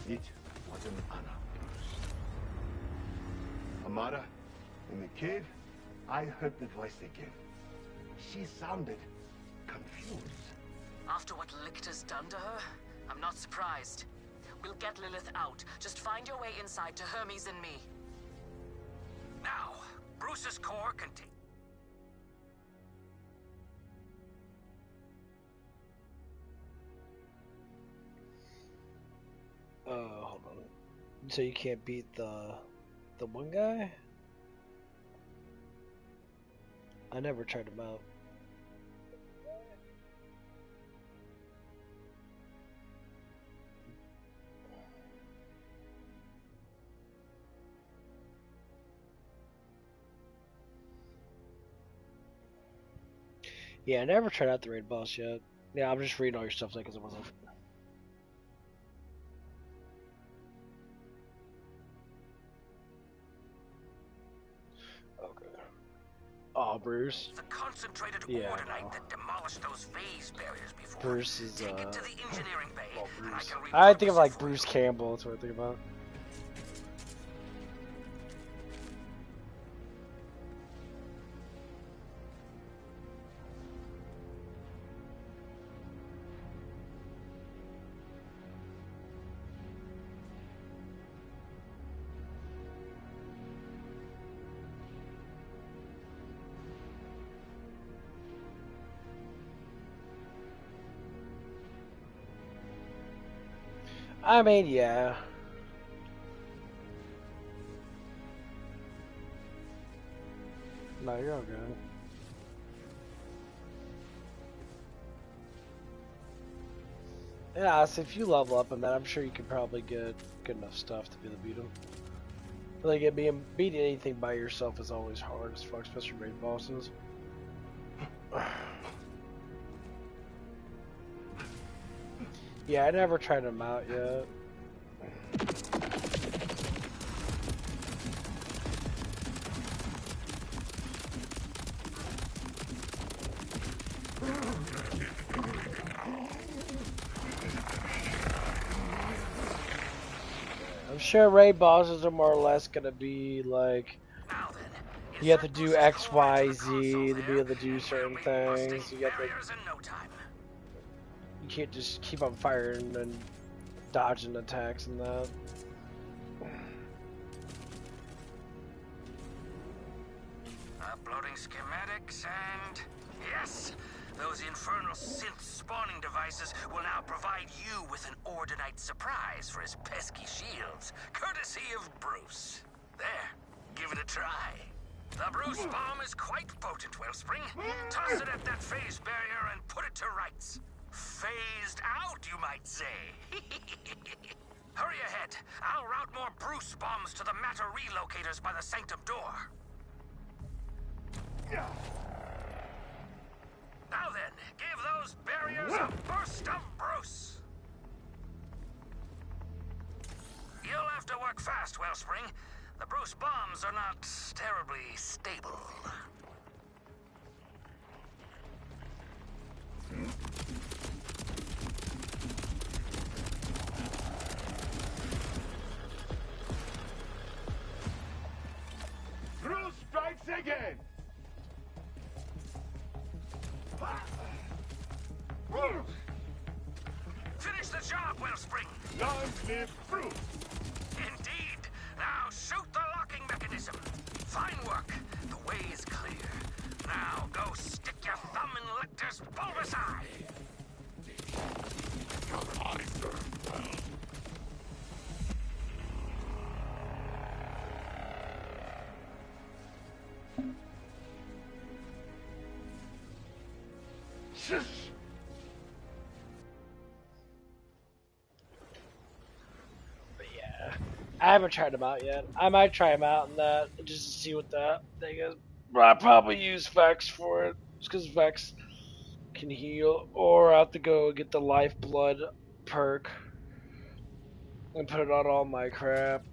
It was an honor. Amara, in the cave, I heard the voice again. She sounded confused. After what Lictor's done to her, I'm not surprised. We'll get Lilith out. Just find your way inside to Hermes and me. Now, Bruce's core contains... Hold on. So you can't beat the The one guy? I never tried him out. Yeah, I never tried out the raid boss yet. Yeah, I'm just reading all your stuff because it wasn't. Okay. Oh, Bruce. The concentrated Yeah, ordinite that demolished those phase barriers before. Bruce is Take it to the engineering bay, well, and I Bruce. can I think of repurpose it like for Bruce you. Campbell. That's what I think about. I mean, yeah. No, you're all good. Yeah, so if you level up in that, I'm sure you could probably get good enough stuff to be able to beat him. Like, beating anything by yourself is always hard as fuck, especially raid bosses. Yeah, I never tried him out yet. I'm sure raid bosses are more or less gonna be like, you have to do X, Y, Z to be able to do certain things. You have to. You can't just keep on firing and dodging attacks and that. Uploading schematics and... Yes! Those infernal synth spawning devices will now provide you with an Ordinite surprise for his pesky shields, courtesy of Bruce. There, give it a try. The Bruce bomb is quite potent, Wellspring. Toss it at that phase barrier and put it to rights. Phased out, you might say. Hurry ahead. I'll route more Bruce bombs to the matter relocators by the sanctum door. Now then, give those barriers a burst of Bruce! You'll have to work fast, Wellspring. The Bruce bombs are not terribly stable. Bruce strikes again! Finish the job, Wellspring! Long live Bruce! Indeed! Now shoot the locking mechanism! Fine work! The way is clear. Now go stick your thumb in Lecter's bulbous eye! Shush! But yeah, I haven't tried him out yet. I might try him out in that just to see what that thing is. But I'll probably use Vex for it, just because Vex can heal, or I have to go get the Lifeblood perk and put it on all my crap.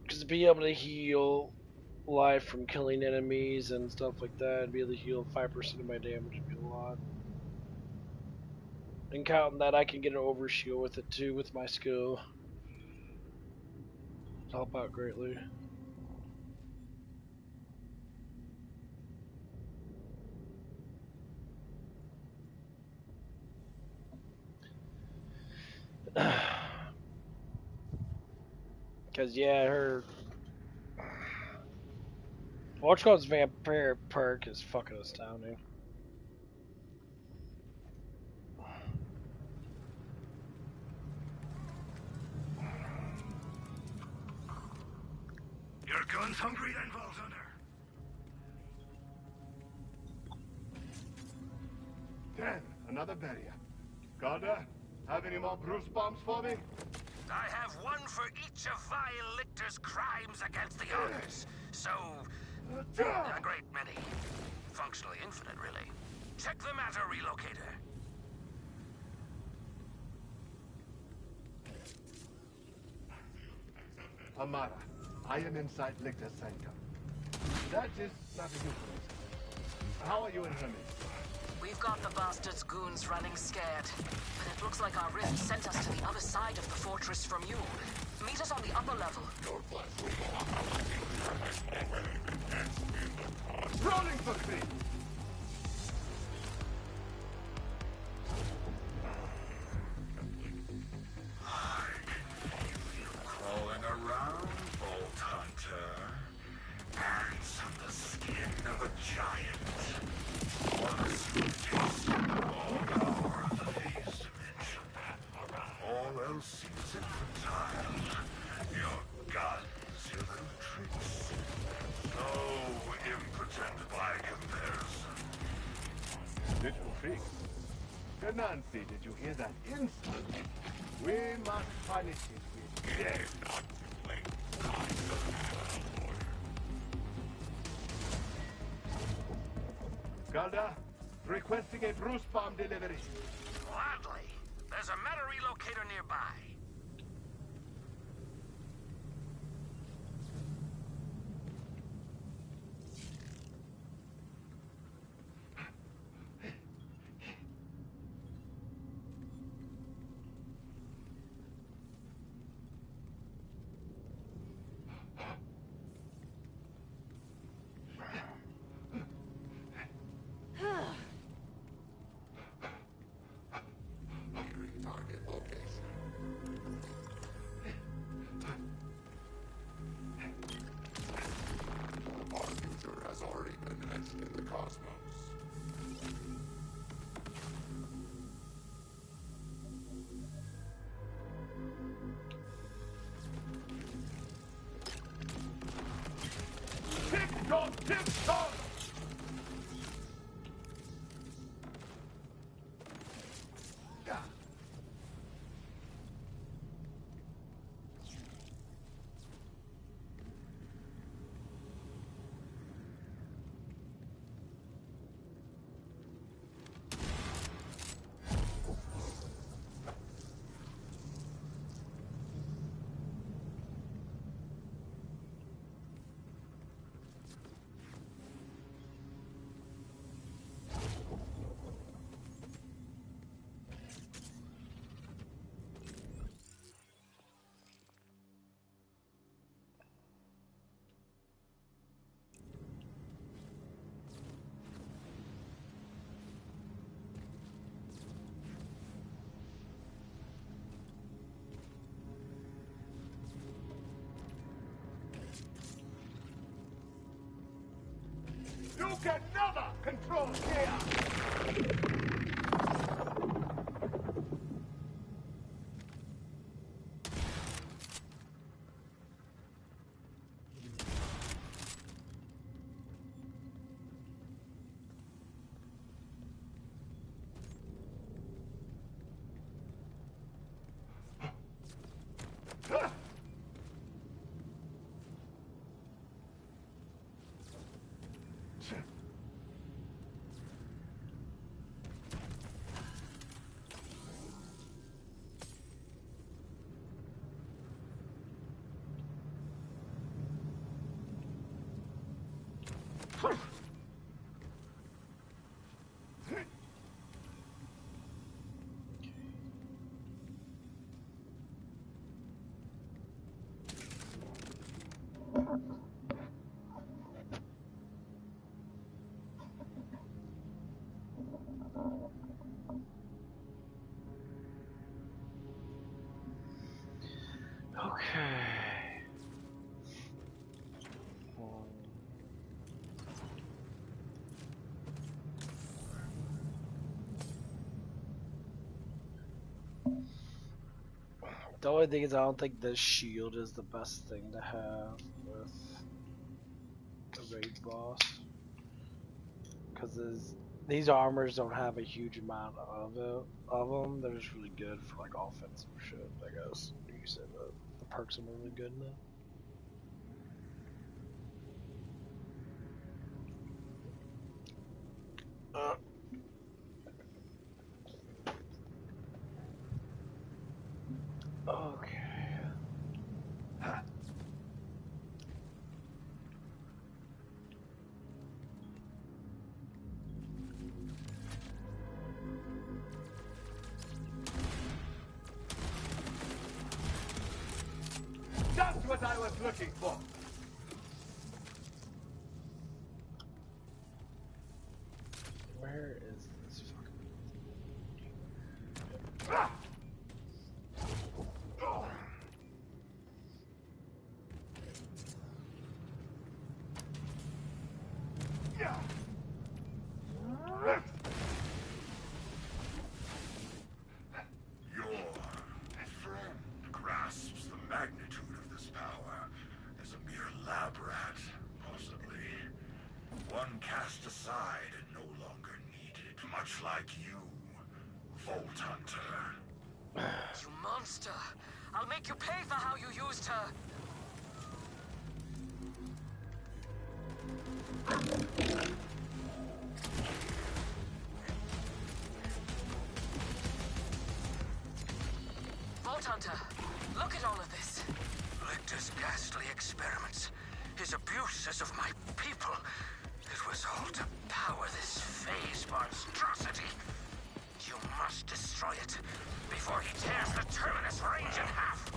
Because to be able to heal life from killing enemies and stuff like that, and be able to heal 5% of my damage would be a lot. And counting that, I can get an overshield with it too, with my skill. Help out greatly. Cause yeah, her Watchguard's vampire perk is fucking astounding. guns hungry then, Vault Hunter? Damn, another barrier. Garda, have any more Bruce bombs for me? I have one for each of Vile Lictor's crimes against the others. So, a great many. Functionally infinite, really. Check the matter, relocator. Amara, I am inside Lictor's sanctum. That is not a euphemism. How are you in her midst? We've got the bastards' goons running scared. But it looks like our rift sent us to the other side of the fortress from you. Meet us on the upper level. Rolling for speed! Crawling around, Bolt Hunter. Hands on the skin of a giant. Once you taste all power of the phase dimension, all else seems infantile. Your guns, your little tricks. So impotent by comparison. Little tricks. Nancy, did you hear that insult? We must punish it with death. Garda, requesting a Bruce bomb delivery. Gladly. There's a meta relocator nearby. Target location. Our future has already been etched in the cosmos. Tick-tock, tick-tock! You can never control chaos! Okay. The only thing is, I don't think this shield is the best thing to have with. raid boss. Because these armors don't have a huge amount of them. They're just really good for like offensive shit, I guess. You said the perks are really good now. Okay. Just what I was looking for. Where is this fucking... Your friend grasps the magnitude of this power as a mere lab rat, possibly. One cast aside and no longer needed, much like you, Vault Hunter. You monster! I'll make you pay for how you used her! Vault Hunter, look at all of this. Lictor's ghastly experiments, his abuses of my people. It was all to power this phase monstrosity. You must destroy it before he tears the Terminus range in half.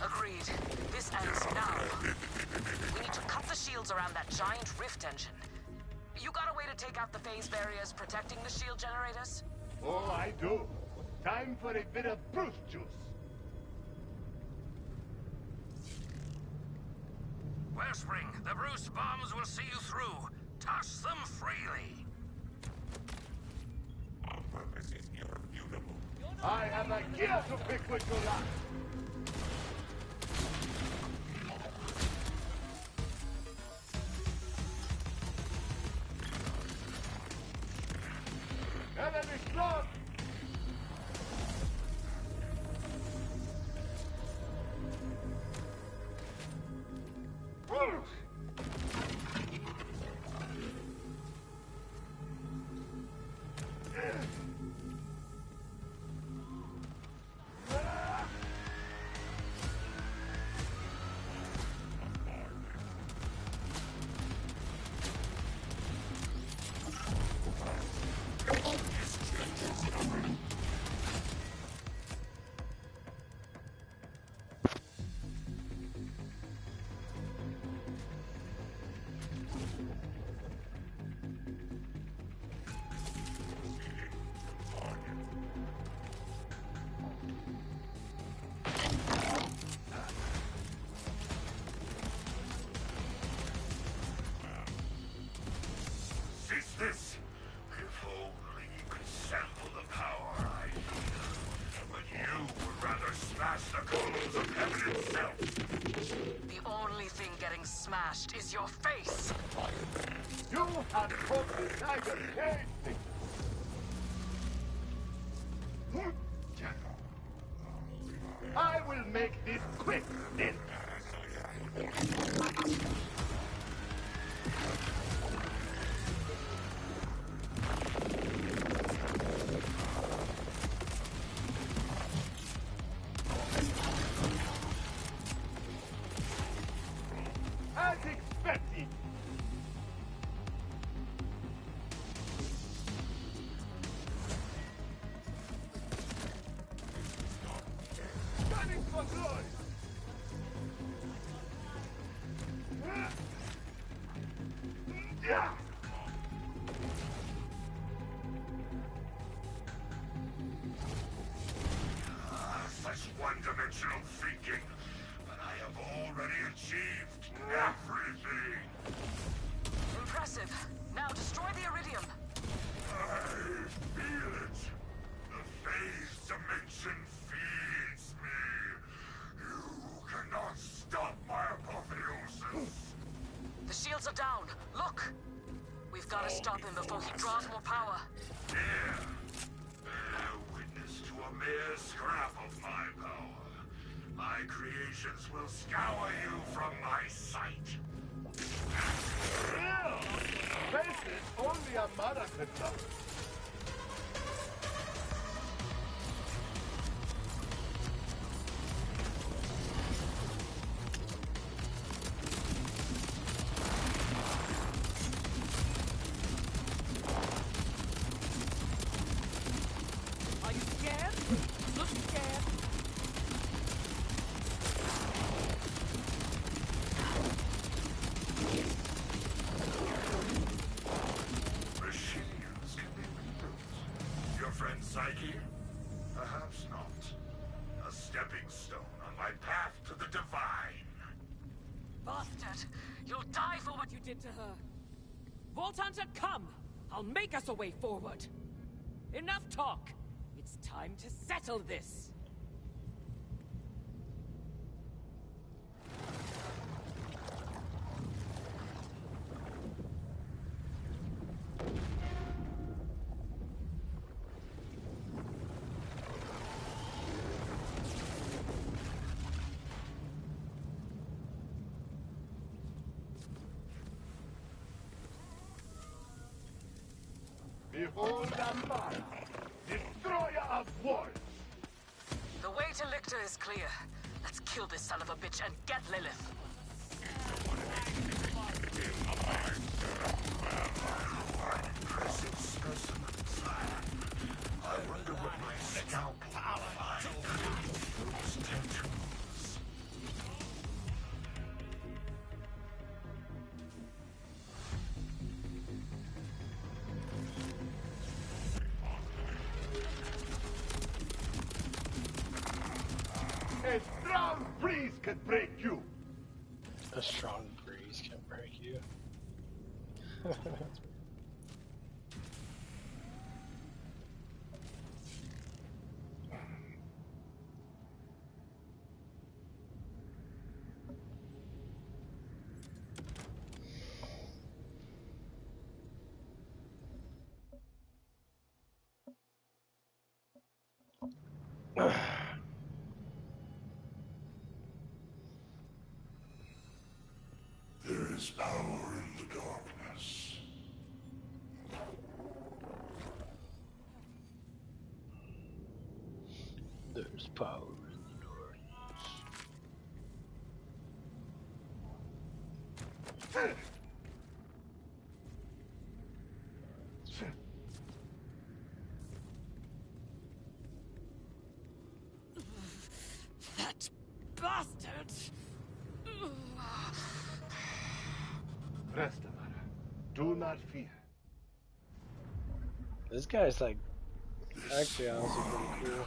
Agreed. This ends now. We need to cut the shields around that giant rift engine. You got a way to take out the phase barriers protecting the shield generators? Oh, I do. Time for a bit of Bruce juice. Wellspring, the Bruce bombs will see you through. Toss them freely. I have a kill to pick with you lot. Enemy strong! Seize this! If only you could sample the power I feel. But you would rather smash the columns of heaven itself. The only thing getting smashed is your face. You have put the tiger cage. I will make this quick, then. As expected. Gunning for glory. Yeah. Such one-dimensional thinking. But I have already achieved everything. Impressive. Now destroy the Iridium. I feel it. The phase dimension feeds me. You cannot stop my apotheosis. The shields are down. stop him before he draws more power. Here, bear witness to a mere scrap of my power. My creations will scour you from my sight. Real! Faces only a mother could love. Are you scared? Look scared. Machines can be rebuilt. Your friend Psyche? Perhaps not. A stepping stone on my path to the divine. Bastard! You'll die for what you did to her! Vault Hunter, come! I'll make us a way forward! Enough talk! It's time to settle this! Behold Amara, destroyer of worlds. The way to Lictor is clear. Let's kill this son of a bitch and get Lilith. Impressive specimens. I wonder what my scalp will find. Those tattoos. A strong breeze could break you. A strong breeze can break you. There is power in the darkness. There's power in the darkness. That bastard! Rest, Amara. Do not fear. This guy's like actually honestly pretty cool.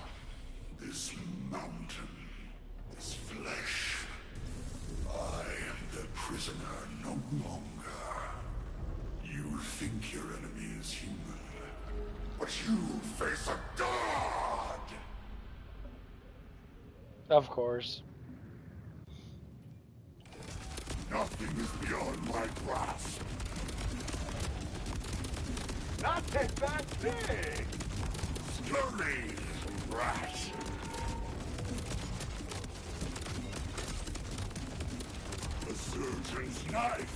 This mountain, this flesh. I am the prisoner no longer. You think your enemy is human, but you face a god! Of course. Nothing is beyond my grasp. Not a bad thing. Scurry, rat. The surgeon's knife.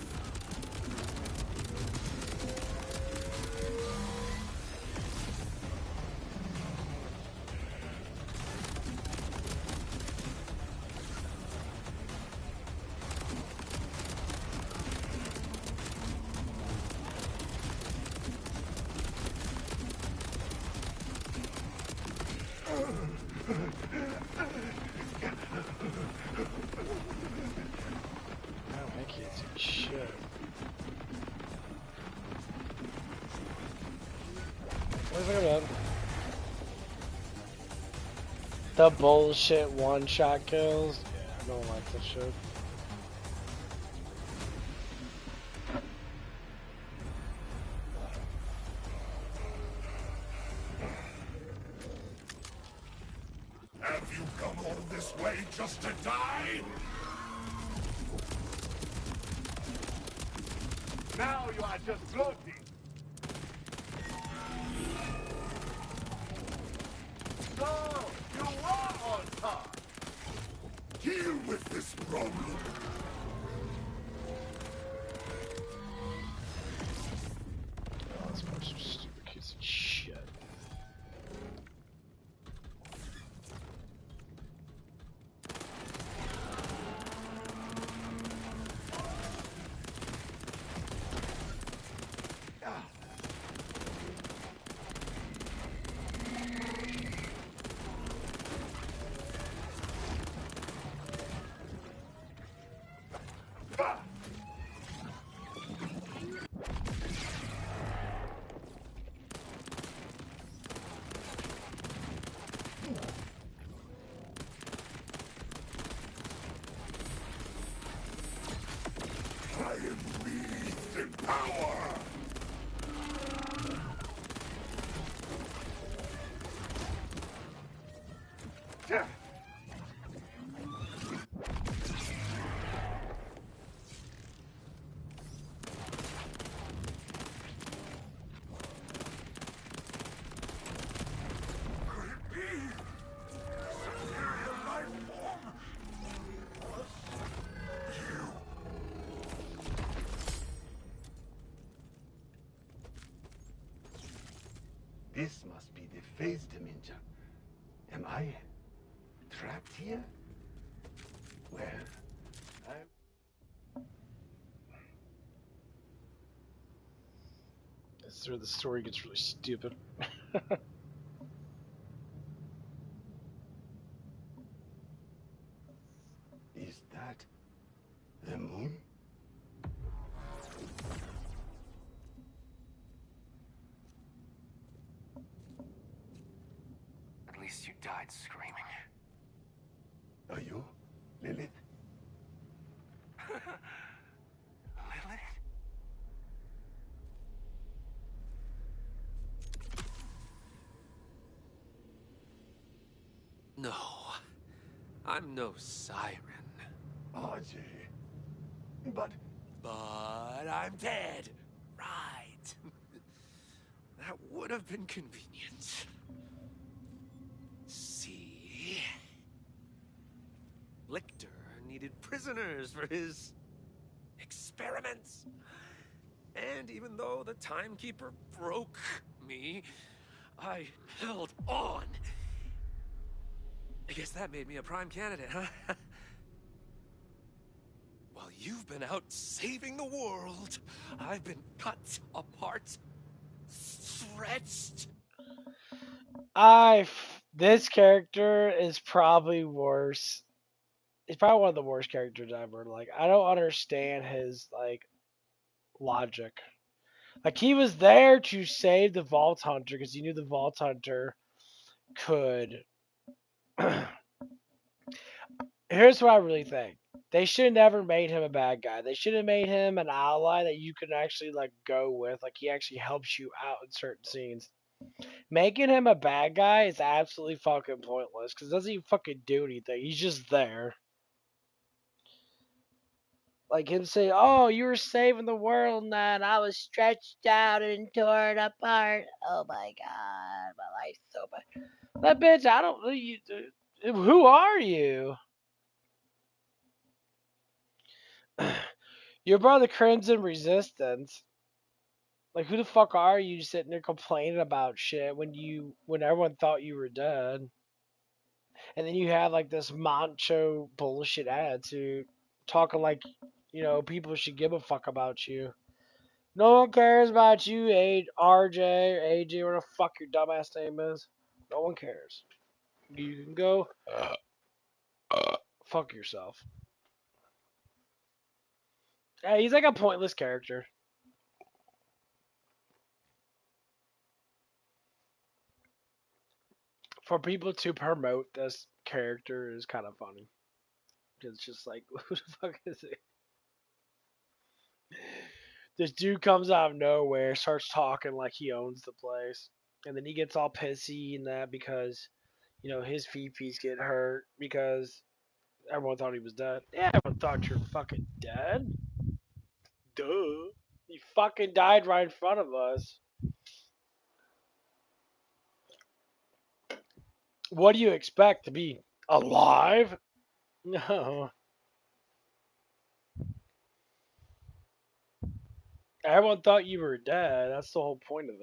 I can't see shit. What's it about? The bullshit one-shot kills? Yeah, I don't like this shit. Have you come all this way just to die? Now you are just floating. So, you are on time. Deal with this problem. Oh, this guy's a stupid piece of shit. I am breathed in power. Could it be? Superior life form? You. This must be the phase dimension. Am I trapped here? Well, This is where the story gets really stupid. is that the moon? At least you died screaming. Are you, Lilith? Lilith? No, I'm no siren. RJ. But I'm dead. Right. That would have been convenient. See? Lictor needed prisoners for his experiments. And even though the timekeeper broke me, I held on. I guess that made me a prime candidate, huh? While you've been out saving the world, I've been cut apart, stretched. This character is probably worse. He's probably one of the worst characters ever. Like, I don't understand his, like, logic. Like, he was there to save the Vault Hunter because he knew the Vault Hunter could. Here's what I really think. They should have never made him a bad guy. They should have made him an ally that you can actually, like, go with. Like, he actually helps you out in certain scenes. Making him a bad guy is absolutely fucking pointless because doesn't even fucking do anything. He's just there. Like him saying, "Oh, you were saving the world, man. I was stretched out and torn apart. Oh my god, my life's so bad." That bitch, I don't. You, who are you? You're part of the Crimson Resistance. Like, who the fuck are you sitting there complaining about shit when everyone thought you were dead? And then you have like this macho bullshit attitude, talking like, people should give a fuck about you. No one cares about you, RJ, or AJ, whatever the fuck your dumbass name is. No one cares. You can go fuck yourself. Yeah, he's like a pointless character. For people to promote this character is kind of funny. It's just like, who the fuck is it? This dude comes out of nowhere, starts talking like he owns the place, and then he gets all pissy and that because, his VPs get hurt because everyone thought he was dead. Yeah, everyone thought you're fucking dead. Duh. He fucking died right in front of us. What do you expect to be alive? No. Everyone thought you were dead. That's the whole point of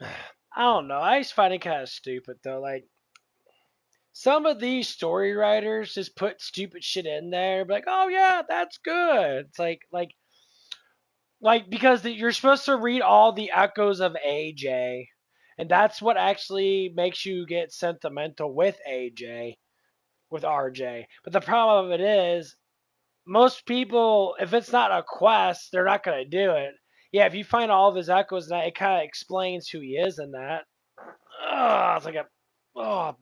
it. I don't know. I just find it kind of stupid though. Like some of these story writers just put stupid shit in there, like, oh yeah, that's good. It's like because you're supposed to read all the echoes of AJ, and that's what actually makes you get sentimental with AJ, with RJ. But the problem of it is, most people, if it's not a quest, they're not gonna do it. Yeah, if you find all of his echoes, that it kind of explains who he is in that. Ugh, it's like a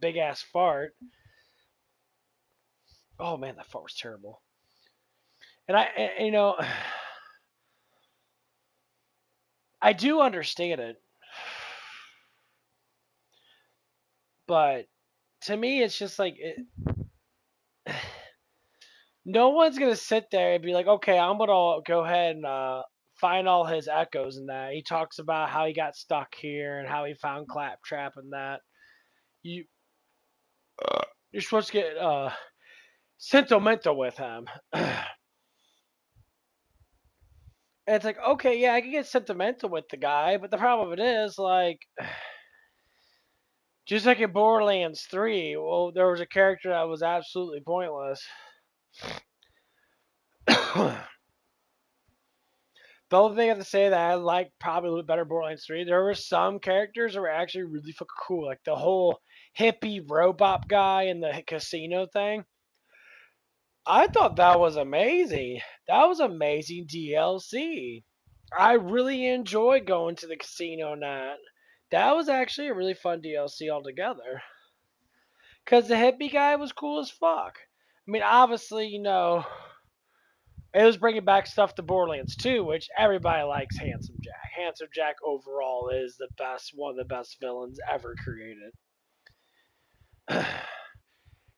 big ass fart. Oh man, that fart was terrible. And I do understand it, but to me, it's just like no one's gonna sit there and be like, okay, I'm gonna go ahead and find all his echoes and that. He talks about how he got stuck here and how he found Claptrap and that. You you're supposed to get sentimental with him. And it's like, okay, yeah, I can get sentimental with the guy, but the problem of it is, like, just like in Borderlands 3, well, there was a character that was absolutely pointless. The only thing I have to say that I like probably a little better Borderlands 3, there were some characters that were actually really fucking cool. Like the whole hippie robot guy in the casino thing. I thought that was amazing. That was amazing DLC. I really enjoyed going to the casino night. That was actually a really fun DLC altogether. Because the hippie guy was cool as fuck. I mean, obviously, it was bringing back stuff to Borderlands 2, which everybody likes Handsome Jack. Handsome Jack overall is the best, one of the best villains ever created.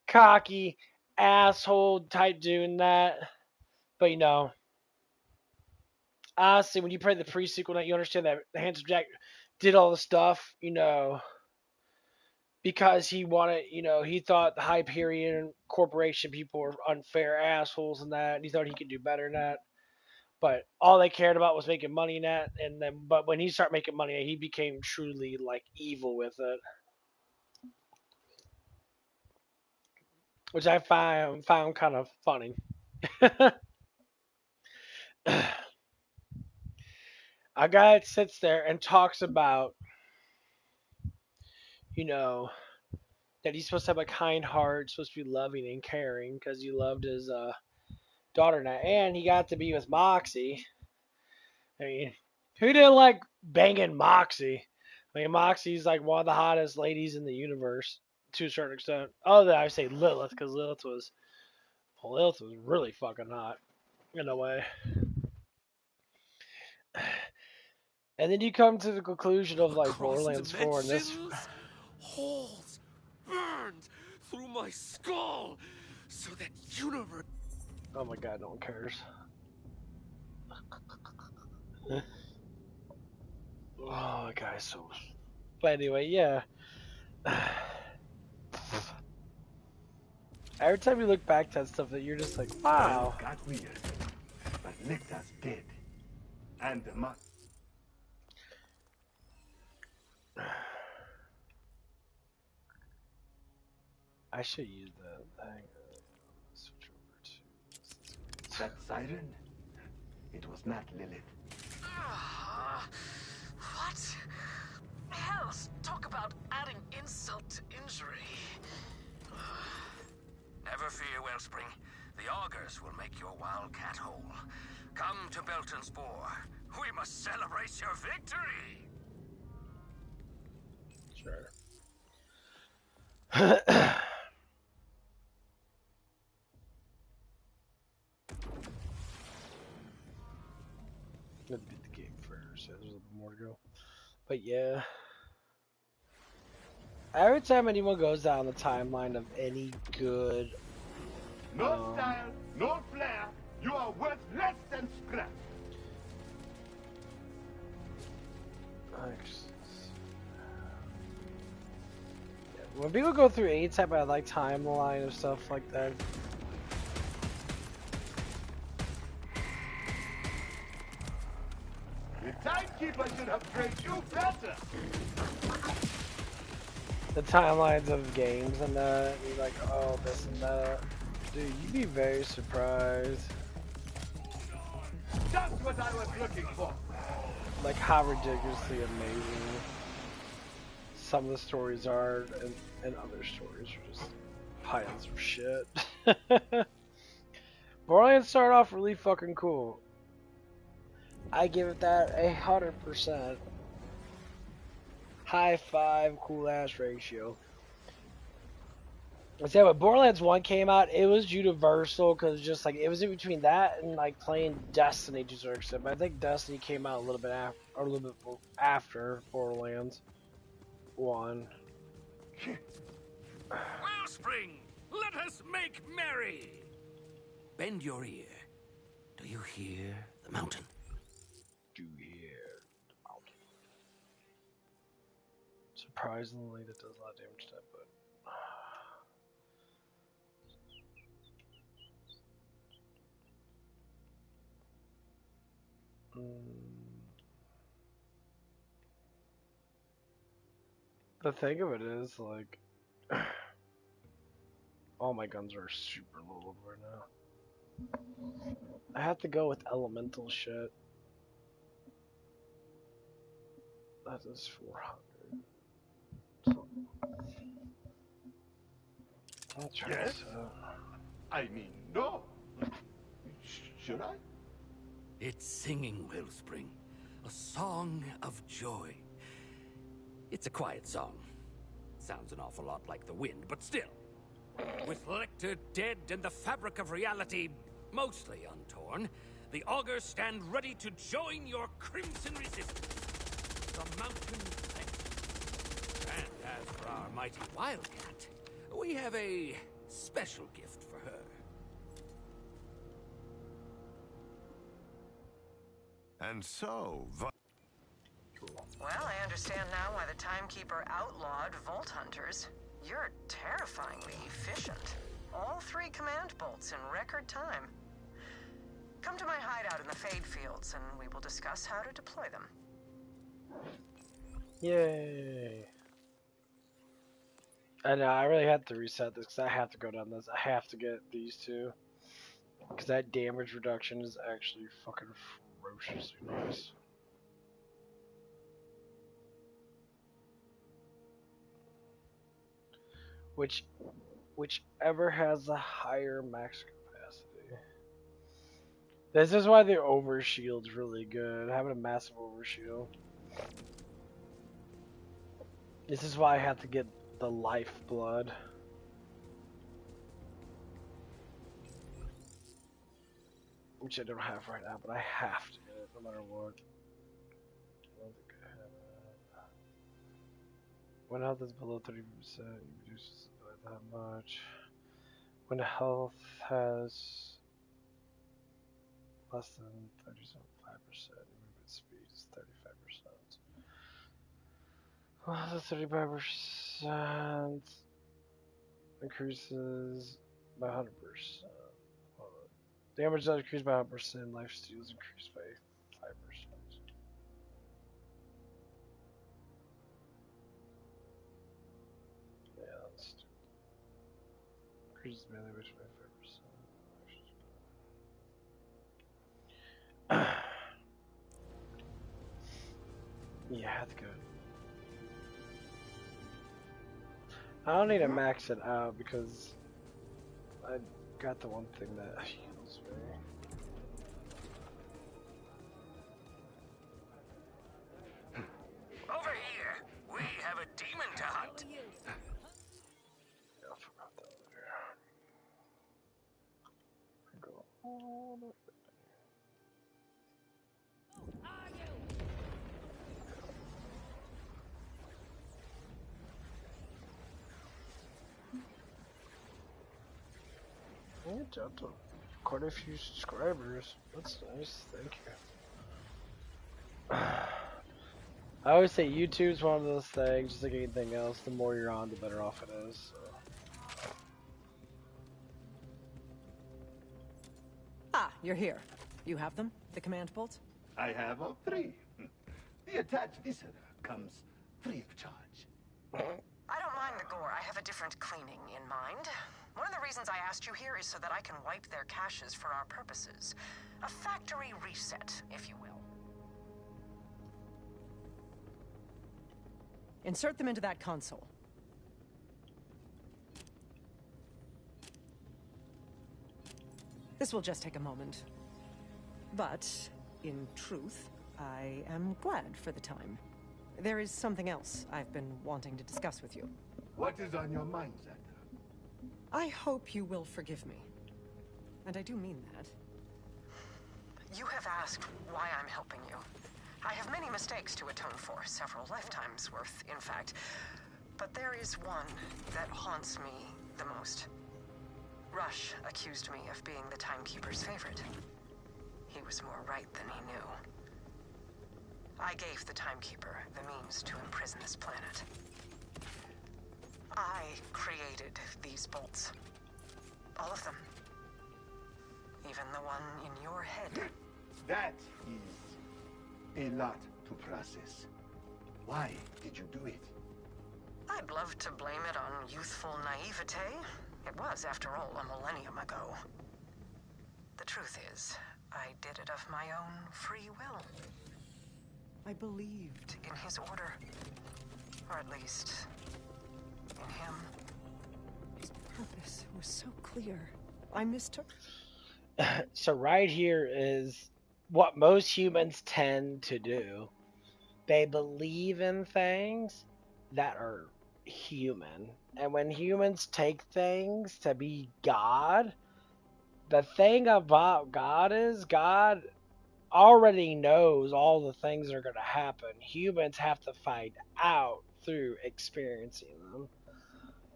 Cocky, asshole type doing that. But honestly, when you play the pre-sequel, you understand that Handsome Jack did all the stuff, because he wanted, he thought the Hyperion Corporation people were unfair assholes and that, and he thought he could do better than that. But all they cared about was making money in that, and then, but when he started making money, he became truly like evil with it, which I found kind of funny. A guy that sits there and talks about, you know, that he's supposed to have a kind heart, supposed to be loving and caring because he loved his daughter now, and he got to be with Moxie. I mean, who didn't like banging Moxie? I mean, Moxie's like one of the hottest ladies in the universe to a certain extent. Oh, I say Lilith because Lilith was really fucking hot in a way. And then you come to the conclusion of like Borderlands 4 and this. Holes burned through my skull so that universe. Oh my god, no one cares. Oh, guy's so. But anyway, yeah. Every time you look back to that stuff, that you're just like, wow. Got weird, but Lictor's dead, and the I should use that thing. Switch over to that siren. It was not Lilith. What? Hell, talk about adding insult to injury. Never fear, Wellspring. The augurs will make your wildcat whole. Come to Belton's Boar. We must celebrate your victory. Sure. Let's beat the game first. There's a little more to go. But yeah. Every time anyone goes down the timeline of any good. No style, no flair. You are worth less than scrap. When people go through any type of like timeline of stuff like that, The timekeeper should have trained you better. the timelines of games and that, you're like, oh, this and that. Dude, you'd be very surprised. Just what I was looking for. Like how ridiculously amazing some of the stories are, and other stories are just piles of shit. Borderlands started off really fucking cool. I give it that 100%. High five, cool ass ratio. I say when Borderlands 1 came out, it was universal because just like it was in between that and like playing Destiny to a certain extent. But I think Destiny came out a little bit after, or a little bit after Borderlands 1. Wellspring, let us make merry. Bend your ear. Do you hear the mountain? Do you hear the mountain? Surprisingly, that does a lot of damage to that, but. The thing of it is, like, all my guns are super low right now. I have to go with elemental shit. That is 400. I'll try Yes? this out. I mean, no. Should I? It's singing, Wellspring. A song of joy. It's a quiet song. Sounds an awful lot like the wind, but still. With Lecter dead and the fabric of reality mostly untorn, the augurs stand ready to join your crimson resistance. The mountain thanks you. And as for our mighty wildcat, we have a special gift for her. And so, Well, I understand now why the Timekeeper outlawed Vault Hunters. You're terrifyingly efficient. All 3 command bolts in record time. Come to my hideout in the Fade Fields, and we will discuss how to deploy them. Yay! I know, I really had to reset this because I have to go down this. I have to get these 2. Because that damage reduction is actually fucking ferociously nice. Whichever has the higher max capacity. This is why the overshield's really good. Having a massive overshield. This is why I have to get the lifeblood. Which I don't have right now, but I have to get it no matter what. I don't think I have it. When health is below 30%, you reduce it by that much. When health has less than 35%, movement speed is 35%. Well, the 35% increases by 100%. Damage does increase by 100%, life steal is increased by 5%. Yeah, that's stupid. Increases melee by 25%. Yeah, that's good. I don't need to max it out because I got the one thing that heals me. Over here, we have a demon to hunt. Yeah, I forgot that there. Go all the way. Yeah, jumped up quite a few subscribers. That's nice, thank you. I always say YouTube's one of those things, just like anything else, the more you're on, the better off it is. So. Ah, you're here. You have them? The command bolts? I have all three. The attached viscera comes free of charge. I don't mind the gore. I have a different cleaning in mind. One of the reasons I asked you here is so that I can wipe their caches for our purposes. A factory reset, if you will. Insert them into that console. This will just take a moment. But, in truth, I am glad for the time. There is something else I've been wanting to discuss with you. What is on your mind, Xander? I hope you will forgive me. And I do mean that. You have asked why I'm helping you. I have many mistakes to atone for, several lifetimes worth, in fact. But there is one that haunts me the most. Rush accused me of being the Timekeeper's favorite. He was more right than he knew. I gave the Timekeeper the means to imprison this planet. I created these bolts. All of them. Even the one in your head. That is a lot to process. Why did you do it? I'd love to blame it on youthful naivete. It was, after all, a millennium ago. The truth is, I did it of my own free will. I believed in his order. Or at least, in him. His purpose was so clear. I mistook. So right here is what most humans tend to do. They believe in things that are human. And when humans take things to be God, the thing about God is God already knows all the things that are going to happen. Humans have to find out through experiencing them.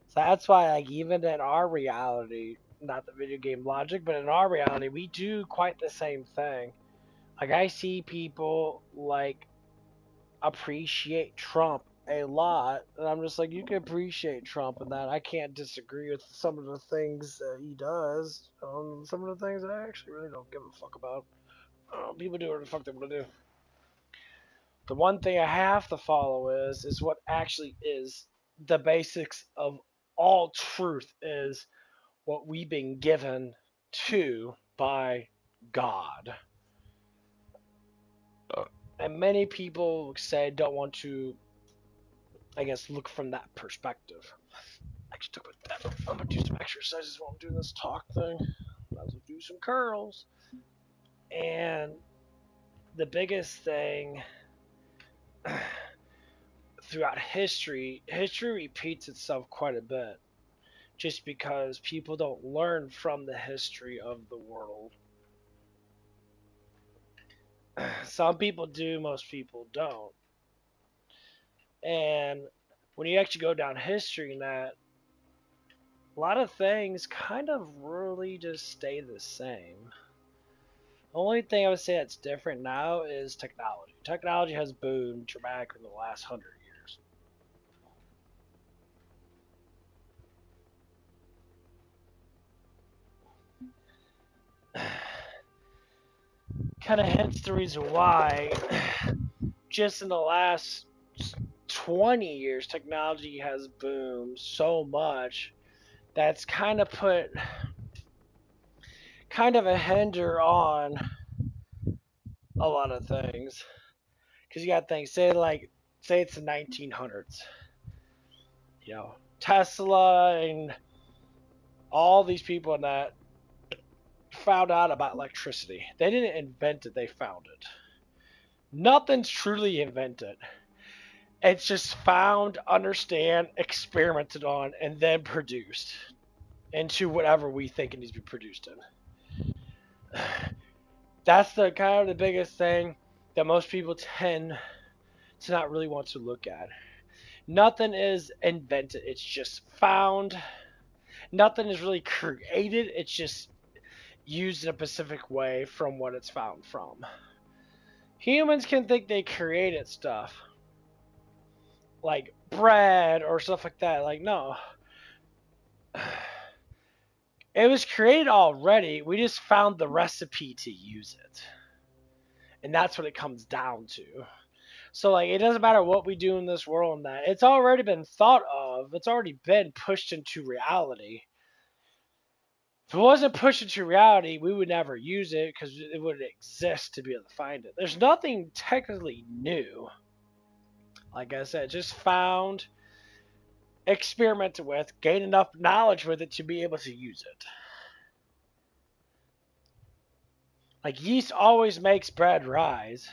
So that's why, like, even in our reality, not the video game logic, but in our reality, we do quite the same thing. Like, I see people, like, appreciate Trump a lot, and I'm just like, you can appreciate Trump and that. I can't disagree with some of the things that he does. Some of the things I actually really don't give a fuck about. People do what the fuck they want to do. The one thing I have to follow is what actually is the basics of all truth is what we've been given to by God. And many people say don't want to, I guess, look from that perspective. Actually, I'm gonna do some exercises while I'm doing this talk thing. Might as well do some curls. And the biggest thing throughout history repeats itself quite a bit. Just because people don't learn from the history of the world. Some people do, most people don't. And when you actually go down history and that, a lot of things kind of really just stay the same. The only thing I would say that's different now is technology. Technology has boomed dramatically in the last 100 years. Kind of hence the reason why just in the last 20 years technology has boomed so much that's kind of put kind of a hinder on a lot of things. Because you got things, say it's the 1900s. You know, Tesla and all these people in that found out about electricity. They didn't invent it, they found it. Nothing's truly invented. It's just found, understand, experimented on, and then produced into whatever we think it needs to be produced in. That's the kind of the biggest thing that most people tend to not really want to look at. Nothing is invented, it's just found. Nothing is really created, it's just used in a specific way from what it's found from. Humans can think they created stuff, like bread or stuff like that. Like, no. It was created already. We just found the recipe to use it. And that's what it comes down to. So, like, it doesn't matter what we do in this world and that. It's already been thought of. It's already been pushed into reality. If it wasn't pushed into reality, we would never use it because it wouldn't exist to be able to find it. There's nothing technically new. Like I said, just found, experimented with, gained enough knowledge with it to be able to use it. Like, yeast always makes bread rise.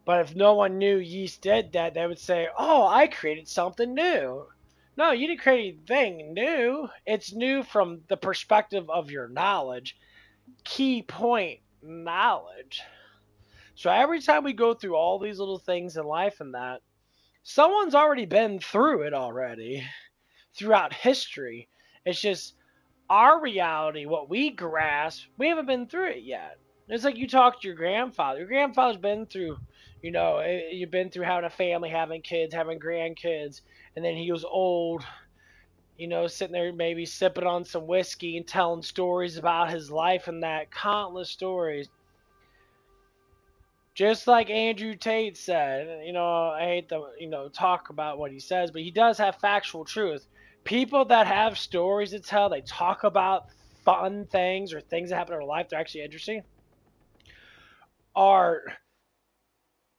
But if no one knew yeast did that, they would say, oh, I created something new. No, you didn't create anything new. It's new from the perspective of your knowledge. Key point, knowledge. So every time we go through all these little things in life and that, someone's already been through it already throughout history. It's just our reality, what we grasp, we haven't been through it yet. It's like you talk to your grandfather. Your grandfather's been through, you've been through having a family, having kids, having grandkids, and then he was old, sitting there maybe sipping on some whiskey and telling stories about his life and that, countless stories. Just like Andrew Tate said, I hate to, talk about what he says, but he does have factual truth. People that have stories to tell, they talk about fun things or things that happen in their life, they're actually interesting, are,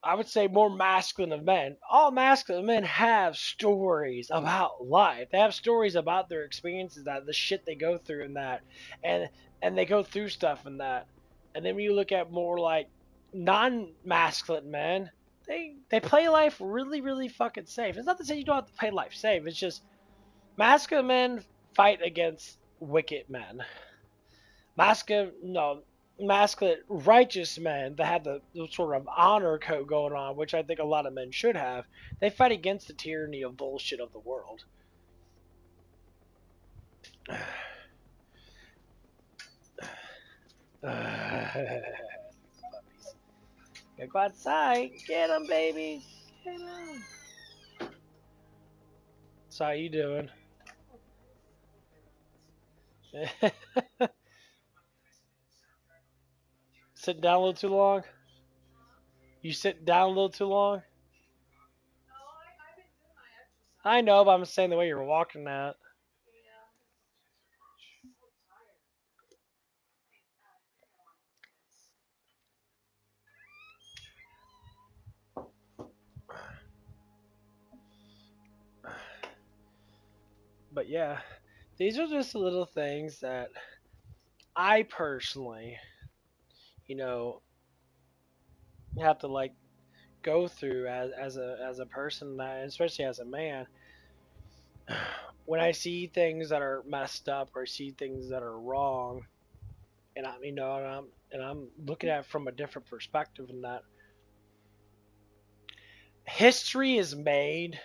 I would say, more masculine of men. All masculine men have stories about life. They have stories about their experiences, that the shit they go through and that, and they go through stuff and that. And then when you look at more like non-masculine men, they play life really, really fucking safe. It's not to say you don't have to play life safe. It's just masculine men fight against wicked men. Masculine, righteous men that have the sort of honor code going on, which I think a lot of men should have, they fight against the tyranny of bullshit of the world. Go outside. Get them, babies. Get them. So how you doing? Sitting down a little too long? You sitting down a little too long? I know, but I'm saying the way you're walking that. But yeah, these are just little things that I personally, you know, have to like go through as a person, that, especially as a man. When I see things that are messed up or see things that are wrong, and I'm looking at it from a different perspective, in that history is made.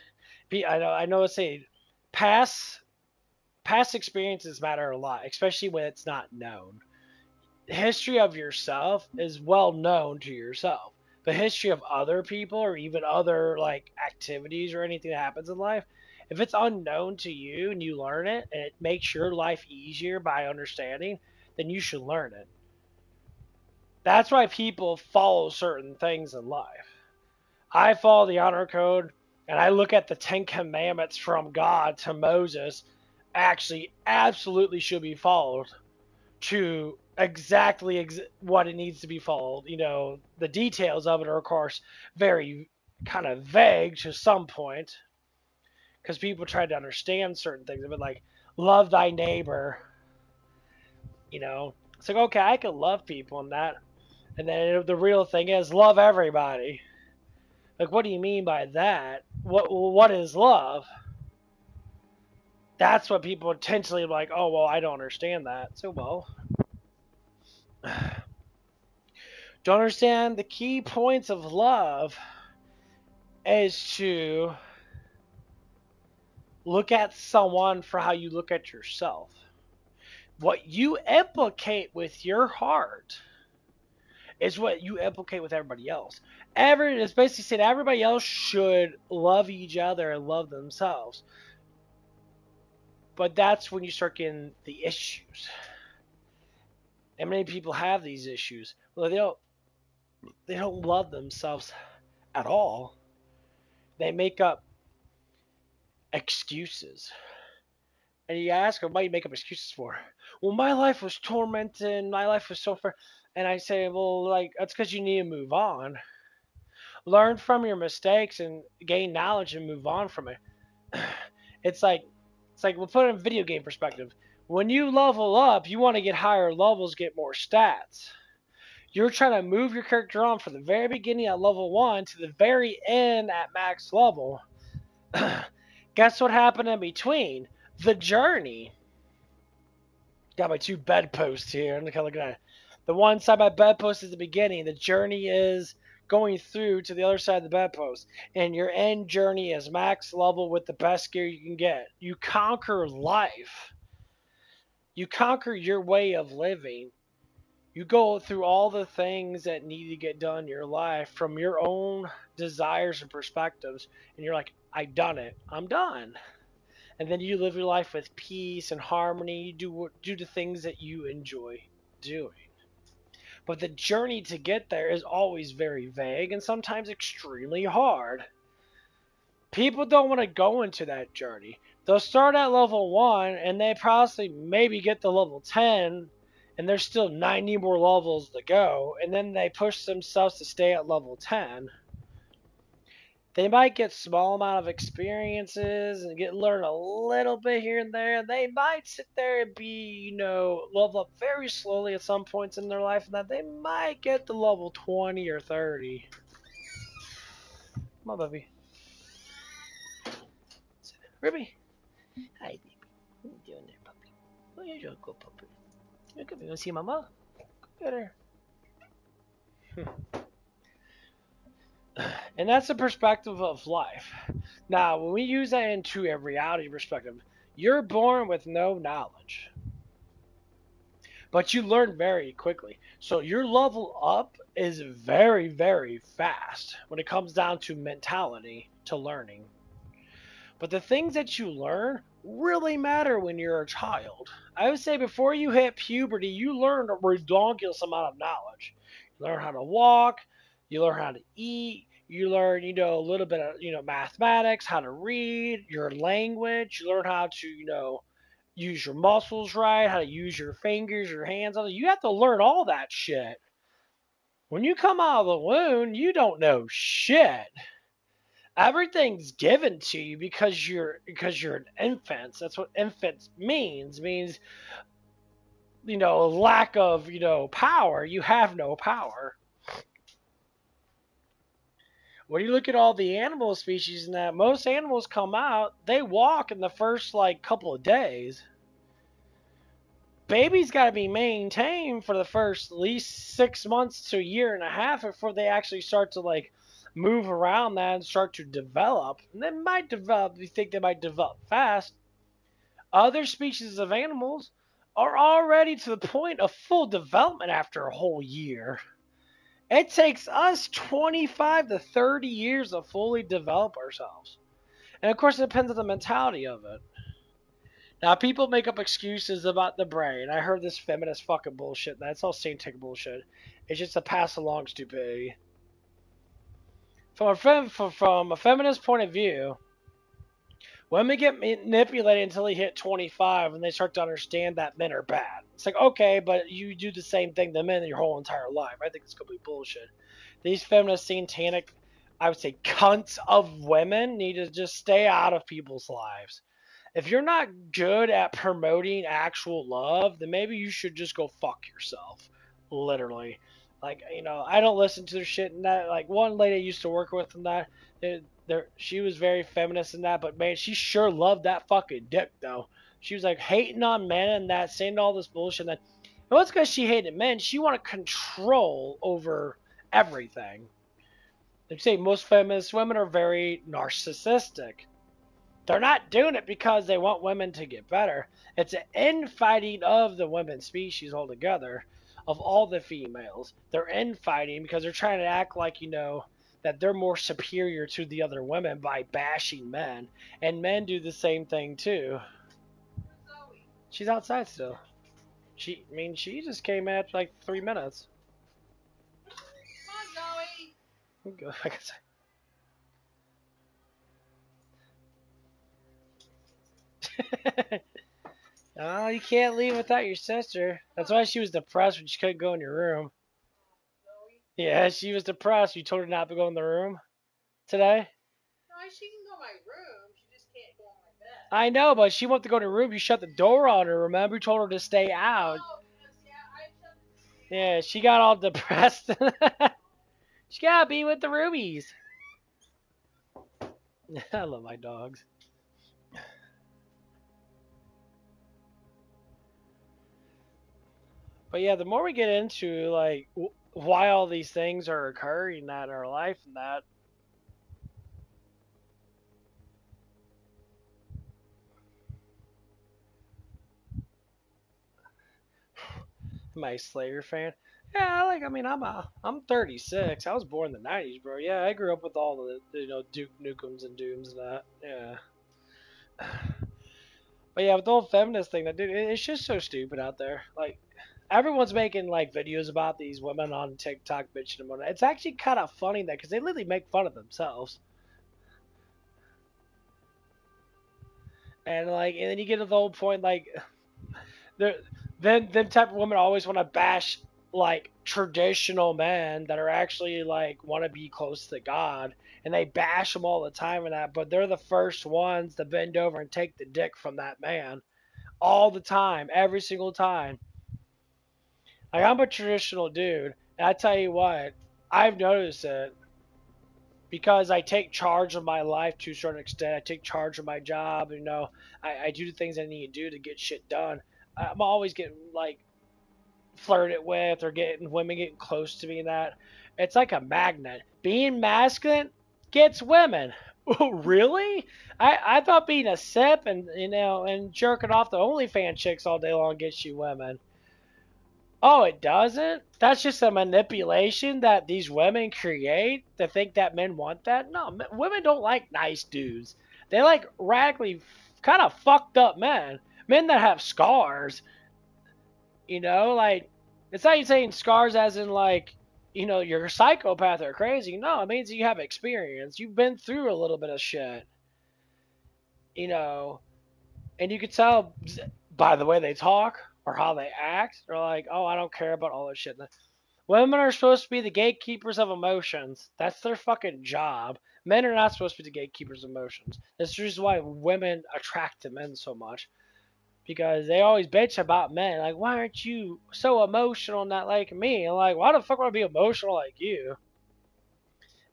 I know. It's a past experiences matter a lot, especially when it's not known. The history of yourself is well known to yourself. The history of other people or even other like activities or anything that happens in life, if it's unknown to you and you learn it and it makes your life easier by understanding, then you should learn it. That's why people follow certain things in life. I follow the honor code and I look at the 10 commandments from God to Moses, actually absolutely should be followed to exactly what it needs to be followed. The details of it are, of course, very kind of vague to some point because people try to understand certain things. But like, love thy neighbor. It's like, okay, I can love people and that, and then the real thing is love everybody. Like, what do you mean by that? What is love? That's what people intentionally like. Oh well, I don't understand that. So well. Don't understand the key points of love is to look at someone for how you look at yourself. What you implicate with your heart It's what you implicate with everybody else. It's basically saying everybody else should love each other and love themselves. But that's when you start getting the issues. And many people have these issues. Well, they don't love themselves at all. They make up excuses. And you ask them, what do you make up excuses for? Well, my life was tormented. My life was so far. And I say, well, like, that's because you need to move on. Learn from your mistakes and gain knowledge and move on from it. It's like we'll put it in video game perspective. When you level up, you want to get higher levels, get more stats. You're trying to move your character on from the very beginning at level 1 to the very end at max level. Guess what happened in between? The journey. Got my 2 bedposts here. I'm kind of looking at it. The one side my bedpost is the beginning. The journey is going through to the other side of the bedpost. And your end journey is max level with the best gear you can get. You conquer life. You conquer your way of living. You go through all the things that need to get done in your life from your own desires and perspectives. And you're like, I've done it. I'm done. And then you live your life with peace and harmony. You do the things that you enjoy doing. But the journey to get there is always very vague and sometimes extremely hard. People don't want to go into that journey. They'll start at level 1 and they probably maybe get to level 10 and there's still 90 more levels to go. And then they push themselves to stay at level 10. They might get small amount of experiences and learn a little bit here and there. They might sit there and be, level up very slowly at some points in their life, and that they might get to level 20 or 30. Come on, baby. Ruby. Hi, baby. What are you doing there, puppy? Oh, you're doing good, puppy. Look at me. You want to see mama? Go at her. And that's the perspective of life. Now, when we use that into a reality perspective, you're born with no knowledge. But you learn very quickly. So your level up is very, very fast when it comes down to mentality, to learning. But the things that you learn really matter when you're a child. I would say before you hit puberty, you learn a ridiculous amount of knowledge. You learn how to walk, you learn how to eat, you learn, a little bit of, mathematics, how to read, your language, you learn how to, use your muscles right, how to use your fingers, your hands. You have to learn all that shit. When you come out of the womb, you don't know shit. Everything's given to you because you're an infant. That's what infant means. Means, lack of, power. You have no power. When you look at all the animal species and that, most animals come out, they walk in the first, couple of days. Baby's got to be maintained for the first at least 6 months to a year and a half before they actually start to, move around that and start to develop. And they might develop, you think they might develop fast. Other species of animals are already to the point of full development after a whole year. It takes us 25 to 30 years to fully develop ourselves. And of course, it depends on the mentality of it. Now, people make up excuses about the brain. I heard this feminist fucking bullshit. That's all scientific bullshit. It's just a pass along stupidity. From a feminist point of view, women get manipulated until they hit 25 and they start to understand that men are bad. It's like, okay, but you do the same thing to men your whole entire life. I think it's complete bullshit. These feminist, satanic, I would say, cunts of women need to just stay out of people's lives. If you're not good at promoting actual love, then maybe you should just go fuck yourself. Literally. I don't listen to their shit and that. One lady I used to work with and that, she was very feminist in that, but man, she sure loved that fucking dick, though. She was, hating on men and that, saying all this bullshit. And it wasn't because she hated men. She wanted control over everything. They say most feminist women are very narcissistic. They're not doing it because they want women to get better. It's an infighting of the women species altogether. of all the females. They're infighting because they're trying to act like, you know, that they're more superior to the other women by bashing men. And men do the same thing too. She's outside still. She just came at like 3 minutes. Come on, Zoe. I guess. Oh, you can't leave without your sister. That's why she was depressed when she couldn't go in your room. Yeah, she was depressed. You told her not to go in the room today? No, she can go in my room. She just can't go in my bed. I know, but she wanted to go to her room. You shut the door on her, remember? You told her to stay out. Oh, because, yeah, I shut the Yeah, she got all depressed. She gotta be with the roomies. I love my dogs. But yeah, the more we get into like why all these things are occurring that in our life and that, am I a Slayer fan? Yeah, like I'm 36. I was born in the 90s, bro. Yeah, I grew up with all the you know Duke Nukems and Dooms and that. Yeah. But yeah, with the whole feminist thing, that dude, it's just so stupid out there. Like, everyone's making like videos about these women on TikTok bitching and whatnot. It's actually kind of funny that because they literally make fun of themselves. And like, and then you get to the whole point like, they're, then them type of women always want to bash like traditional men that are actually like want to be close to God, and they bash them all the time and that. But they're the first ones to bend over and take the dick from that man all the time, every single time. Like I'm a traditional dude, and I tell you what, I've noticed it because I take charge of my life to a certain extent. I take charge of my job. You know, I do the things I need to do to get shit done. I'm always getting like flirted with or getting women getting close to me and that. It's like a magnet. Being masculine gets women. Oh, really? I thought being a sip and you know and jerking off the OnlyFans chicks all day long gets you women. Oh, it doesn't? That's just a manipulation that these women create to think that men want that? No, women don't like nice dudes. They like radically kind of fucked up men. Men that have scars. You know, like, it's not you saying scars as in, like, you know, you're a psychopath or crazy. No, it means you have experience. You've been through a little bit of shit. You know, and you could tell by the way they talk or how they act. They're like, oh, I don't care about all this shit. Women are supposed to be the gatekeepers of emotions. That's their fucking job. Men are not supposed to be the gatekeepers of emotions. That's just why women attract to men so much. Because they always bitch about men. Like, why aren't you so emotional and not like me? And like, why the fuck would I be emotional like you?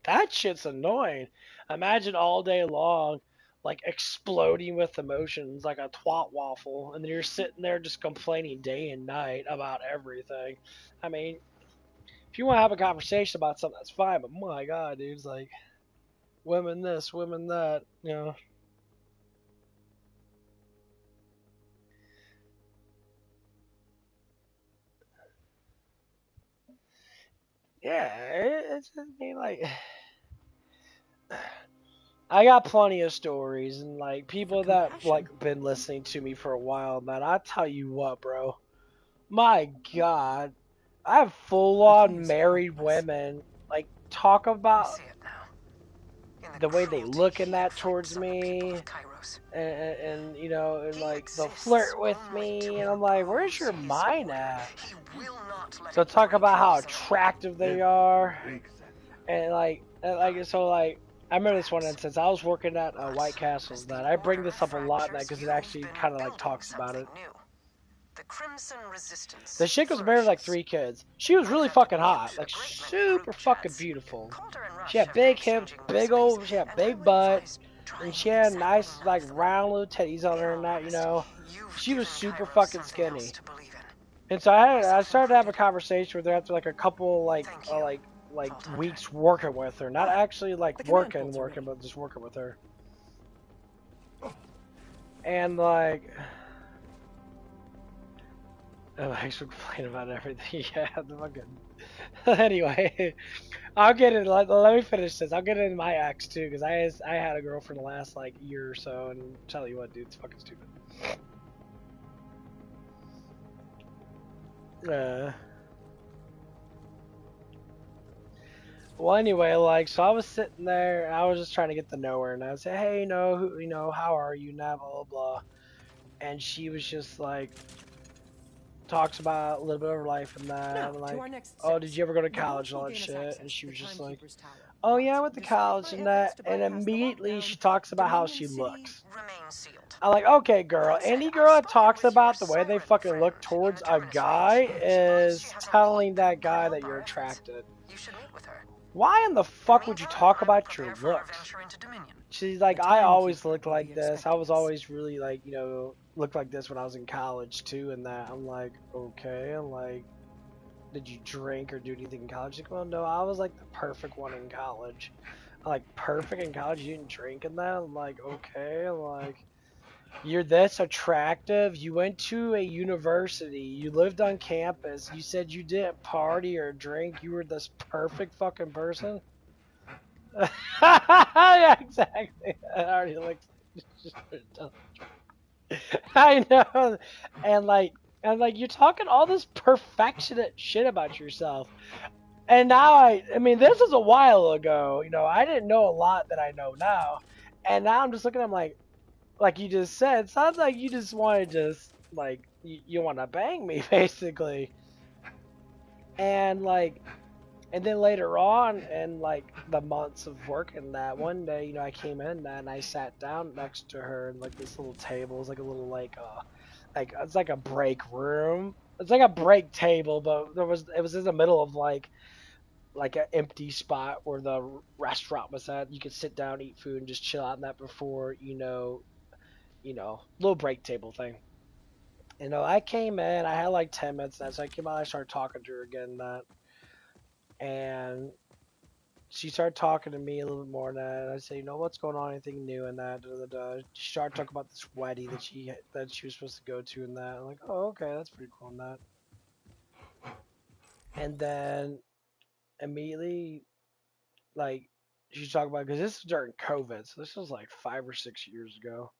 That shit's annoying. Imagine all day long, like, exploding with emotions like a twat waffle. And then you're sitting there just complaining day and night about everything. I mean, if you want to have a conversation about something, that's fine. But my god, dude, it's like, women this, women that, you know. Yeah, it's just me like I got plenty of stories and like people that like been listening to me for a while, man. I tell you what, bro. My God, I have full on married women like talk about the way they look in that towards me, and you know, and like they'll flirt with me, and I'm like, where's your mind at? So talk about how attractive they are, and like so like I remember this one instance. I was working at White Castle's. That I bring this up a lot now because it actually kind of like talks about it. The Crimson Resistance. The chick was married with like 3 kids. She was really fucking hot, like super fucking beautiful. She had big hips, she had big butt, and she had nice like round little titties on her and that, you know. She was super fucking skinny. And so I started to have a conversation with her after like a couple like weeks working with her, not actually like working, but just working with her. And like, Max would complain about everything. Yeah, the fucking. Anyway, I'll get in. Let me finish this. I'll get into my ex too, because I had a girl for the last like year or so, and tell you what, dude, it's fucking stupid. Well, anyway, like, so I was sitting there, and I was just trying to get to know her, and I would say, hey, how are you, now, blah, blah, blah. And she was just like, talks about a little bit of her life and that. Now, I'm to like, our next oh, steps. did you ever go to The college vault and all will that gain us shit? And access she to the was just like, Timekeeper's Tower. oh, yeah, I But went to despite college my and efforts that. to And bypass the immediately lockdown, she talks about how Dominion she City looks. Remains sealed. I'm like, okay, girl, That said, any I've girl that spoken talks with your about the way they siren fucking friend look in towards a Terminus guy range. She believes she is has a telling lead that that could guy help that our you're efforts. attracted. You should meet with her. Why in the In the fuck would you meantime, talk I will about your prepare for our looks? venture into Dominion. She's like, The I always Timekeeper looked will be like this. I expecting was us. always really like, looked like this when I was in college too, and that. I'm like, okay. I'm like, did you drink or do anything in college? She's like, well, no, I was like the perfect one in college. I'm like, perfect in college? You didn't drink in that? I'm like, okay. I'm like, you're this attractive. You went to a university. You lived on campus. You said you didn't party or drink. You were this perfect fucking person. Yeah, exactly. I already looked. I know, and like you're talking all this perfectionate shit about yourself, and now I mean, this was a while ago. I didn't know a lot that I know now, and now I'm just looking at them like you just said. Sounds like you just want to just like you want to bang me basically, and like. And then later on, in like the months of working that one day, I came in that and I sat down next to her in like this little table. It's like a little like it's like a break room. It's like a break table, but it was in the middle of like an empty spot where the restaurant was at. You could sit down, eat food, and just chill out in that before little break table thing. I came in. I had like 10 minutes now, so I came out. I started talking to her again. That and she started talking to me a little bit more, and I said, what's going on? Anything new in that? Da, da, da. She started talking about this wedding that she was supposed to go to, and that. I'm like, oh, okay, that's pretty cool, and that. And then immediately, like, she talked about because this was during COVID, so this was like 5 or 6 years ago.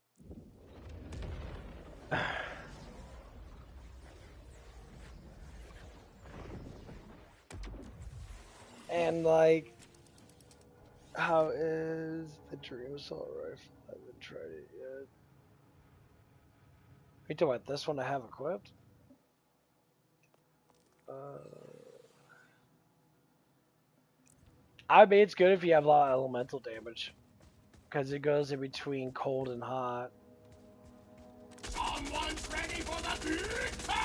And like, how is the dream assault rifle? I haven't tried it yet. Are you talking about this one I have equipped? I mean, it's good if you have a lot of elemental damage, because it goes in between cold and hot. Someone's ready for the big time!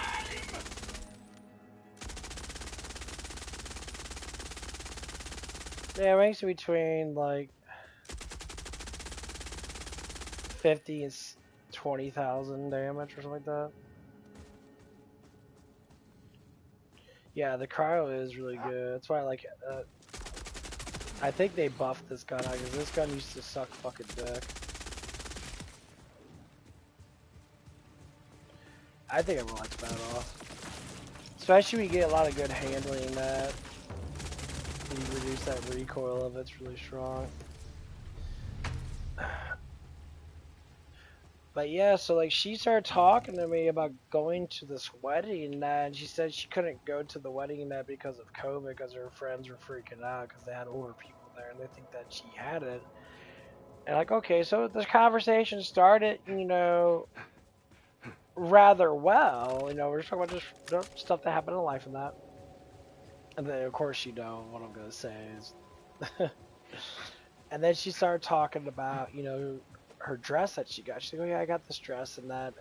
Yeah, it ranks in between like 50 and 20,000 damage or something like that. Yeah, the cryo is really good. That's why I like it. I think they buffed this gun out because this gun used to suck fucking dick. I think everyone likes Battle Off. Especially when you get a lot of good handling that. You reduce that recoil of it's really strong. But yeah, so like she started talking to me about going to this wedding and that, and she said she couldn't go to the wedding and that because of COVID, because her friends were freaking out because they had older people there and they think that she had it. And like, okay, so this conversation started, rather well. We're just talking about just stuff that happened in life and that. And then of course what I'm gonna say is and then she started talking about, her dress that she got. She's like, oh yeah, I got this dress and that,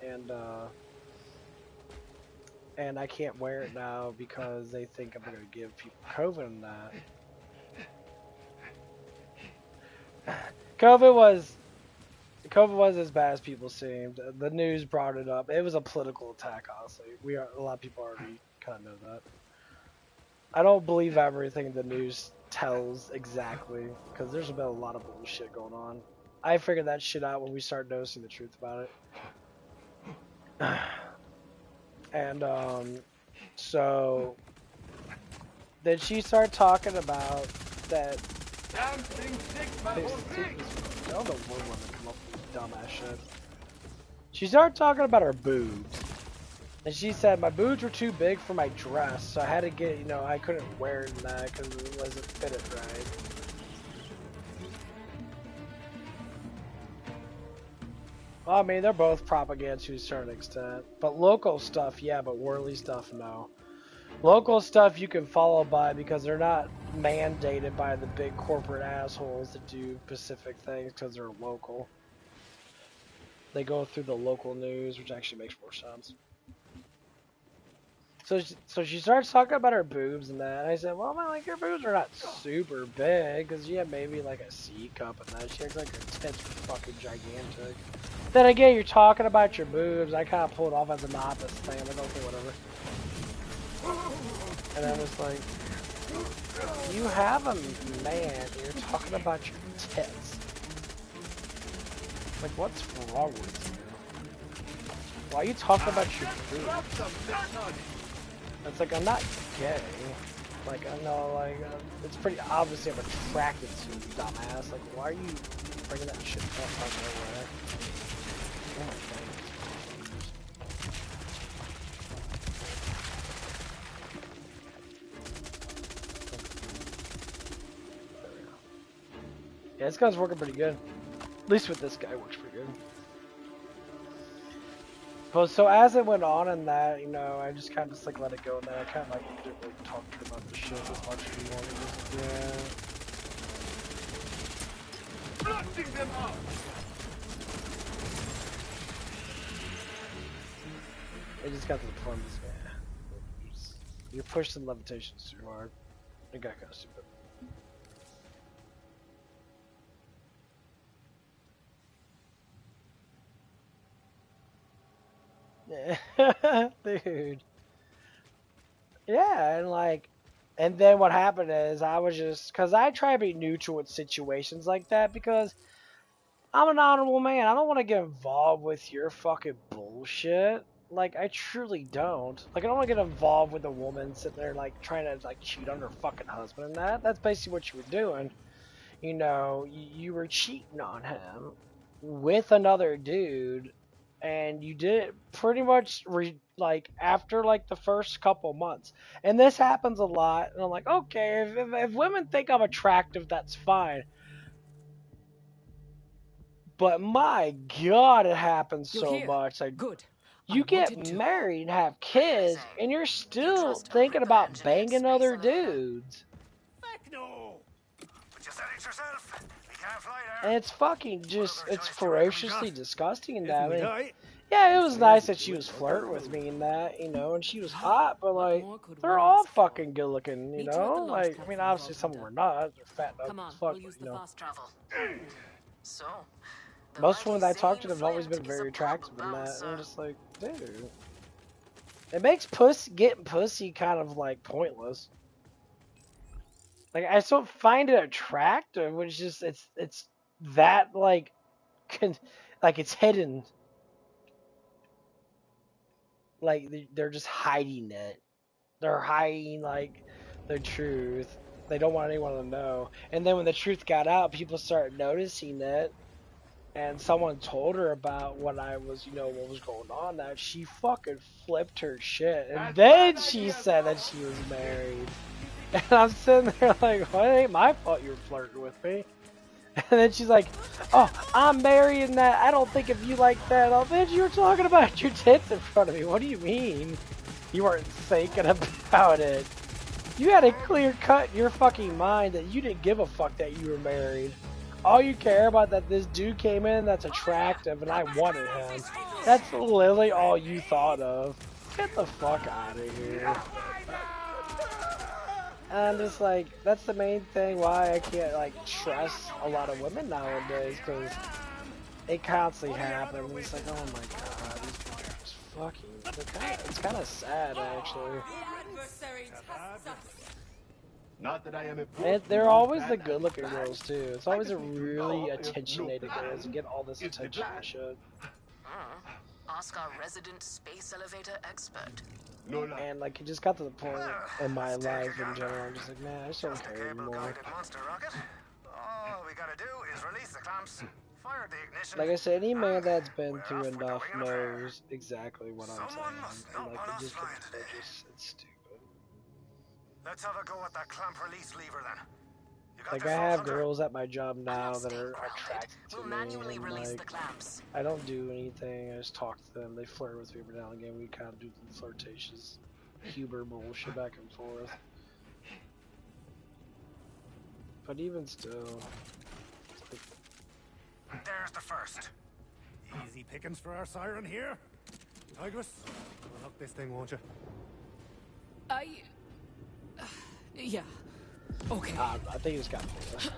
and I can't wear it now because they think I'm gonna give people COVID and that. COVID was as bad as people seemed. The news brought it up. It was a political attack, honestly. A lot of people already kind of know that. I don't believe everything the news tells exactly, because there's been a lot of bullshit going on. I figured that shit out when we started noticing the truth about it. And so then she started talking about that. I don't know what women come up with dumbass shit. She started talking about her boobs. And she said my boobs were too big for my dress, so I had to get, you know, I couldn't wear it in that because it wasn't fitted right. Well, I mean, they're both propaganda to a certain extent. But local stuff, yeah, but worldly stuff, no. Local stuff you can follow by because they're not mandated by the big corporate assholes that do specific things because they're local. They go through the local news, which actually makes more sense. So she starts talking about her boobs and that. And I said, well, man, like, your boobs are not super big, because you have maybe like a C cup and that. She acts like her tits are fucking gigantic. Then again, you're talking about your boobs. I kind of pulled off as an opposite thing. I'm like, okay, whatever. And I was like, you have a man, and you're talking about your tits. Like, what's wrong with you? Why are you talking about your boobs? It's like, I'm not gay. Like, I know, like, it's pretty obviously I'm attracted to you, dumbass. Like, why are you bringing that shit up out of nowhere? Oh my god. There we go. Yeah, this guy's working pretty good. At least with this guy, it works pretty good. Well, so as it went on in that, you know, I just kind of just like let it go, and then I kind of like didn't really talk to him about the shit as much anymore. Blasting them out! It just got to the point of you're pushing levitations too hard. It got kind of stupid. Dude. Yeah, and like, and then what happened is I was just, cause I try to be neutral with situations like that because I'm an honorable man. I don't want to get involved with your fucking bullshit. Like, I truly don't. Like, I don't want to get involved with a woman sitting there like trying to like cheat on her fucking husband and that. That's basically what you were doing. You know, you were cheating on him with another dude, and you did it pretty much like after like the first couple months. And this happens a lot, and I'm like, okay, if women think I'm attractive, that's fine. But my God, it happens so much. Like, good. You get married and have kids, and you're still thinking about banging other dudes. Heck no! But you said it yourself. We can't fly there. And it's fucking just, it's ferociously disgusting in that. I mean, yeah, it was nice that she was flirting with me and that, you know, and she was hot, but like, they're all fucking good looking, you know? Like, I mean, obviously some of them are not. They're fat enough as fuck, but, you know. So, Most women that I talk to have always been very attractive in that, and I'm just like, dude. It makes getting pussy kind of like pointless. Like, I still find it attractive, which is it's that like like it's hidden. Like they're just hiding it. They're hiding like the truth. They don't want anyone to know. And then when the truth got out, people started noticing it. And someone told her about what I was, you know, what was going on. That she fucking flipped her shit, and then she said that she was married. And I'm sitting there like, well, it ain't my fault you're flirting with me. And then she's like, oh, I'm married and that. I don't think of you like that. Oh, bitch, you were talking about your tits in front of me. What do you mean? You weren't thinking about it. You had a clear cut in your fucking mind that you didn't give a fuck that you were married. All you care about that this dude came in that's attractive and I wanted him. That's literally all you thought of. Get the fuck out of here. And I'm just like, that's the main thing why I can't like trust a lot of women nowadays, because it constantly happens. It's like, oh my god, these people are just fucking, it's kind of sad actually. Not that I am a And they're always the good looking girls too. It's always the really attention-nated girls that get all this attention and shit. Ask our resident space elevator expert. And like, it just got to the point in my life in general. I'm just like, man, I just don't care anymore. Monster rocket. All we gotta do is release the clamps, fire the ignition. Like I said, any man that's been through enough knows exactly what I'm saying. And like, it just it's stupid. Let's have a go at that clamp release lever then. Like, I have girls at my job now that are attracted to me, and like, I don't do anything, I just talk to them, they flirt with me every now and again, we kind of do the flirtatious Huber bullshit back and forth. But even still, there's the first. Easy pickings for our siren here. Tigress, unhook this thing, won't you? Yeah. Okay. I think it's got this.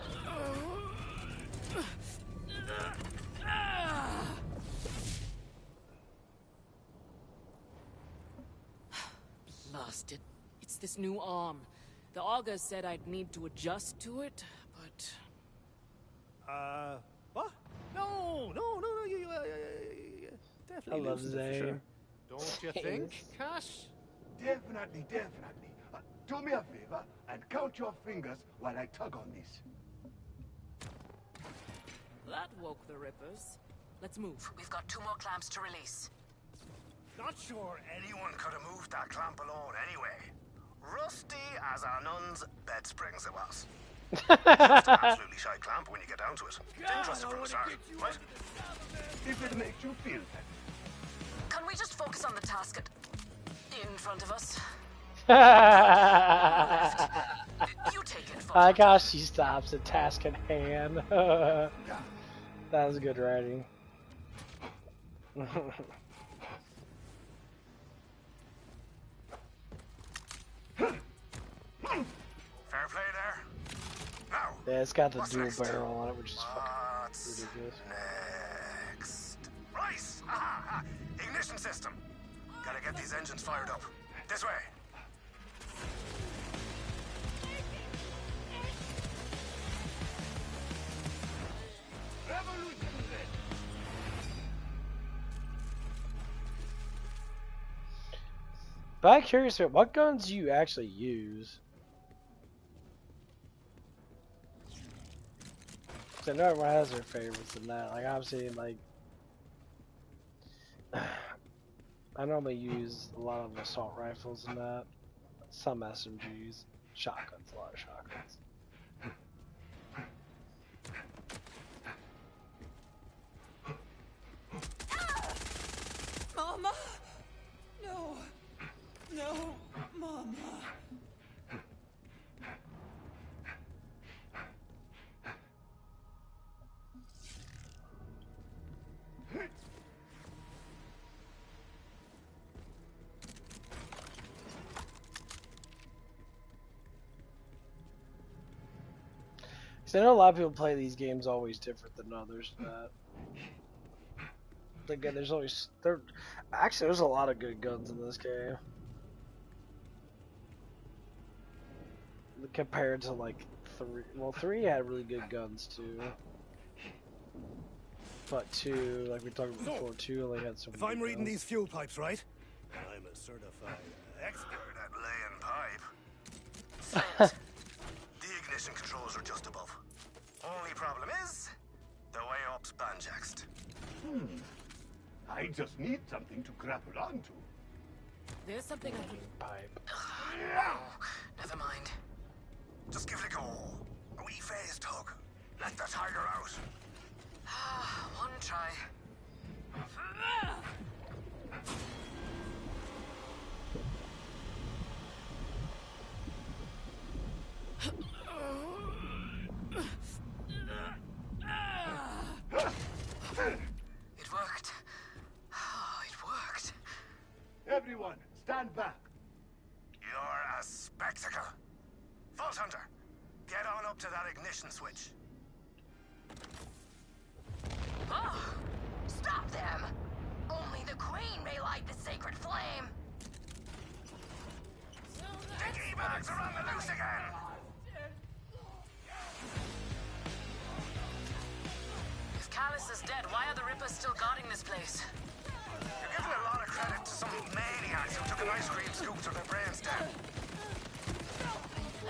Lost it. It's this new arm. The auger said I'd need to adjust to it, but... What? No, you definitely I love Zane. Sure. Don't you think, Cash? Definitely. Do me a favor and count your fingers while I tug on this. That woke the Rippers. Let's move. We've got 2 more clamps to release. Not sure anyone could have moved that clamp alone anyway. Rusty as a nun's bed springs it was. Just an absolutely shy clamp when you get down to it. Didn't trust it from the start, right? If it makes you feel better. Can we just focus on the task in front of us? I like how she stops at task at hand. That was good writing. Fair play there. Now, yeah, it's got the dual barrel on it, which is fucking ridiculous. Next. Right! Aha. Ignition system. Gotta get these engines fired up. This way. But I'm curious about what guns do you actually use? Cause I know everyone has their favorites in that. Like, obviously, like, I normally use a lot of assault rifles and that. Some SMGs. Shotguns, a lot of shotguns. Mama! No! No, Mama! I know a lot of people play these games always different than others. Again, there's always actually there's a lot of good guns in this game compared to like 3. Well, 3 had really good guns too, but 2, like we talked about before, 2 only had some. If I'm reading these fuel pipes right, I'm a certified expert at laying pipe. The ignition controls are just above. Only problem is the way up's banjaxed. I just need something to grapple onto. There's something I can... Pipe. No, never mind. Just give it a go. A wee phase tug. Let the tiger out. One try. It worked. Oh, it worked. Everyone, stand back. You're a spectacle. Vault Hunter, get on up to that ignition switch. Oh, stop them! Only the Queen may light the sacred flame. The key bags are on the loose again. If Callus is dead, why are the Rippers still guarding this place? You're giving a lot of credit to some maniacs who took an ice cream scoop to their brainstem.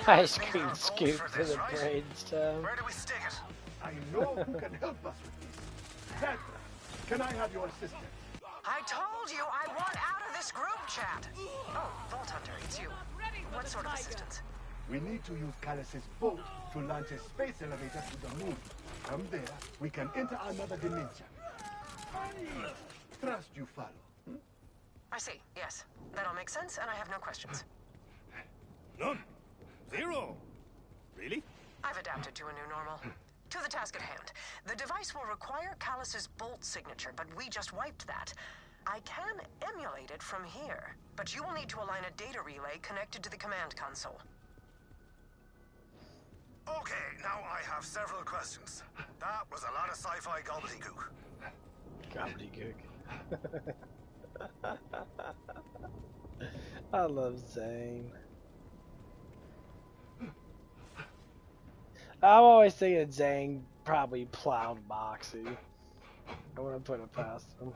Ice cream scoop to the brainstem. Where do we stick it? I know who can help us with this. Sandra, can I have your assistance? I told you I want out of this group chat. Oh, Vault Hunter, it's you. What sort of assistance? We need to use Callus's boat to launch a space elevator to the moon. From there, we can enter another dimension. I trust you follow. I see, yes. That all makes sense, and I have no questions. None. Zero. Really? I've adapted to a new normal. To the task at hand. The device will require Callus's bolt signature, but we just wiped that. I can emulate it from here, but you will need to align a data relay connected to the command console. Okay, now I have several questions. That was a lot of sci-fi gobbledygook. Gobbledygook. I love Zane. I'm always thinking Zane probably plowed Moxie. I wouldn't put it past him.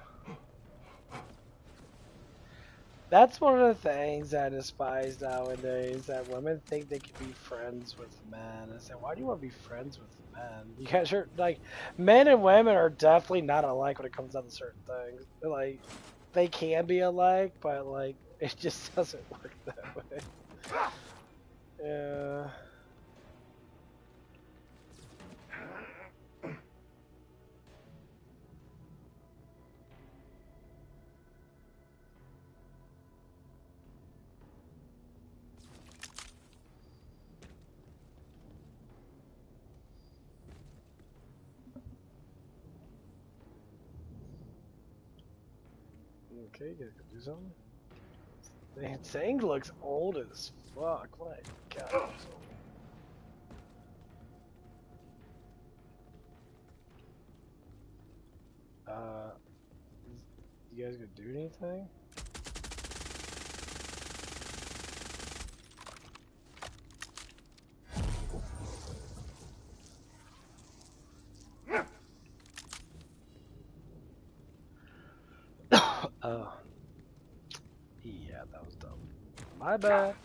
That's one of the things I despise nowadays, that women think they can be friends with men. I say, why do you want to be friends with men? You guys are, like, men and women are definitely not alike when it comes down to certain things. Like, they can be alike, but, like, it just doesn't work that way. Yeah. Okay, you guys can do something. Man, Zang looks old as fuck. My god. You guys gonna do anything? Oh. Yeah, that was dumb. My bad.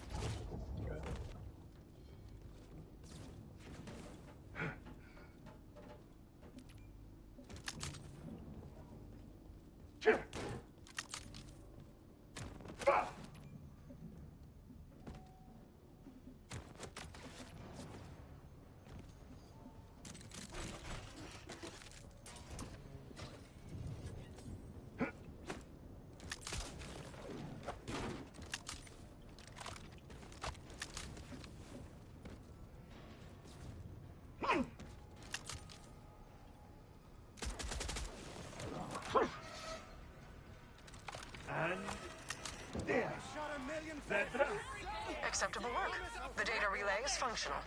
Acceptable work. The data relay is functional.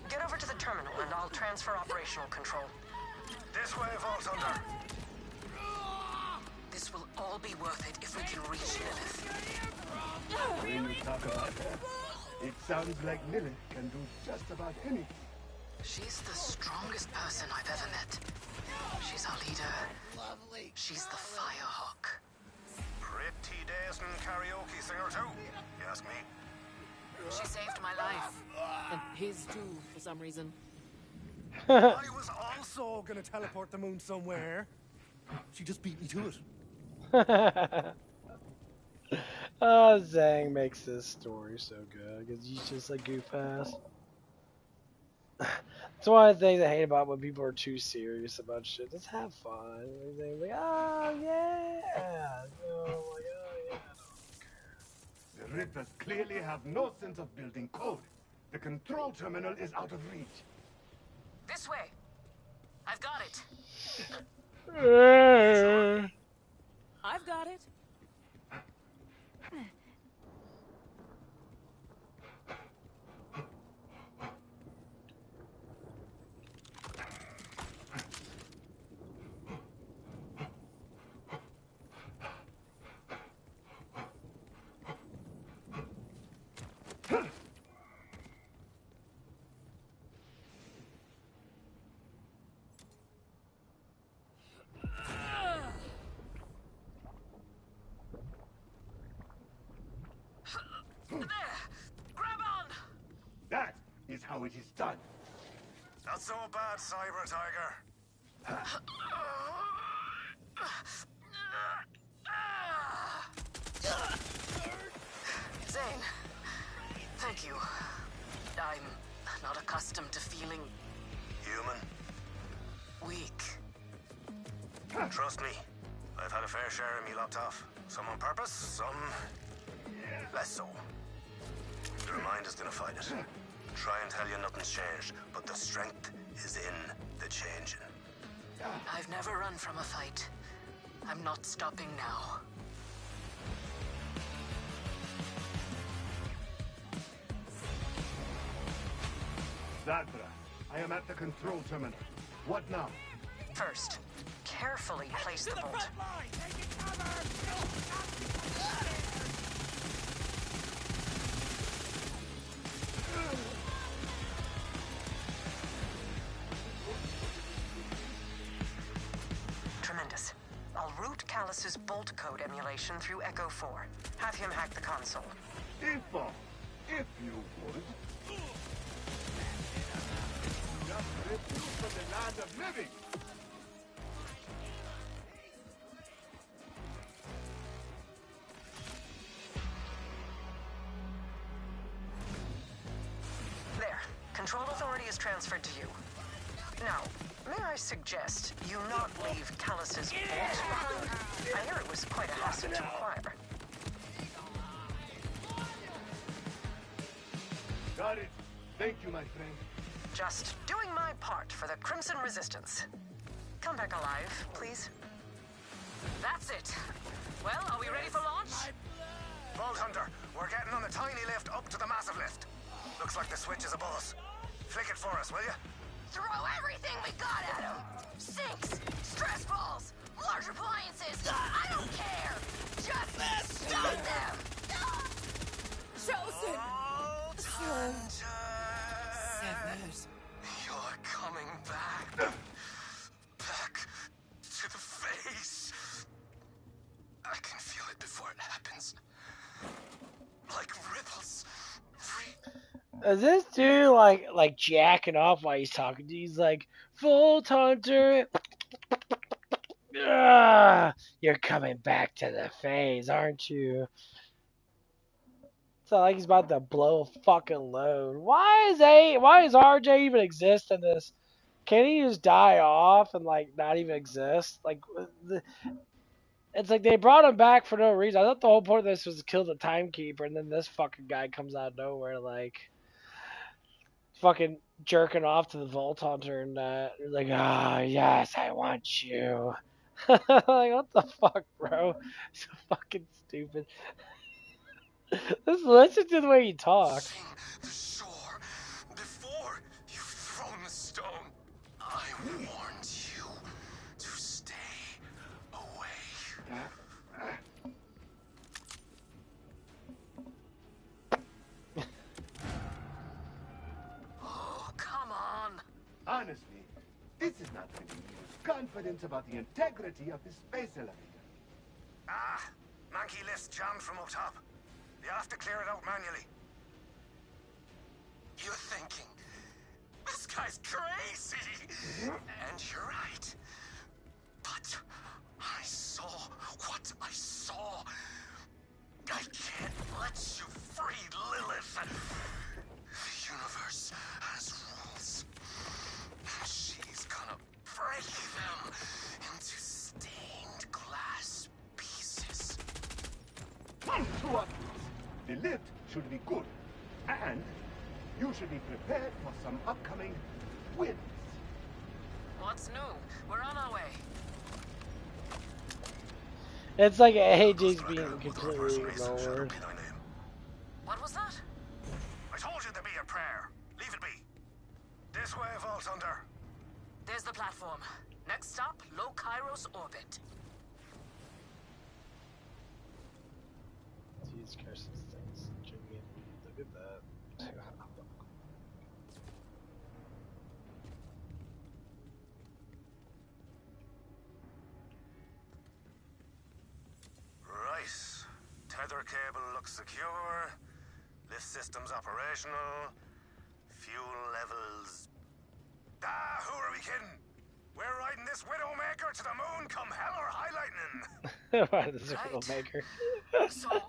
Get over to the terminal and I'll transfer operational control. This way, Vault Hunter. This will all be worth it if we can reach Lilith. When you talk about her, it sounds like Lilith can do just about anything. She's the strongest person I've ever met. She's our leader. Lovely. She's the Firehawk. Pretty decent karaoke singer too, you ask me. She saved my life. And his too, for some reason. I was also gonna teleport the moon somewhere. She just beat me to it. Oh, Zang makes this story so good because he's just a goof ass. That's one of the things I hate about when people are too serious about shit. Just have fun. They're like, oh yeah. Oh my god, yeah. The Rippers clearly have no sense of building code. The control terminal is out of reach. This way. I've got it. I've got it. how it is done. Not so bad, Cyber Tiger. Zane, thank you. I'm not accustomed to feeling Human? weak. Trust me, I've had a fair share of me lopped off. Some on purpose, some less so. Your mind is gonna fight it. Try and tell you nothing's changed, but the strength is in the changing. I've never run from a fight. I'm not stopping now. Zadra, I am at the control terminal. What now? First, carefully place the bolt. Tremendous. I'll route Callus's bolt code emulation through Echo 4. Have him hack the console. If you would. Just lift you from the land of living. There. Control authority is transferred to you. Now, may I suggest you not leave Callus's bolt behind? I hear it was quite a hassle to acquire. Got it. Thank you, my friend. Just doing my part for the Crimson Resistance. Come back alive, please. That's it. Well, are we ready for launch? Vault Hunter, we're getting on the tiny lift up to the massive lift. Looks like the switch is above us. Flick it for us, will you? Throw everything we got at him! Sinks, stress balls, large appliances, I don't care! Just stop them! Chosen! Severed. You're coming back. Back to the face. I can feel it before it happens. Like ripples. Is this dude like jacking off while he's talking to you? He's like, Vault Hunter, you're coming back to the phase, aren't you? It's not like he's about to blow a fucking load. Why is RJ even exist in this? Can he just die off and like not even exist? Like, it's like they brought him back for no reason. I thought the whole point of this was to kill the timekeeper, and then this fucking guy comes out of nowhere like fucking jerking off to the Vault Hunter and like, yes, I want you. Like, what the fuck, bro? So fucking stupid. Just listen to the way you talk. The shore. Before you've thrown the stone, I warned you to stay away. Oh, come on. Honestly, this is not filling me with confidence about the integrity of the space elevator. Monkey lift jammed from up top. You have to clear it out manually. You're thinking, this guy's crazy. And you're right. But I saw what I saw. I can't let you free Lilith. The universe has rules. She's gonna break them into stained glass pieces. Two options. The lift should be good, and you should be prepared for some upcoming wins. What's new? We're on our way. It's like AJ's being completely ignored. What was that? I told you to be a prayer. Leave it be. This way, Vault Hunter. There's the platform. Next stop, Low Kairos orbit. Jesus Christ, these things. Jimmy, look at that. Right. Tether cable looks secure. Lift system's operational. Fuel levels. Ah, who are we kidding? We're riding this Widowmaker to the moon come hell or high lightning. Right, this Widowmaker. So,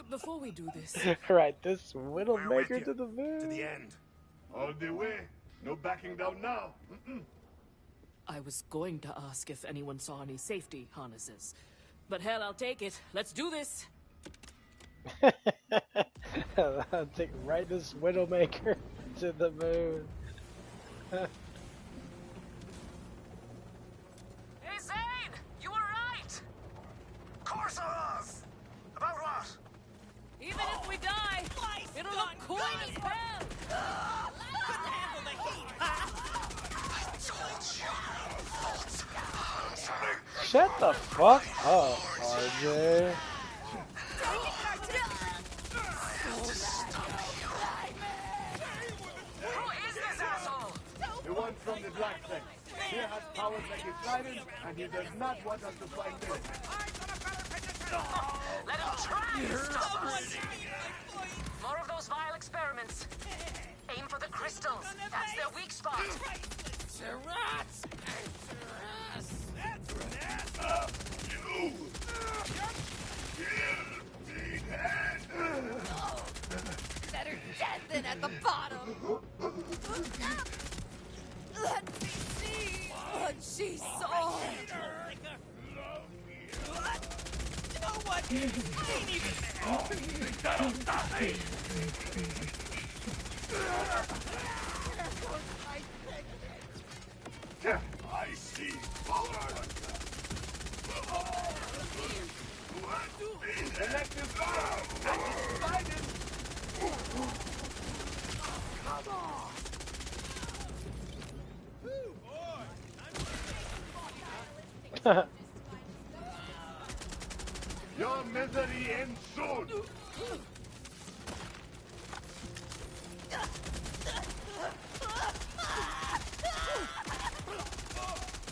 before we do this... Right, this We're with Widowmaker you. to the moon. To the end. All the way. No backing down now. I was going to ask if anyone saw any safety harnesses. But hell, I'll take it. Let's do this. I'll take right this Widowmaker to the moon. Hey, Zane! You were right! Course I was! About what? Even if we die, it'll look cool as hell! Couldn't handle the heat, huh? I told you. False hunter. Shut the fuck up, RJ. Who is this asshole? The one from the black thing. He has powers like a siren, and he does not want us to find him. Let him try to stop us. More of those vile experiments. Aim for the crystals. That's their weak spot. Rats! You! Kill me dead! Better dead than at the bottom. Let me see what she saw. No one ain't even That'll stop me! I see power! Elective power! And decided! Come on! Your misery ends soon!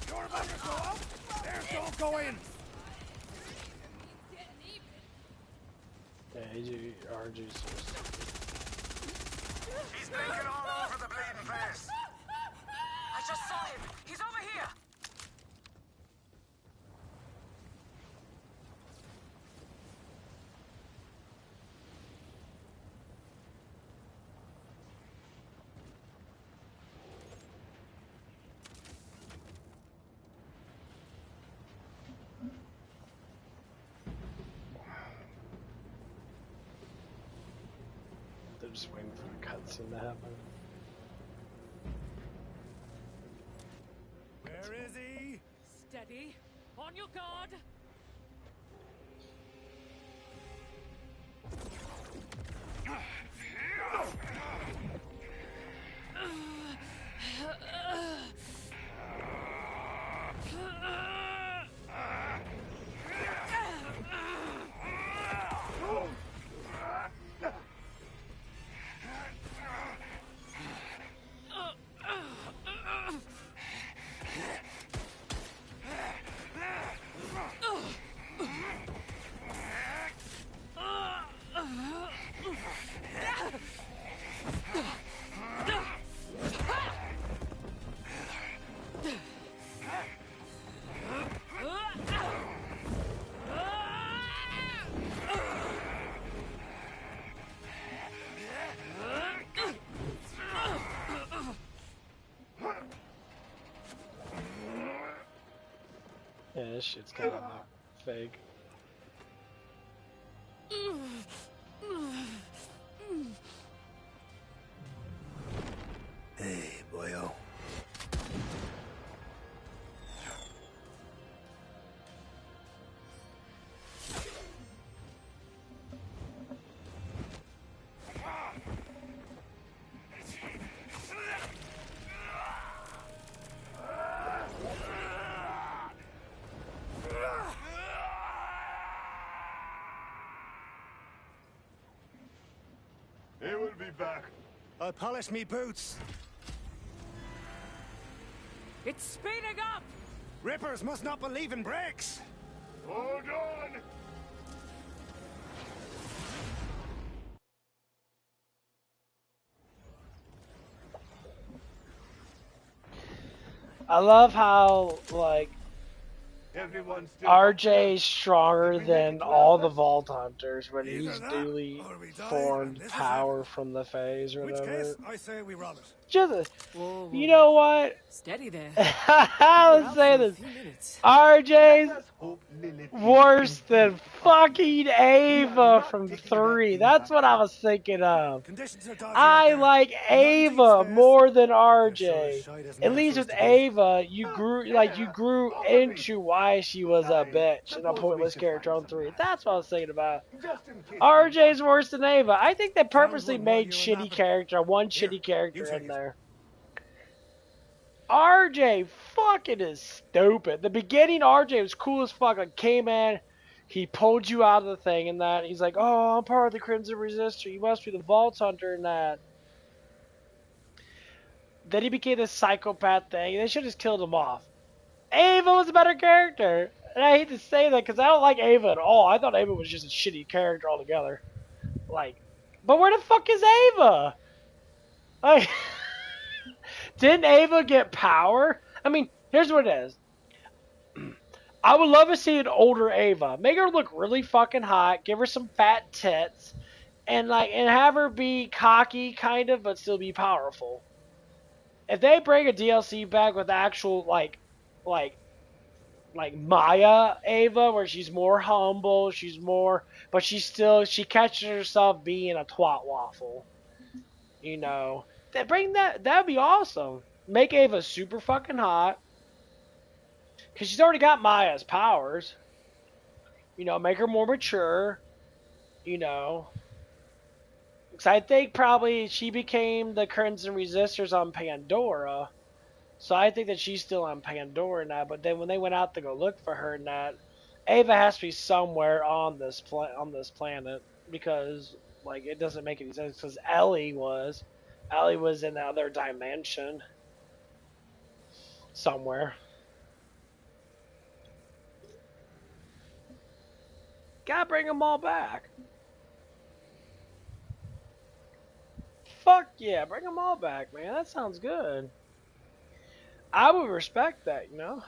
You're about to go up? There's don't go in! Yeah, RG's so stupid. He's blinking all over the bleeding face. I just saw him. He's over here. They're just waiting for a cutscene to happen. Where is he? Steady. On your guard. Yeah, this shit's kind of fake. Hey, boyo. He will be back. I'll polish me boots. It's speeding up! Rippers must not believe in brakes. Hold on! I love how, like, Everyone still RJ's stronger than all the Vault Hunters when Either he's that, newly or we die, formed and this is power it. from the phase or In which whatever. case, I say we rob it. Just, Whoa, you whoa. know what? Steady there. I We're was out saying for a this. few minutes. RJ's Let us hope Lilith worse is than fucking Ava from 3. That's what I was thinking of. Conditions are dodgy out I there. like 19th Ava phase, more than but there sure as RJ. shite isn't At there least for us with to beat. Ava, you grew into why she was a bitch and a pointless character on 3. That's what I was thinking about. Just in case. RJ's worse than Ava. I think they purposely one while made you were shitty napping. character, one Here, shitty you character take in it. there. RJ fucking is stupid. The beginning RJ was cool as fuck. Like, came in, he pulled you out of the thing and that. He's like, oh, I'm part of the Crimson Resistor. You must be the Vault Hunter and that. Then he became this psychopath thing. They should have just killed him off. Ava was a better character. And I hate to say that because I don't like Ava at all. I thought Ava was just a shitty character altogether. Like, but where the fuck is Ava? Like, didn't Ava get power? I mean, here's what it is. I would love to see an older Ava. Make her look really fucking hot. Give her some fat tits. And have her be cocky, kind of, but still be powerful. If they bring a DLC back with actual, like Maya Ava, where she's more humble, but she catches herself being a twat waffle. You know, that'd be awesome. Make Ava super fucking hot, cause she's already got Maya's powers. You know, make her more mature. You know, because I think probably she became the Crimson Resistors on Pandora. So I think that she's still on Pandora now. But then when they went out to go look for her and that, Ava has to be somewhere on this planet because like it doesn't make any sense. Because Ellie was in the other dimension somewhere. Gotta bring them all back. Fuck yeah, bring them all back, man. That sounds good. I would respect that, you know.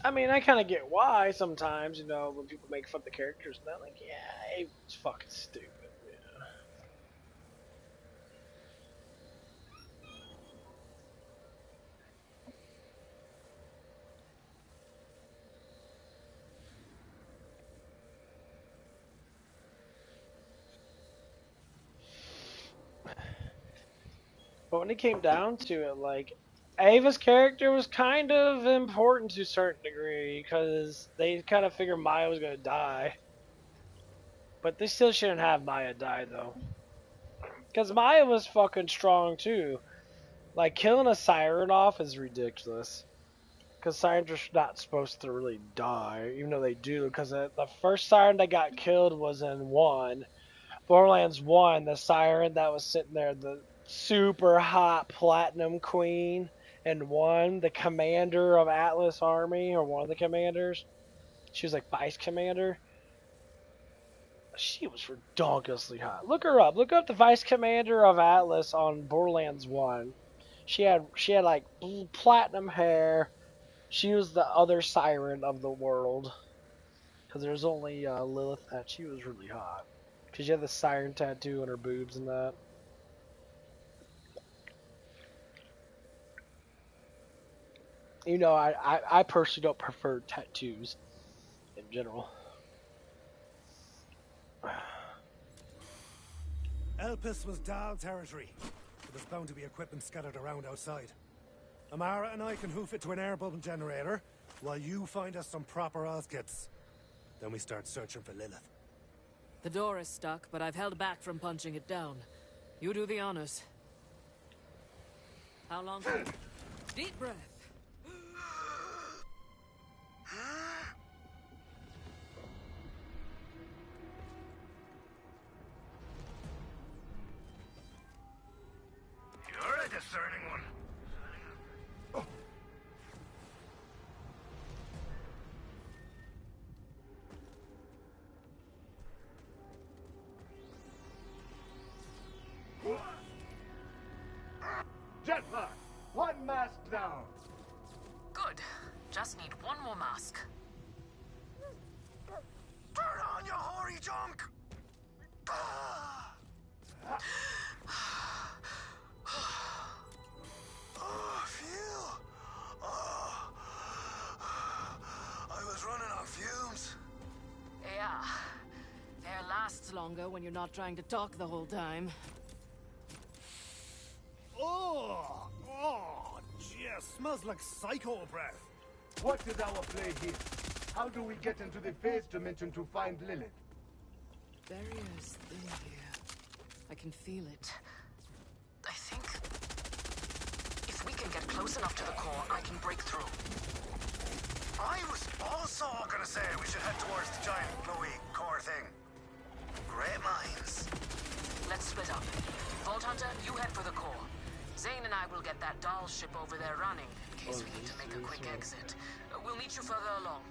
I mean, I kind of get why sometimes, you know, when people make fun of the characters, and I'm like, yeah, it's fucking stupid. Yeah. But when it came down to it, like, Ava's character was kind of important to a certain degree because they kind of figured Maya was gonna die. But they still shouldn't have Maya die though, because Maya was fucking strong too. Like killing a siren off is ridiculous. Because sirens are not supposed to really die, even though they do. Because the first siren that got killed was in 1. Borderlands 1, the siren that was sitting there, the super hot platinum queen in 1, the commander of Atlas Army, or one of the commanders. She was like vice commander. She was redonkulously hot. Look her up. Look up the vice commander of Atlas on Borderlands 1. She had like platinum hair. She was the other siren of the world. Because there's only Lilith that she was really hot. Because she had the siren tattoo on her boobs and that. You know, I personally don't prefer tattoos in general. Elpis was Dahl territory. But there's bound to be equipment scattered around outside. Amara and I can hoof it to an air bubble generator, while you find us some proper Oz-kits. Then we start searching for Lilith. The door is stuck, but I've held back from punching it down. You do the honors. How long? Deep breath. You're a discerning one. Jetpack! One masked Just need one more mask. Turn on, you hoary junk! Oh, phew. Oh. I was running on fumes. Yeah. Air lasts longer when you're not trying to talk the whole time. Oh, jeez, smells like psycho breath. What is our play here? How do we get into the phase dimension to find Lilith? Barrier's thin here. I can feel it. I think if we can get close enough to the core, I can break through. I was also gonna say we should head towards the giant glowy core thing. Great minds. Let's split up. Vault Hunter, you head for the core. Zane and I will get that doll ship over there running, in case we need to make a quick exit. We'll meet you further along.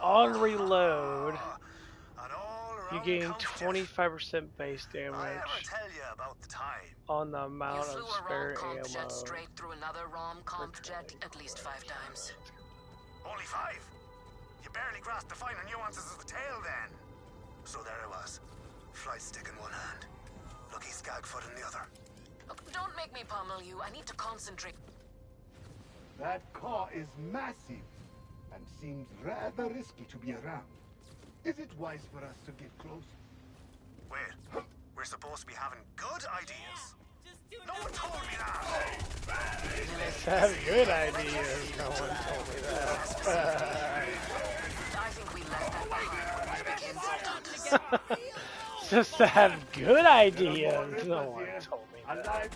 On reload, you gain 25% base I damage ever tell you about the time? on the amount You of flew a spare rom-comp ammo. jet straight through another rom-comp jet at least 5 times. Only 5? You barely grasped the finer nuances of the tale then. So there I was. Flight stick in one hand. Lucky Skagfoot in the other. Look, don't make me pummel you. I need to concentrate. That car is massive and seems rather risky to be around. Is it wise for us to get close? Wait, we're supposed to be having good ideas? No one told me that! Let's have good ideas. No one told me that. I think we left that behind when we became Vault Hunters. Just to have good ideas. No one told me that.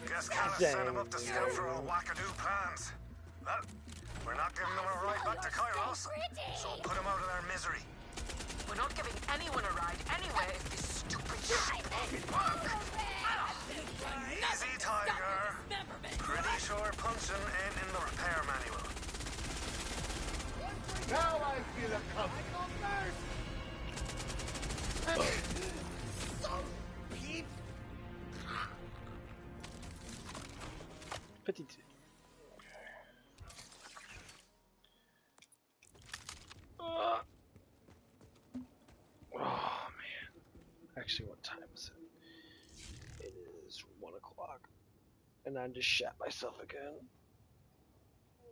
Guess Callus sent him up to scout for our wackadoo plans. Well, we're not giving them a ride back to Kairos, so put them out of their misery. We're not giving anyone a ride anywhere if this stupid ship doesn't work. Easy, Tiger. Pretty sure punching ain't in the repair manual. Now I feel a comfort. Pete. 52. Oh man. Actually, what time is it? It is 1 o'clock. And I just shat myself again.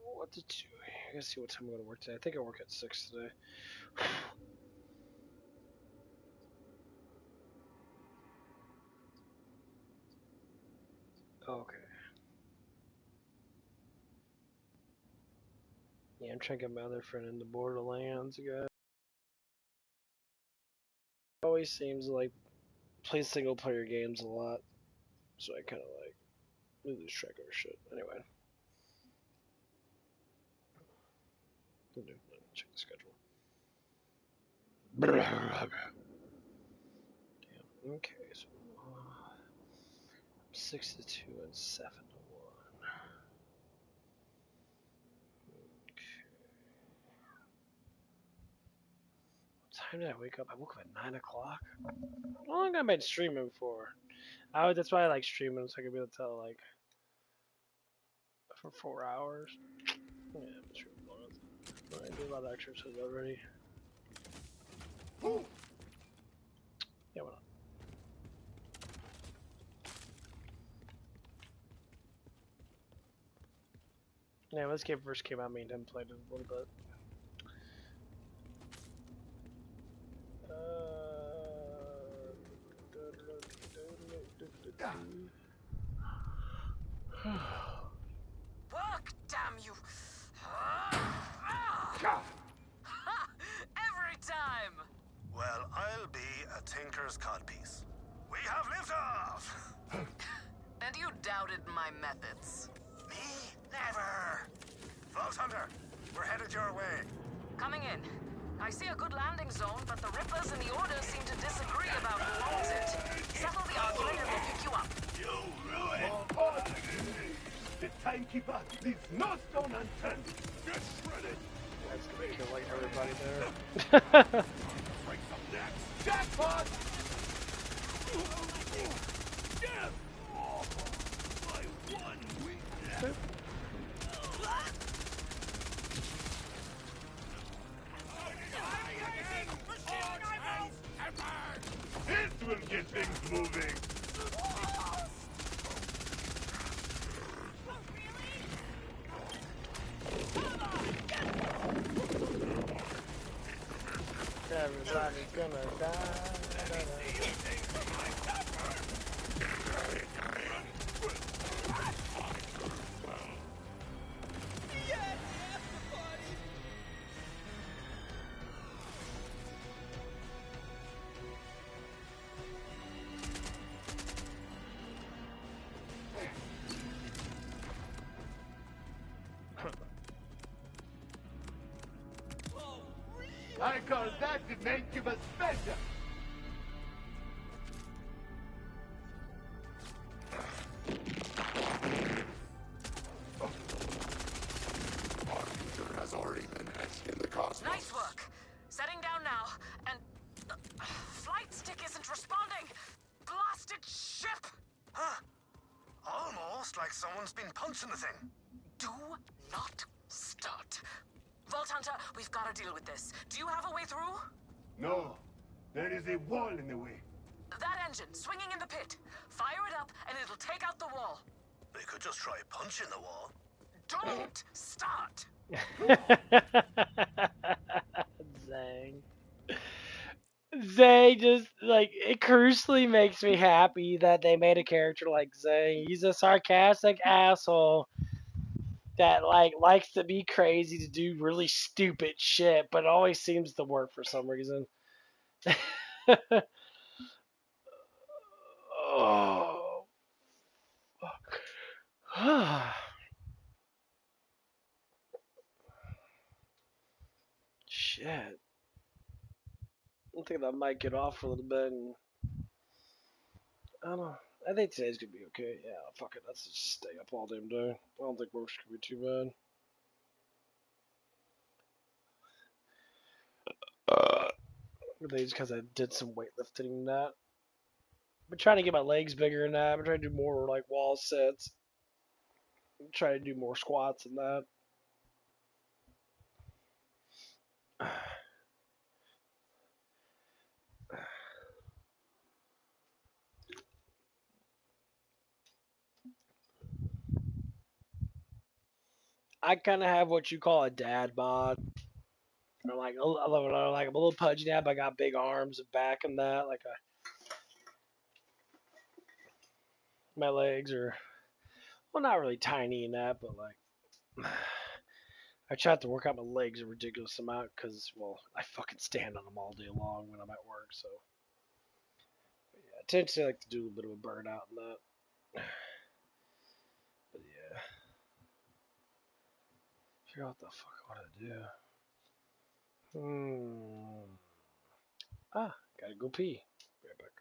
What to do? I gotta see what time I'm gonna work today. I think I work at 6 today. Okay. Yeah, I'm trying to get my other friend into Borderlands again. Always seems like plays single player games a lot, so I kind of like lose track of her shit. Anyway, check the schedule. Damn. Okay, so 6 to 2 and 7 to 1. What time did I wake up? I woke up at 9 o'clock. How long have I been streaming for? That's why I like streaming, so I can be able to tell, like, for 4 hours. Yeah, I'm streaming for I do a lot of exercises already. Yeah, why not? Yeah, when this game first came out, me and him played it a little bit. Work, damn you! Every time! Well, I'll be a tinker's codpiece. We have liftoff! And you doubted my methods. Me? Never! Vault Hunter, we're headed your way. Coming in. I see a good landing zone, but the Rippers and the Order seem to disagree about who owns it. Settle the argument and we'll pick you up. You ruined! The timekeeper leaves no stone unturned. Get shredded! That's gonna kill like everybody there. Jackpot! Everybody's gonna die. I call that the incubus special. Our future has already been etched in the cosmos. Nice work. Setting down now, and flight stick isn't responding. Blasted ship. Huh. Almost like someone's been punching the thing. Do not start. Vault Hunter, we've got to deal with this. Do you have a way through? No, there is a wall in the way. That engine, swinging in the pit. Fire it up, and it'll take out the wall. They could just try punching the wall. Don't start. Zang. Zang just, like, it crucially makes me happy that they made a character like Zang. He's a sarcastic asshole that, like, likes to be crazy to do really stupid shit, but it always seems to work for some reason. Oh. Shit. I think I might get off for a little bit and I don't know. I think today's gonna be okay. Yeah, fuck it. Let's just stay up all damn day. I don't think work's gonna be too bad. I think it's because I did some weightlifting and that. I've been trying to get my legs bigger and that. I've been trying to do more like wall sets. I'm trying to do more squats and that. I kind of have what you call a dad bod. Or like, like I'm a little pudgy now, but I got big arms and back and that. Like my legs are, well, not really tiny and that, but like I try to work out my legs a ridiculous amount because, well, I fucking stand on them all day long when I'm at work. So yeah, I tend to like to do a bit of a burnout and that. But yeah, figure out what the fuck I want to do. Gotta go pee. Be right back.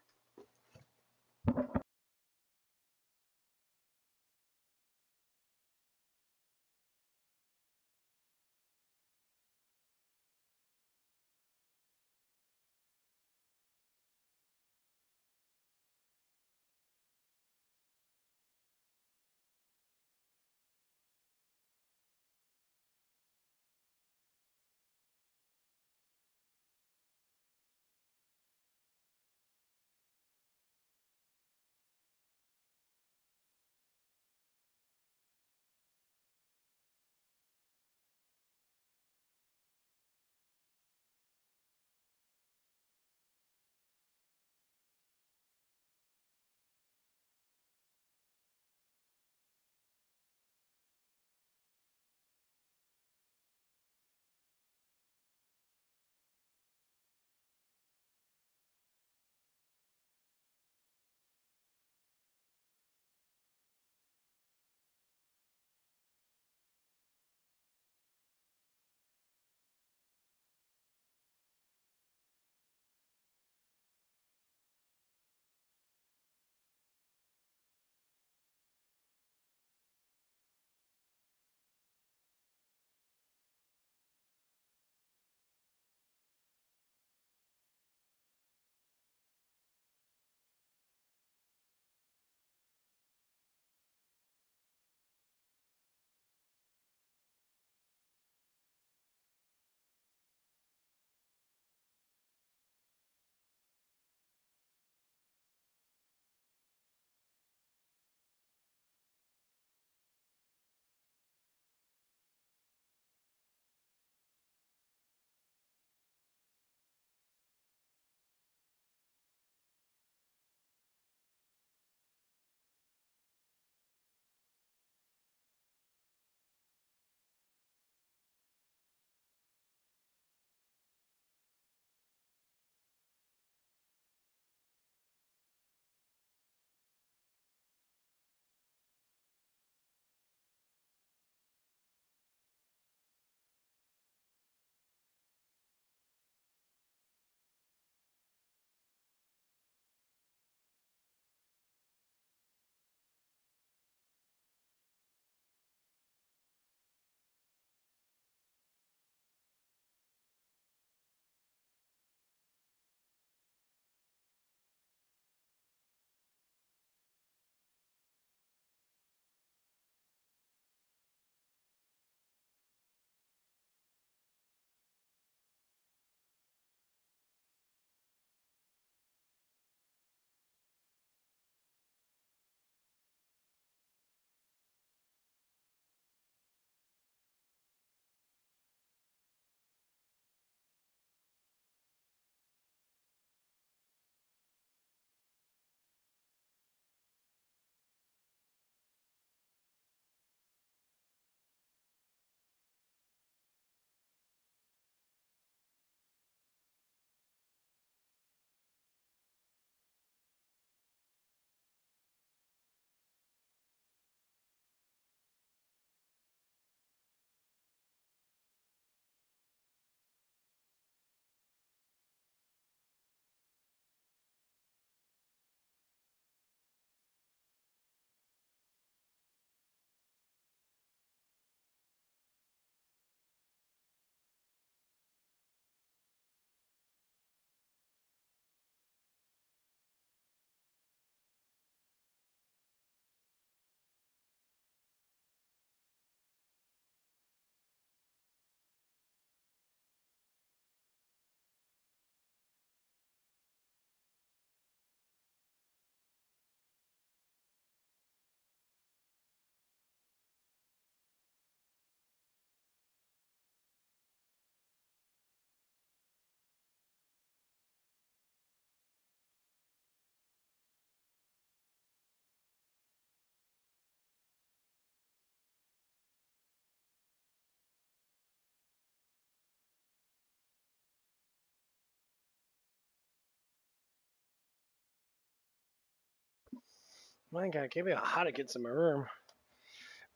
My God, can't be hot it gets in my room.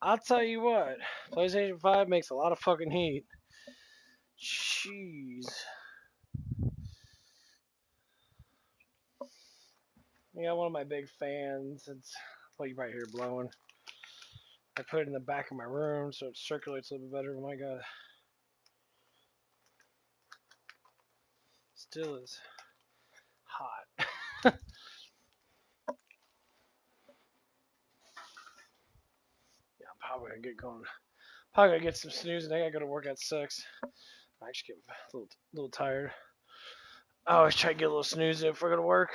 I'll tell you what, PlayStation 5 makes a lot of fucking heat. Jeez. I got one of my big fans. It's, well, you probably hear it blowing. I put it in the back of my room so it circulates a little bit better. Oh my God. Still is hot. Yeah, I'm probably gonna get going. Probably gonna get some snoozing. I gotta go to work at 6. I actually get a little tired. I always try to get a little snooze in before I go to work.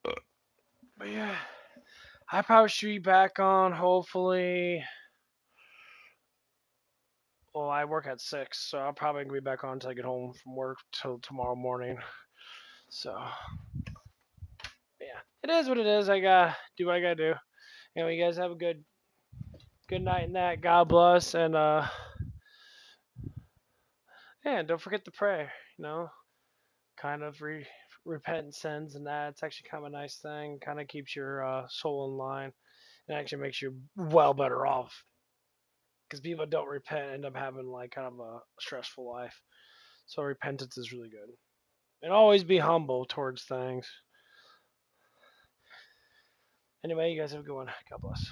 But yeah, I probably should be back on hopefully. Well, I work at 6, so I'll probably be back on until I get home from work till tomorrow morning. So yeah, it is what it is. I gotta do what I gotta do. Anyway, you guys have a good night and that. God bless, and yeah, don't forget to pray. You know, kind of repent sins and that. It's actually kind of a nice thing. Kind of keeps your soul in line, and actually makes you well better off. Because people that don't repent end up having like kind of a stressful life. So repentance is really good. And always be humble towards things. Anyway, you guys have a good one. God bless.